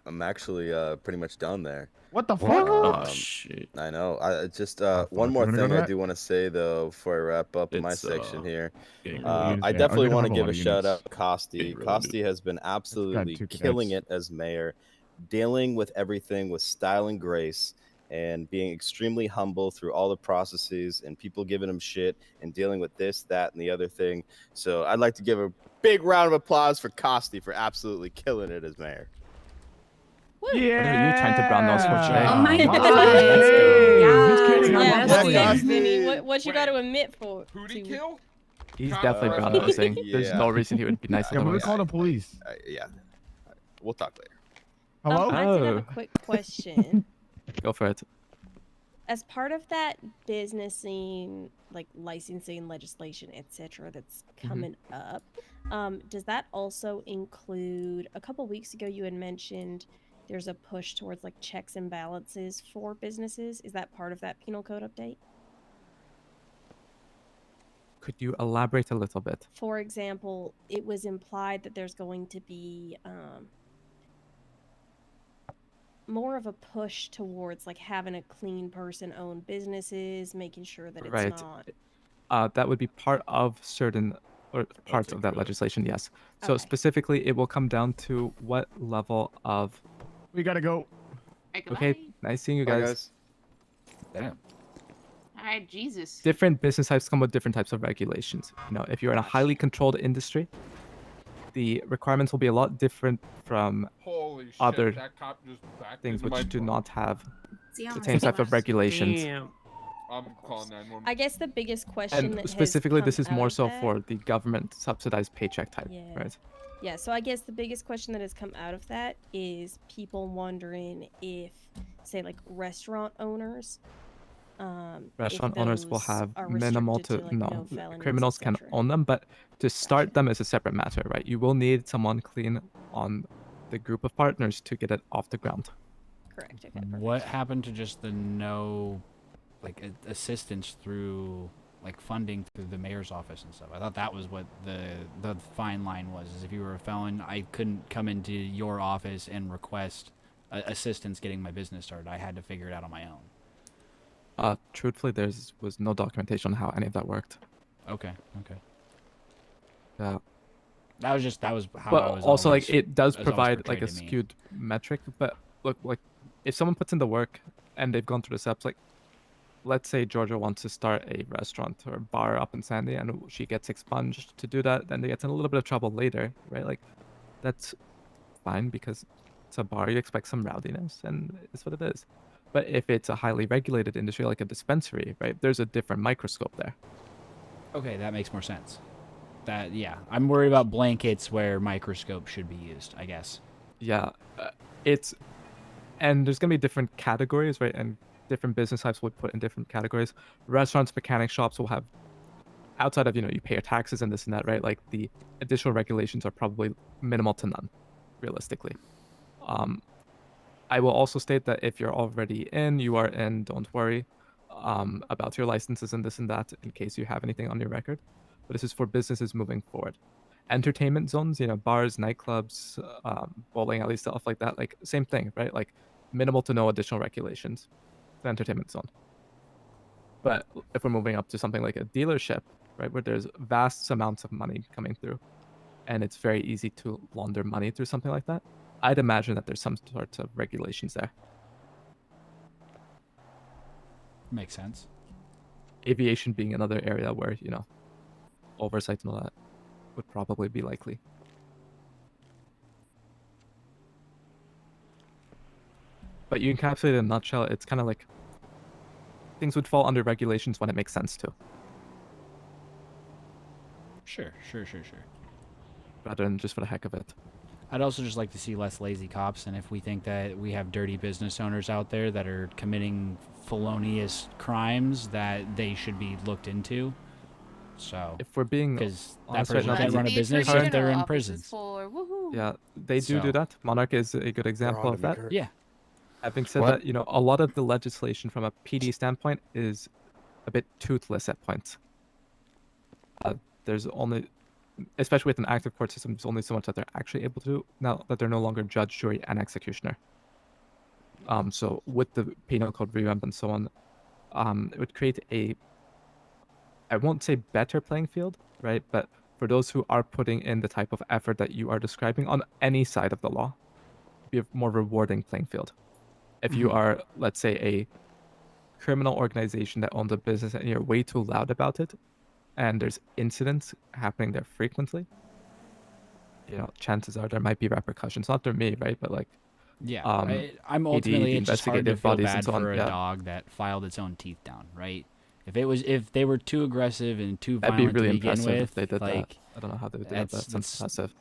Speaker 8: I'm actually pretty much done there.
Speaker 14: What the fuck?
Speaker 17: Oh shit.
Speaker 8: I know. I just
Speaker 14: fuck,
Speaker 8: one
Speaker 14: you
Speaker 8: more
Speaker 14: wanna go
Speaker 8: thing
Speaker 14: to
Speaker 8: I
Speaker 14: that?
Speaker 8: do want to say though before I wrap up my
Speaker 17: It's,
Speaker 8: section here.
Speaker 17: getting
Speaker 14: really
Speaker 8: I
Speaker 14: units, yeah.
Speaker 8: definitely
Speaker 14: We're gonna
Speaker 8: want to
Speaker 14: have a
Speaker 8: give
Speaker 14: lot
Speaker 8: a
Speaker 14: of
Speaker 8: shout
Speaker 14: units.
Speaker 8: out Costi.
Speaker 17: Getting really
Speaker 8: Costi has been absolutely
Speaker 14: 2
Speaker 8: killing
Speaker 14: cadets.
Speaker 8: it as mayor, dealing with everything with style and grace, and being extremely humble through all the processes and people giving him shit and dealing with this, that, and the other thing. So I'd like to give a big round of applause for Costi for absolutely killing it as mayor.
Speaker 14: Yeah.
Speaker 4: What are you trying to brown nose for today?
Speaker 13: Oh my
Speaker 14: Wow.
Speaker 13: God.
Speaker 14: Let's go.
Speaker 13: Yeah.
Speaker 14: Just kidding. I
Speaker 9: Yeah,
Speaker 14: love
Speaker 9: what's
Speaker 14: Costi.
Speaker 9: next,
Speaker 8: Costi.
Speaker 9: Vinny? What you got
Speaker 6: Wait.
Speaker 9: to admit for?
Speaker 6: Hootie
Speaker 9: to-
Speaker 6: kill?
Speaker 4: He's
Speaker 6: Con-
Speaker 4: definitely brown nosing. There's
Speaker 8: yeah.
Speaker 4: no reason he would be nice
Speaker 14: Yeah, we're
Speaker 4: otherwise.
Speaker 14: calling the police.
Speaker 8: Yeah. We'll talk later.
Speaker 14: Hello?
Speaker 9: I did have
Speaker 4: Oh.
Speaker 9: a quick question.
Speaker 4: Go for it.
Speaker 9: As part of that businessing, like licensing legislation, etc., that's coming up, does that also include? A couple weeks ago, you had mentioned there's a push towards like checks and balances for businesses. Is that part of that penal code update?
Speaker 4: Could you elaborate a little bit?
Speaker 9: For example, it was implied that there's going to be more of a push towards like having a clean person own businesses, making sure that it's
Speaker 4: Right.
Speaker 9: not.
Speaker 4: That would be part of certain or parts of that legislation, yes. So specifically, it will come down to what level of.
Speaker 14: We gotta go.
Speaker 4: Okay, nice seeing you
Speaker 8: Bye,
Speaker 4: guys.
Speaker 3: damn.
Speaker 10: All right, Jesus.
Speaker 4: Different business types come with different types of regulations. You know, if you're in a highly controlled industry, the requirements will be a lot different from
Speaker 6: Holy shit,
Speaker 4: other
Speaker 6: that cop just backed
Speaker 4: things
Speaker 6: into my
Speaker 4: which do
Speaker 6: truck.
Speaker 4: not have
Speaker 13: See,
Speaker 4: the same type of regulations.
Speaker 9: Damn.
Speaker 6: I'm calling 911.
Speaker 9: I guess the biggest question
Speaker 4: And
Speaker 9: that
Speaker 4: specifically,
Speaker 9: has
Speaker 4: this
Speaker 9: come
Speaker 4: is more
Speaker 9: out of
Speaker 4: so
Speaker 9: that-
Speaker 4: for the government subsidized paycheck type,
Speaker 9: Yeah.
Speaker 4: right?
Speaker 9: Yeah, so I guess the biggest question that has come out of that is people wondering if, say, like restaurant owners,
Speaker 4: Restaurant
Speaker 9: if
Speaker 4: owners will
Speaker 9: those
Speaker 4: have
Speaker 9: are
Speaker 4: minimal to
Speaker 9: restricted like,
Speaker 4: no.
Speaker 9: felonies,
Speaker 4: Criminals can
Speaker 9: etc.
Speaker 4: own them, but to start them is a separate matter, right? You will need someone clean on the group of partners to get it off the ground.
Speaker 9: Correct. Okay.
Speaker 5: What happened to just the no, like, assistance through, like, funding through the mayor's office and stuff? I thought that was what the fine line was, is if you were a felon, I couldn't come into your office and request assistance getting my business started. I had to figure it out on my own.
Speaker 4: Truthfully, there was no documentation on how any of that worked.
Speaker 5: Okay.
Speaker 4: Yeah.
Speaker 5: That was how
Speaker 4: But
Speaker 5: I was
Speaker 4: also, like,
Speaker 5: always-
Speaker 4: it does
Speaker 5: it was always
Speaker 4: provide like a
Speaker 5: portrayed to me.
Speaker 4: skewed metric. But look, like, if someone puts in the work and they've gone through the steps, like, let's say Georgia wants to start a restaurant or bar up in Sandy, and she gets expunged to do that, then they get in a little bit of trouble later, right? Like, that's fine because it's a bar. You expect some rowdiness, and it's what it is. But if it's a highly regulated industry like a dispensary, right, there's a different microscope there.
Speaker 5: Okay, that makes more sense. That yeah, I'm worried about blankets where microscope should be used, I guess.
Speaker 4: Yeah, and there's gonna be different categories, right? And different business types will put in different categories. Restaurants, mechanic shops will have, outside of you pay your taxes and this and that, right? Like the additional regulations are probably minimal to none, realistically. I will also state that if you're already in, you are in. Don't worry about your licenses and this and that in case you have anything on your record. But this is for businesses moving forward. Entertainment zones, bars, nightclubs, bowling alleys, stuff like that. Like same thing, right? Like minimal to no additional regulations. It's an entertainment zone. But if we're moving up to something like a dealership, right, where there's vast amounts of money coming through, and it's very easy to launder money through something like that, I'd imagine that there's some sorts of regulations there.
Speaker 5: Makes sense.
Speaker 4: Aviation being another area where, oversight and all that would probably be likely. But you encapsulate it in a nutshell, it's kind of like things would fall under regulations when it makes sense to.
Speaker 5: Sure.
Speaker 4: Rather than just for the heck of it.
Speaker 5: I'd also just like to see less lazy cops, and if we think that we have dirty business owners out there that are committing felonious crimes, that they should be looked into. So,
Speaker 4: if we're being
Speaker 5: because that
Speaker 4: honest
Speaker 5: person
Speaker 4: right now,
Speaker 5: can't run a business if they're in prisons.
Speaker 4: Yeah, they do that. Monarch is a good example of that.
Speaker 5: Yeah.
Speaker 4: Having said that, a lot of the legislation from a PD standpoint is a bit toothless at points. There's only, especially with an active court system, there's only so much that they're actually able to do now that they're no longer judge, jury, and executioner. So with the penal code revamp and so on, it would create I won't say better playing field, right? But for those who are putting in the type of effort that you are describing on any side of the law, be a more rewarding playing field. If you are, let's say, a criminal organization that owns a business and you're way too loud about it, and there's incidents happening there frequently, chances are there might be repercussions. Not through me, right? But like,
Speaker 5: yeah, I'm
Speaker 4: PD,
Speaker 5: ultimately
Speaker 4: the
Speaker 5: it's just hard to
Speaker 4: investigative
Speaker 5: feel
Speaker 4: bodies
Speaker 5: bad
Speaker 4: and so on.
Speaker 5: for a
Speaker 4: Yeah.
Speaker 5: dog that filed its own teeth down, right? If they were too aggressive and too
Speaker 4: That'd be
Speaker 5: violent
Speaker 4: really
Speaker 5: to begin
Speaker 4: impressive
Speaker 5: with,
Speaker 4: if they did
Speaker 5: like,
Speaker 4: that. I don't know how they would do that, but that sounds impressive.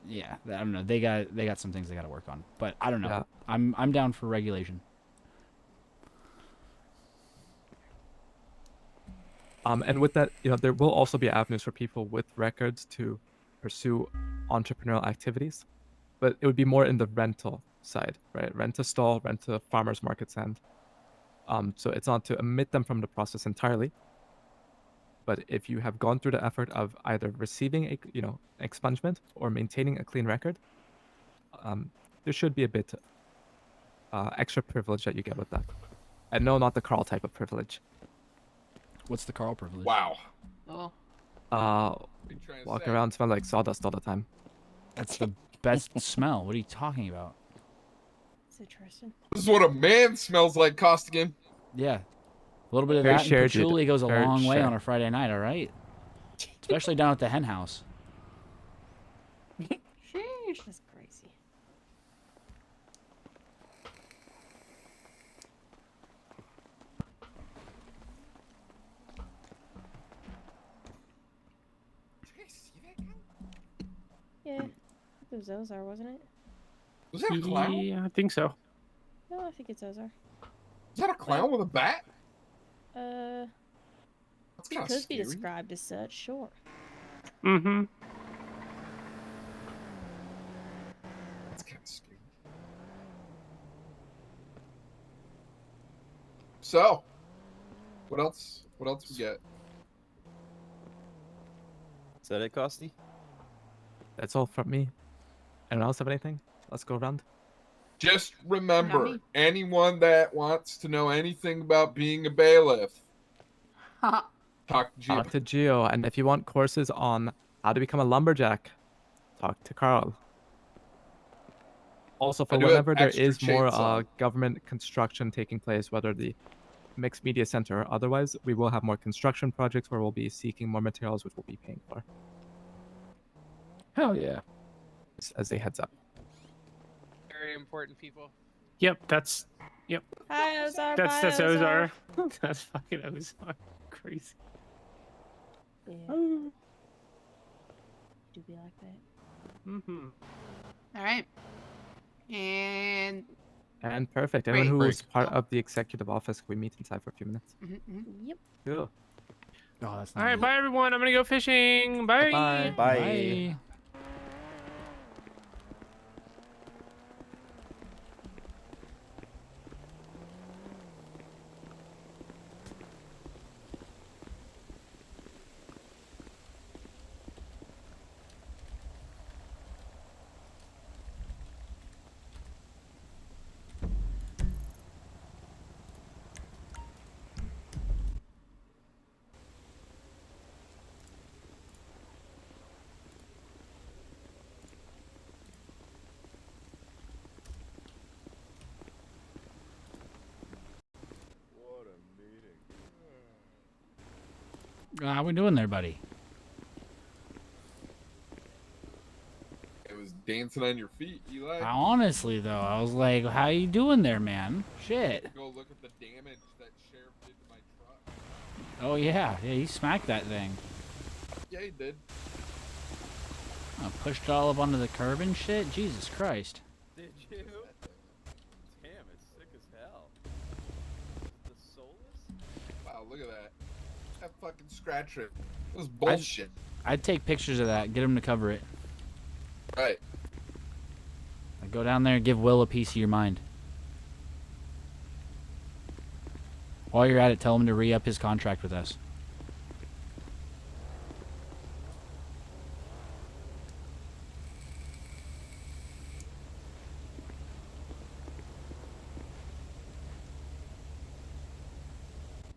Speaker 5: Yeah, I don't know. They got some things they got to work on, but I don't know.
Speaker 4: Yeah.
Speaker 5: I'm down for regulation.
Speaker 4: And with that, there will also be avenues for people with records to pursue entrepreneurial activities, but it would be more in the rental side, right? Rent a stall, rent a farmer's market stand. So it's not to omit them from the process entirely, but if you have gone through the effort of either receiving a, expungement or maintaining a clean record, there should be a bit extra privilege that you get with that. And no, not the Carl type of privilege.
Speaker 5: What's the Carl privilege?
Speaker 6: Wow.
Speaker 10: Oh.
Speaker 4: Walk around, smell like sawdust all the time.
Speaker 5: That's the best smell. What are you talking about?
Speaker 9: It's interesting.
Speaker 6: This is what a man smells like, Costigan.
Speaker 5: Yeah. A little bit of
Speaker 4: Fair
Speaker 5: that
Speaker 4: share,
Speaker 5: and
Speaker 4: dude.
Speaker 5: patchouli goes a
Speaker 4: Fair
Speaker 5: long way
Speaker 4: share.
Speaker 5: on a Friday night, all right? Especially down at the hen house.
Speaker 9: That's crazy. Yeah, it was Ozar, wasn't it?
Speaker 6: Was that a clown?
Speaker 7: Yeah, I think so.
Speaker 9: No, I think it's Ozar.
Speaker 6: Is that a clown with a bat? That's
Speaker 9: It
Speaker 6: kind of
Speaker 9: could be
Speaker 6: scary.
Speaker 9: described as such, sure.
Speaker 7: Mm-hmm.
Speaker 6: That's kind of scary. So, what else? What else we get?
Speaker 8: Is that it, Costi?
Speaker 4: That's all from me. Anyone else have anything? Let's go around.
Speaker 6: Just remember,
Speaker 10: Yummy.
Speaker 6: anyone that wants to know anything about being a bailiff, talk to Gio.
Speaker 4: Talk to Gio, and if you want courses on how to become a lumberjack, talk to Carl. Also, for
Speaker 6: I do have
Speaker 4: whenever there
Speaker 6: extra
Speaker 4: is more
Speaker 6: chainsaw.
Speaker 4: government construction taking place, whether the mixed media center or otherwise, we will have more construction projects where we'll be seeking more materials, which we'll be paying for.
Speaker 16: Hell yeah.
Speaker 4: As a heads up.
Speaker 18: Very important, people.
Speaker 7: Yep, that's. Yep.
Speaker 9: Hi, Ozar.
Speaker 7: That's
Speaker 9: Bye,
Speaker 7: Ozar. That's fucking Ozar. Crazy.
Speaker 9: Yeah. Do be like that.
Speaker 7: Mm-hmm.
Speaker 10: All right. And
Speaker 4: perfect. Everyone
Speaker 10: Great.
Speaker 4: who's part of the executive office, can we meet inside for a few minutes?
Speaker 9: Yep.
Speaker 4: Cool.
Speaker 5: Oh, that's
Speaker 7: All right, bye everyone. I'm gonna go fishing. Bye.
Speaker 4: Bye.
Speaker 5: Bye.
Speaker 8: What a meeting.
Speaker 5: How we doing there, buddy?
Speaker 6: It was dancing on your feet, Eli.
Speaker 5: Honestly, though, I was like, how you doing there, man? Shit.
Speaker 6: Go look at the damage that Sheriff did to my truck.
Speaker 5: Oh, yeah. Yeah, he smacked that thing.
Speaker 6: Yeah, he did.
Speaker 5: Oh, pushed it all up onto the curb and shit? Jesus Christ.
Speaker 8: Did you? Damn, it's sick as hell. The soulless?
Speaker 6: Wow, look at that. That fucking scratch it. It was bullshit.
Speaker 5: I'd take pictures of that. Get him to cover it.
Speaker 6: Right.
Speaker 5: Like, go down there and give Will a piece of your mind. While you're at it, tell him to re-up his contract with us.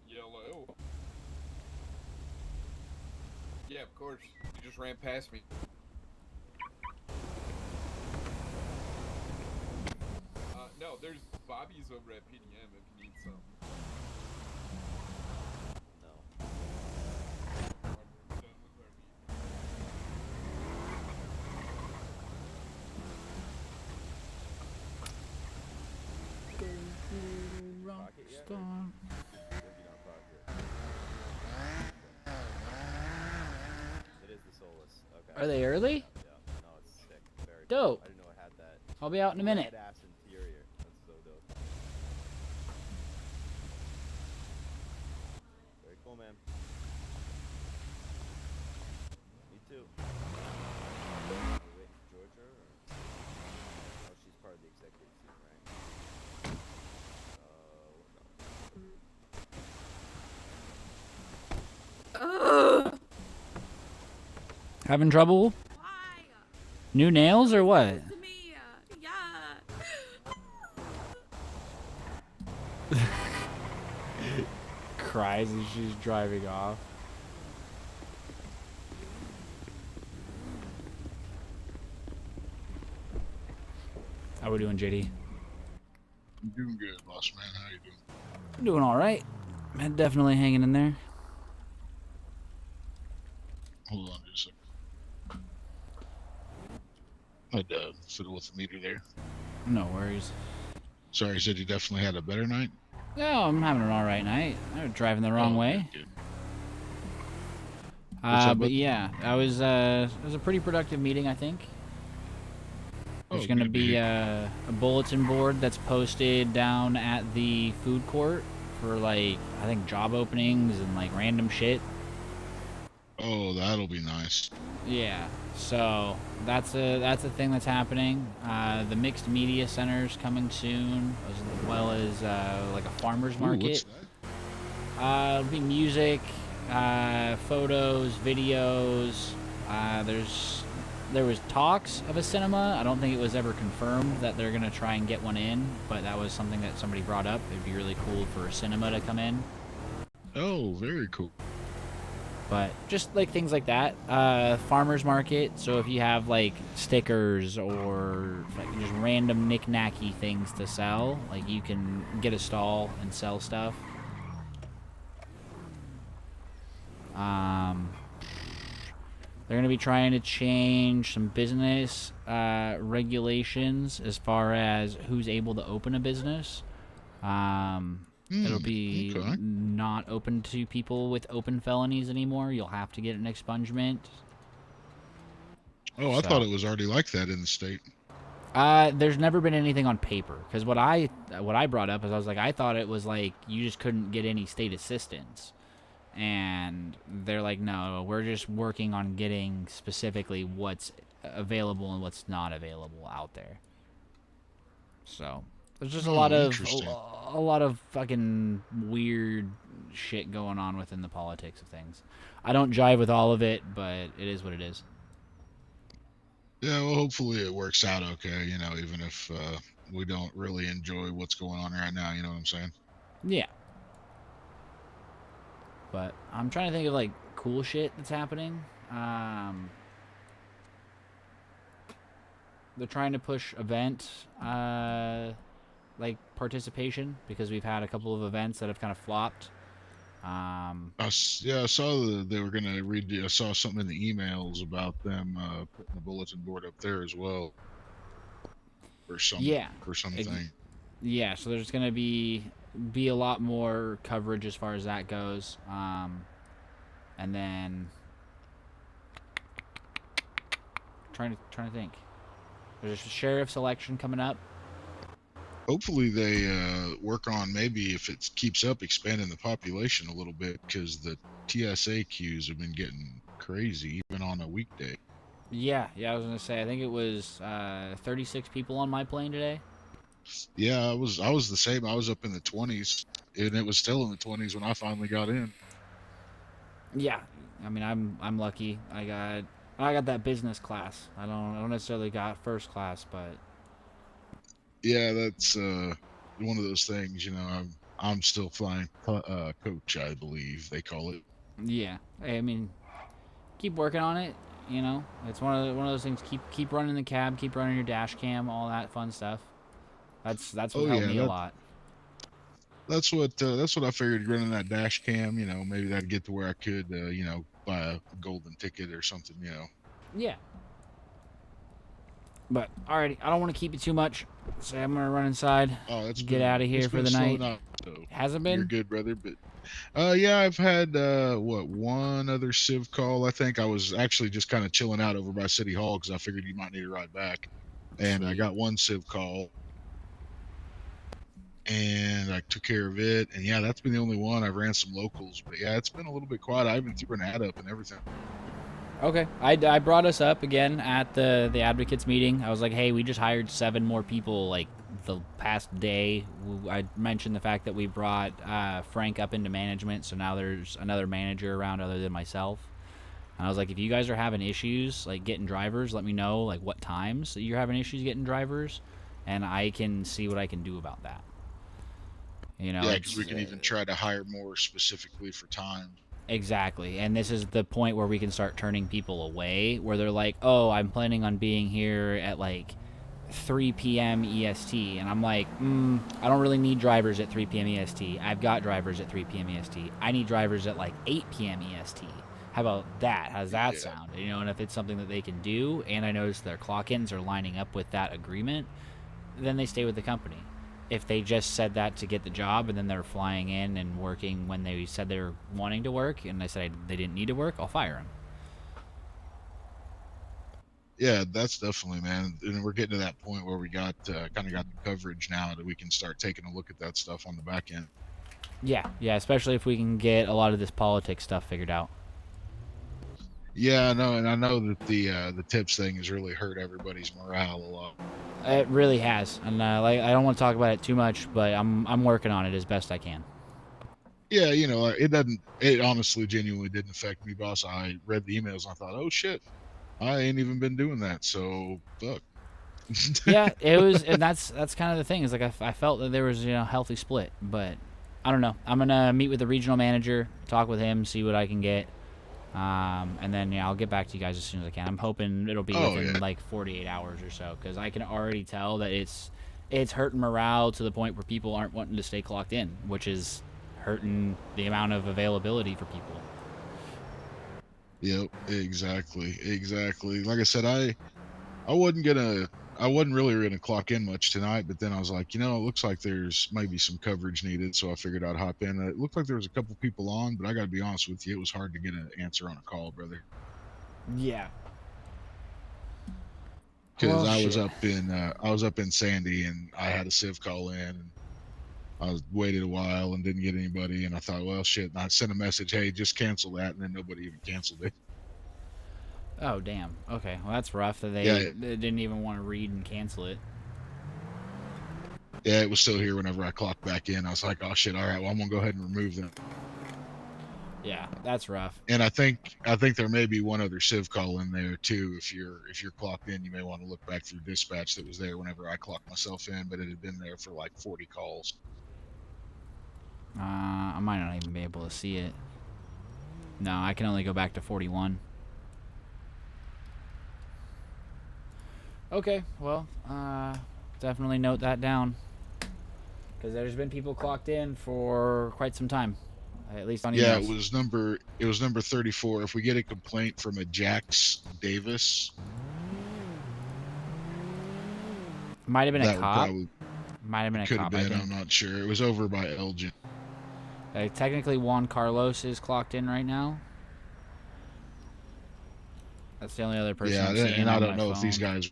Speaker 6: Yellow. Yeah, of course. You just ran past me. No, there's Bobby's over at PDM if you need some.
Speaker 8: It is the soulless. Okay.
Speaker 5: Are they early?
Speaker 8: Yeah. No, it's sick. Very
Speaker 5: Dope.
Speaker 8: Cool. I didn't know it had that.
Speaker 5: I'll be out in a minute.
Speaker 8: Badass interior. That's so dope. Very cool, man. Me too. Are we waiting for Georgia? Or... Oh, she's part of the executive team, right?
Speaker 5: Having trouble? New nails or what? Cries as she's driving off. How we doing, JD?
Speaker 18: I'm doing good, boss man. How you doing?
Speaker 5: I'm doing all right. Man, definitely hanging in there.
Speaker 18: Hold on just a second. I'd fiddle with the meter there.
Speaker 5: No worries.
Speaker 18: Sorry, you said you definitely had a better night?
Speaker 5: No, I'm having an all right night. I was driving the wrong way.
Speaker 18: Good. What's up,
Speaker 5: But
Speaker 18: bud?
Speaker 5: yeah, it was a pretty productive meeting, I think. There's
Speaker 18: Oh,
Speaker 5: going to
Speaker 18: good to
Speaker 5: be
Speaker 18: hear.
Speaker 5: a bulletin board that's posted down at the food court for, like, I think job openings and, like, random shit.
Speaker 18: Oh, that'll be nice.
Speaker 5: Yeah, so that's a thing that's happening. The mixed media center's coming soon, as well as like a farmer's
Speaker 18: Ooh,
Speaker 5: market.
Speaker 18: what's that?
Speaker 5: It'll be music, photos, videos. There was talks of a cinema. I don't think it was ever confirmed that they're gonna try and get one in, but that was something that somebody brought up. It'd be really cool for a cinema to come in.
Speaker 18: Oh, very cool.
Speaker 5: But just like things like that, farmers market. So if you have like stickers or like just random knick-knacky things to sell, like you can get a stall and sell stuff. They're going to be trying to change some business regulations as far as who's able to open a business. It'll be
Speaker 18: okay.
Speaker 5: not open to people with open felonies anymore. You'll have to get an expungement.
Speaker 18: Oh, I thought it was already like that in the state.
Speaker 5: There's never been anything on paper. Because what I brought up is I was like, I thought it was like you just couldn't get any state assistance. And they're like, no, we're just working on getting specifically what's available and what's not available out there. So there's just a lot of fucking weird shit going on within the politics of things. I don't jive with all of it, but it is what it is.
Speaker 18: Yeah, well, hopefully it works out okay, you know, even if we don't really enjoy what's going on right now, you know what I'm saying?
Speaker 5: Yeah. But I'm trying to think of, like, cool shit that's happening. They're trying to push event, like, participation, because we've had a couple of events that have kind of flopped.
Speaker 18: I saw they were going to redo. I saw something in the emails about them putting the bulletin board up there as well. Or something.
Speaker 5: Yeah, so there's going to be a lot more coverage as far as that goes. And then trying to think. There's a sheriff's election coming up.
Speaker 18: Hopefully they work on, maybe if it keeps up, expanding the population a little bit, because the TSA queues have been getting crazy even on a weekday.
Speaker 5: Yeah, I was gonna say, I think it was 36 people on my plane today.
Speaker 18: Yeah, I was the same. I was up in the 20s, and it was still in the 20s when I finally got in.
Speaker 5: Yeah, I mean, I'm lucky. I got that business class. I don't necessarily got first class, but
Speaker 18: yeah, that's one of those things. You know, I'm still flying coach, I believe they call it.
Speaker 5: Yeah, I mean, keep working on it. You know, it's one of those things. Keep running the cab, keep running your dash cam, all that fun stuff. That's what helped me a lot.
Speaker 18: That's what I figured, running that dash cam. You know, maybe that'd get to where I could, you know, buy a golden ticket or something. You know.
Speaker 5: Yeah. But alrighty, I don't want to keep you too much, so I'm gonna run inside.
Speaker 18: Oh,
Speaker 5: get out of here for the night. Hasn't been?
Speaker 18: You're good, brother. But yeah, I've had one other civ call. I think I was actually just kind of chilling out over by City Hall because I figured you might need a ride back, and I got one civ call, and I took care of it. And yeah, that's been the only one. I've ran some locals, but yeah, it's been a little bit quiet. I even threw an ad up and everything.
Speaker 5: Okay, I brought us up again at the advocates meeting. I was like, hey, we just hired 7 more people like the past day. I mentioned the fact that we brought Frank up into management, so now there's another manager around other than myself. And I was like, if you guys are having issues like getting drivers, let me know like what times you're having issues getting drivers, and I can see what I can do about that. You know,
Speaker 18: yeah, because we can even try to hire more specifically for time.
Speaker 5: Exactly, and this is the point where we can start turning people away, where they're like, oh, I'm planning on being here at like 3 p.m. EST, and I'm like, I don't really need drivers at 3 p.m. EST. I've got drivers at 3 p.m. EST. I need drivers at like 8 p.m. EST. How about that? How's that sound? You know, and if it's something that they can do, and I notice their clock-ins are lining up with that agreement, then they stay with the company. If they just said that to get the job and then they're flying in and working when they said they were wanting to work and I said they didn't need to work, I'll fire them.
Speaker 18: Yeah, that's definitely, man. And we're getting to that point where we got kind of got the coverage now that we can start taking a look at that stuff on the back end.
Speaker 5: Yeah, especially if we can get a lot of this politics stuff figured out.
Speaker 18: Yeah, I know, and I know that the tips thing has really hurt everybody's morale a lot.
Speaker 5: It really has, and like I don't want to talk about it too much, but I'm working on it as best I can.
Speaker 18: Yeah, you know, it honestly, genuinely didn't affect me, boss. I read the emails and I thought, oh shit, I ain't even been doing that, so fuck.
Speaker 5: Yeah, it was, and that's kind of the thing. Is like I felt that there was a healthy split, but I don't know. I'm gonna meet with the regional manager, talk with him, see what I can get. And then I'll get back to you guys as soon as I can. I'm hoping it'll be within like 48 hours or so, because I can already tell that it's hurting morale to the point where people aren't wanting to stay clocked in, which is hurting the amount of availability for people.
Speaker 18: Yep, exactly. Like I said, I wasn't really gonna clock in much tonight, but then I was like, it looks like there's maybe some coverage needed, so I figured I'd hop in. It looked like there was a couple people on, but I got to be honest with you, it was hard to get an answer on a call, brother.
Speaker 5: Yeah.
Speaker 18: Because
Speaker 5: Well,
Speaker 18: I was up in Sandy, and I had a civ call in, and I waited a while and didn't get anybody, and I thought, well, shit. And I sent a message, hey, just cancel that, and then nobody even canceled it.
Speaker 5: Oh, damn. Okay, well, that's rough that they didn't even want to read and cancel it.
Speaker 18: Yeah, it was still here whenever I clocked back in. I was like, oh shit, all right, well, I'm gonna go ahead and remove them.
Speaker 5: Yeah, that's rough.
Speaker 18: And I think there may be one other civ call in there too. If you're clocked in, you may want to look back through dispatch that was there whenever I clocked myself in, but it had been there for like 40 calls.
Speaker 5: I might not even be able to see it. No, I can only go back to 41. Okay, well, definitely note that down. Because there's been people clocked in for quite some time. At least on emails.
Speaker 18: Yeah, it was number 34. If we get a complaint from a Jax Davis,
Speaker 5: might have been a cop. Might have been a
Speaker 18: could
Speaker 5: cop.
Speaker 18: have been. I'm not sure. It was over by Elgin.
Speaker 5: Technically, Juan Carlos is clocked in right now. That's the only other person I'm seeing
Speaker 18: and I
Speaker 5: on
Speaker 18: don't
Speaker 5: my
Speaker 18: know
Speaker 5: phone.
Speaker 18: if these guys.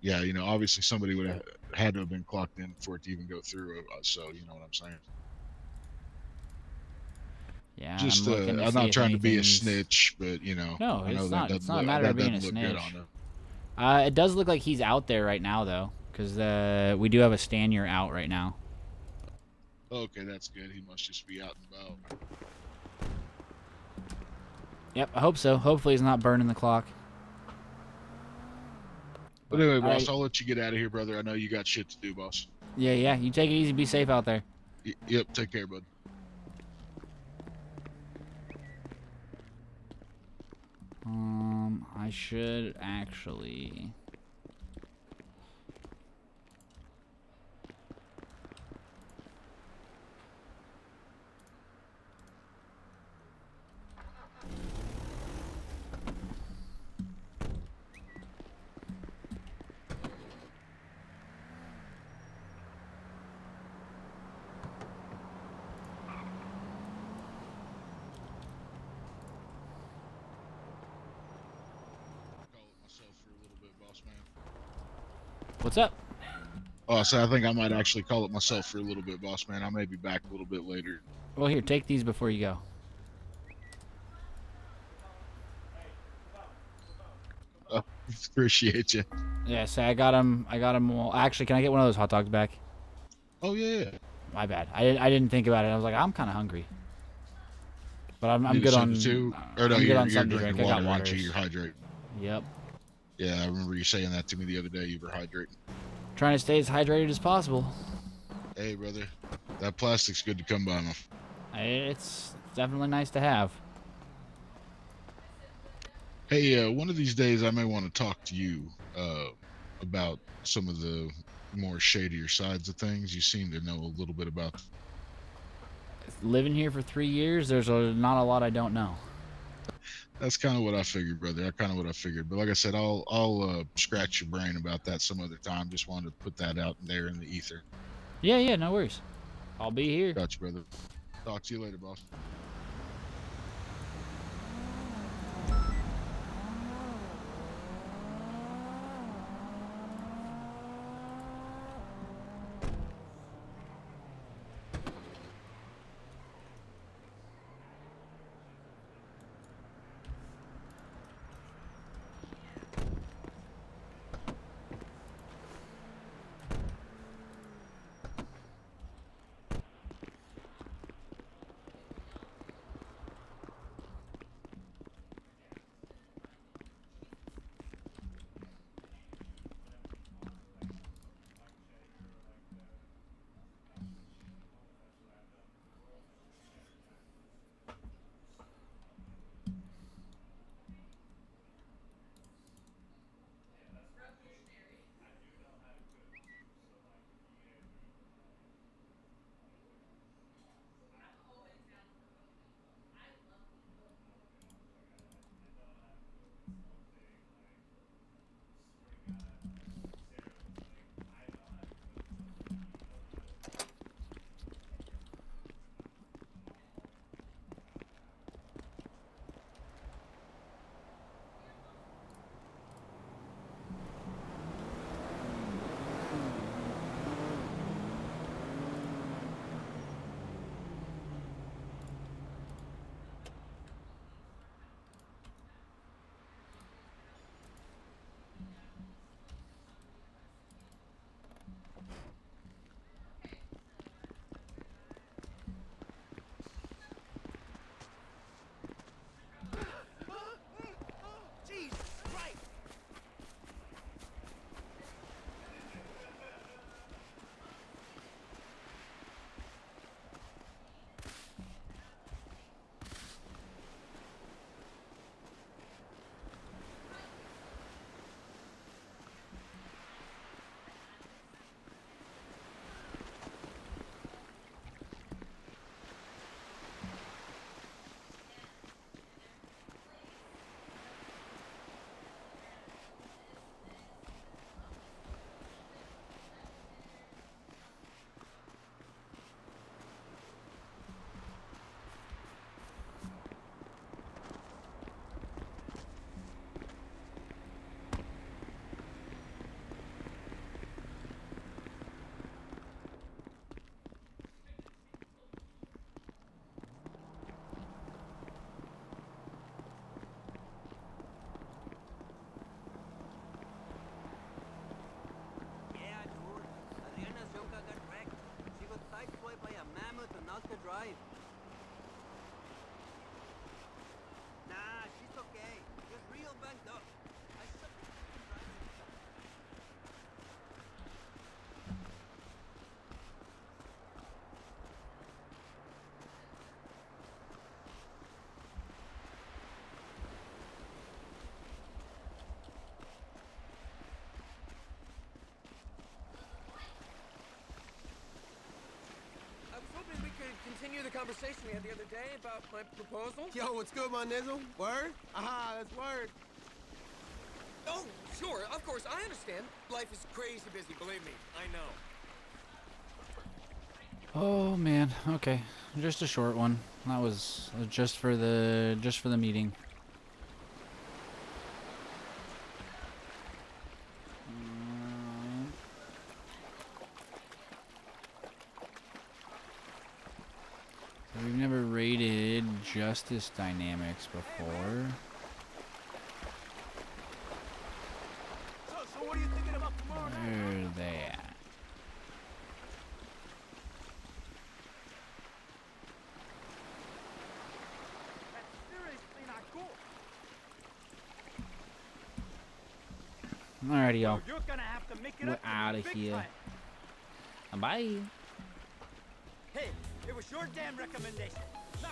Speaker 18: Yeah, obviously somebody would have had to have been clocked in for it to even go through. So you know what I'm saying.
Speaker 5: Yeah,
Speaker 18: just I'm not trying to be a snitch, but
Speaker 5: No,
Speaker 18: I know
Speaker 5: it's
Speaker 18: that
Speaker 5: not. It's not a
Speaker 18: look,
Speaker 5: matter
Speaker 18: that
Speaker 5: of being a
Speaker 18: doesn't look
Speaker 5: snitch.
Speaker 18: good on them.
Speaker 5: It does look like he's out there right now, though, because we do have a Stanier out right now.
Speaker 18: Okay, that's good. He must just be out and about.
Speaker 5: Yep, I hope so. Hopefully he's not burning the clock.
Speaker 18: But anyway, boss, I'll let you get out of here, brother. I know you got shit to do, boss.
Speaker 5: Yeah. You take it easy. Be safe out there.
Speaker 18: Yep, take care, bud.
Speaker 5: I should actually... What's up?
Speaker 18: Oh, so I think I might actually call it myself for a little bit, boss man. I may be back a little bit later.
Speaker 5: Well, here, take these before you go.
Speaker 18: Appreciate you.
Speaker 5: Yeah, so I got them all. Actually, can I get one of those hot dogs back?
Speaker 18: Oh, yeah.
Speaker 5: My bad. I didn't think about it. I was like, I'm kind of hungry. But I'm good on...
Speaker 18: Or no,
Speaker 5: I'm good
Speaker 18: you're
Speaker 5: on something to
Speaker 18: drinking
Speaker 5: drink. I got
Speaker 18: water, aren't
Speaker 5: waters.
Speaker 18: you? You're hydrating.
Speaker 5: Yep.
Speaker 18: Yeah, I remember you saying that to me the other day. You were hydrating.
Speaker 5: Trying to stay as hydrated as possible.
Speaker 18: Hey, brother. That plastic's good to come by, man.
Speaker 5: It's definitely nice to have.
Speaker 18: Hey, one of these days I may want to talk to you about some of the more shadier sides of things. You seem to know a little bit about.
Speaker 5: Living here for 3 years, there's not a lot I don't know.
Speaker 18: That's kind of what I figured, brother. That's kind of what I figured. But like I said, I'll scratch your brain about that some other time. Just wanted to put that out there in the ether.
Speaker 5: Yeah, no worries. I'll be here.
Speaker 18: Gotcha, brother. Talk to you later, boss.
Speaker 19: how's the drive? Nah, she's okay. Just real banged up. I suck at driving.
Speaker 20: I was hoping we could continue the conversation we had the other day about my proposal.
Speaker 19: Yo, what's good, my nizzle? Word? Aha, that's word.
Speaker 20: Oh, sure, of course, I understand. Life is crazy busy, believe me. I know.
Speaker 5: Oh man. Okay, just a short one. That was just for the meeting. So we've never rated justice dynamics before.
Speaker 19: So what are you thinking about tomorrow night?
Speaker 5: Where are they at?
Speaker 19: That's seriously not cool.
Speaker 5: Alrighty, y'all.
Speaker 19: You're gonna have to make it
Speaker 5: We're
Speaker 19: up to me
Speaker 5: out of
Speaker 19: big
Speaker 5: here.
Speaker 19: time.
Speaker 5: Bye.
Speaker 20: Hey, it was your damn recommendation. Now,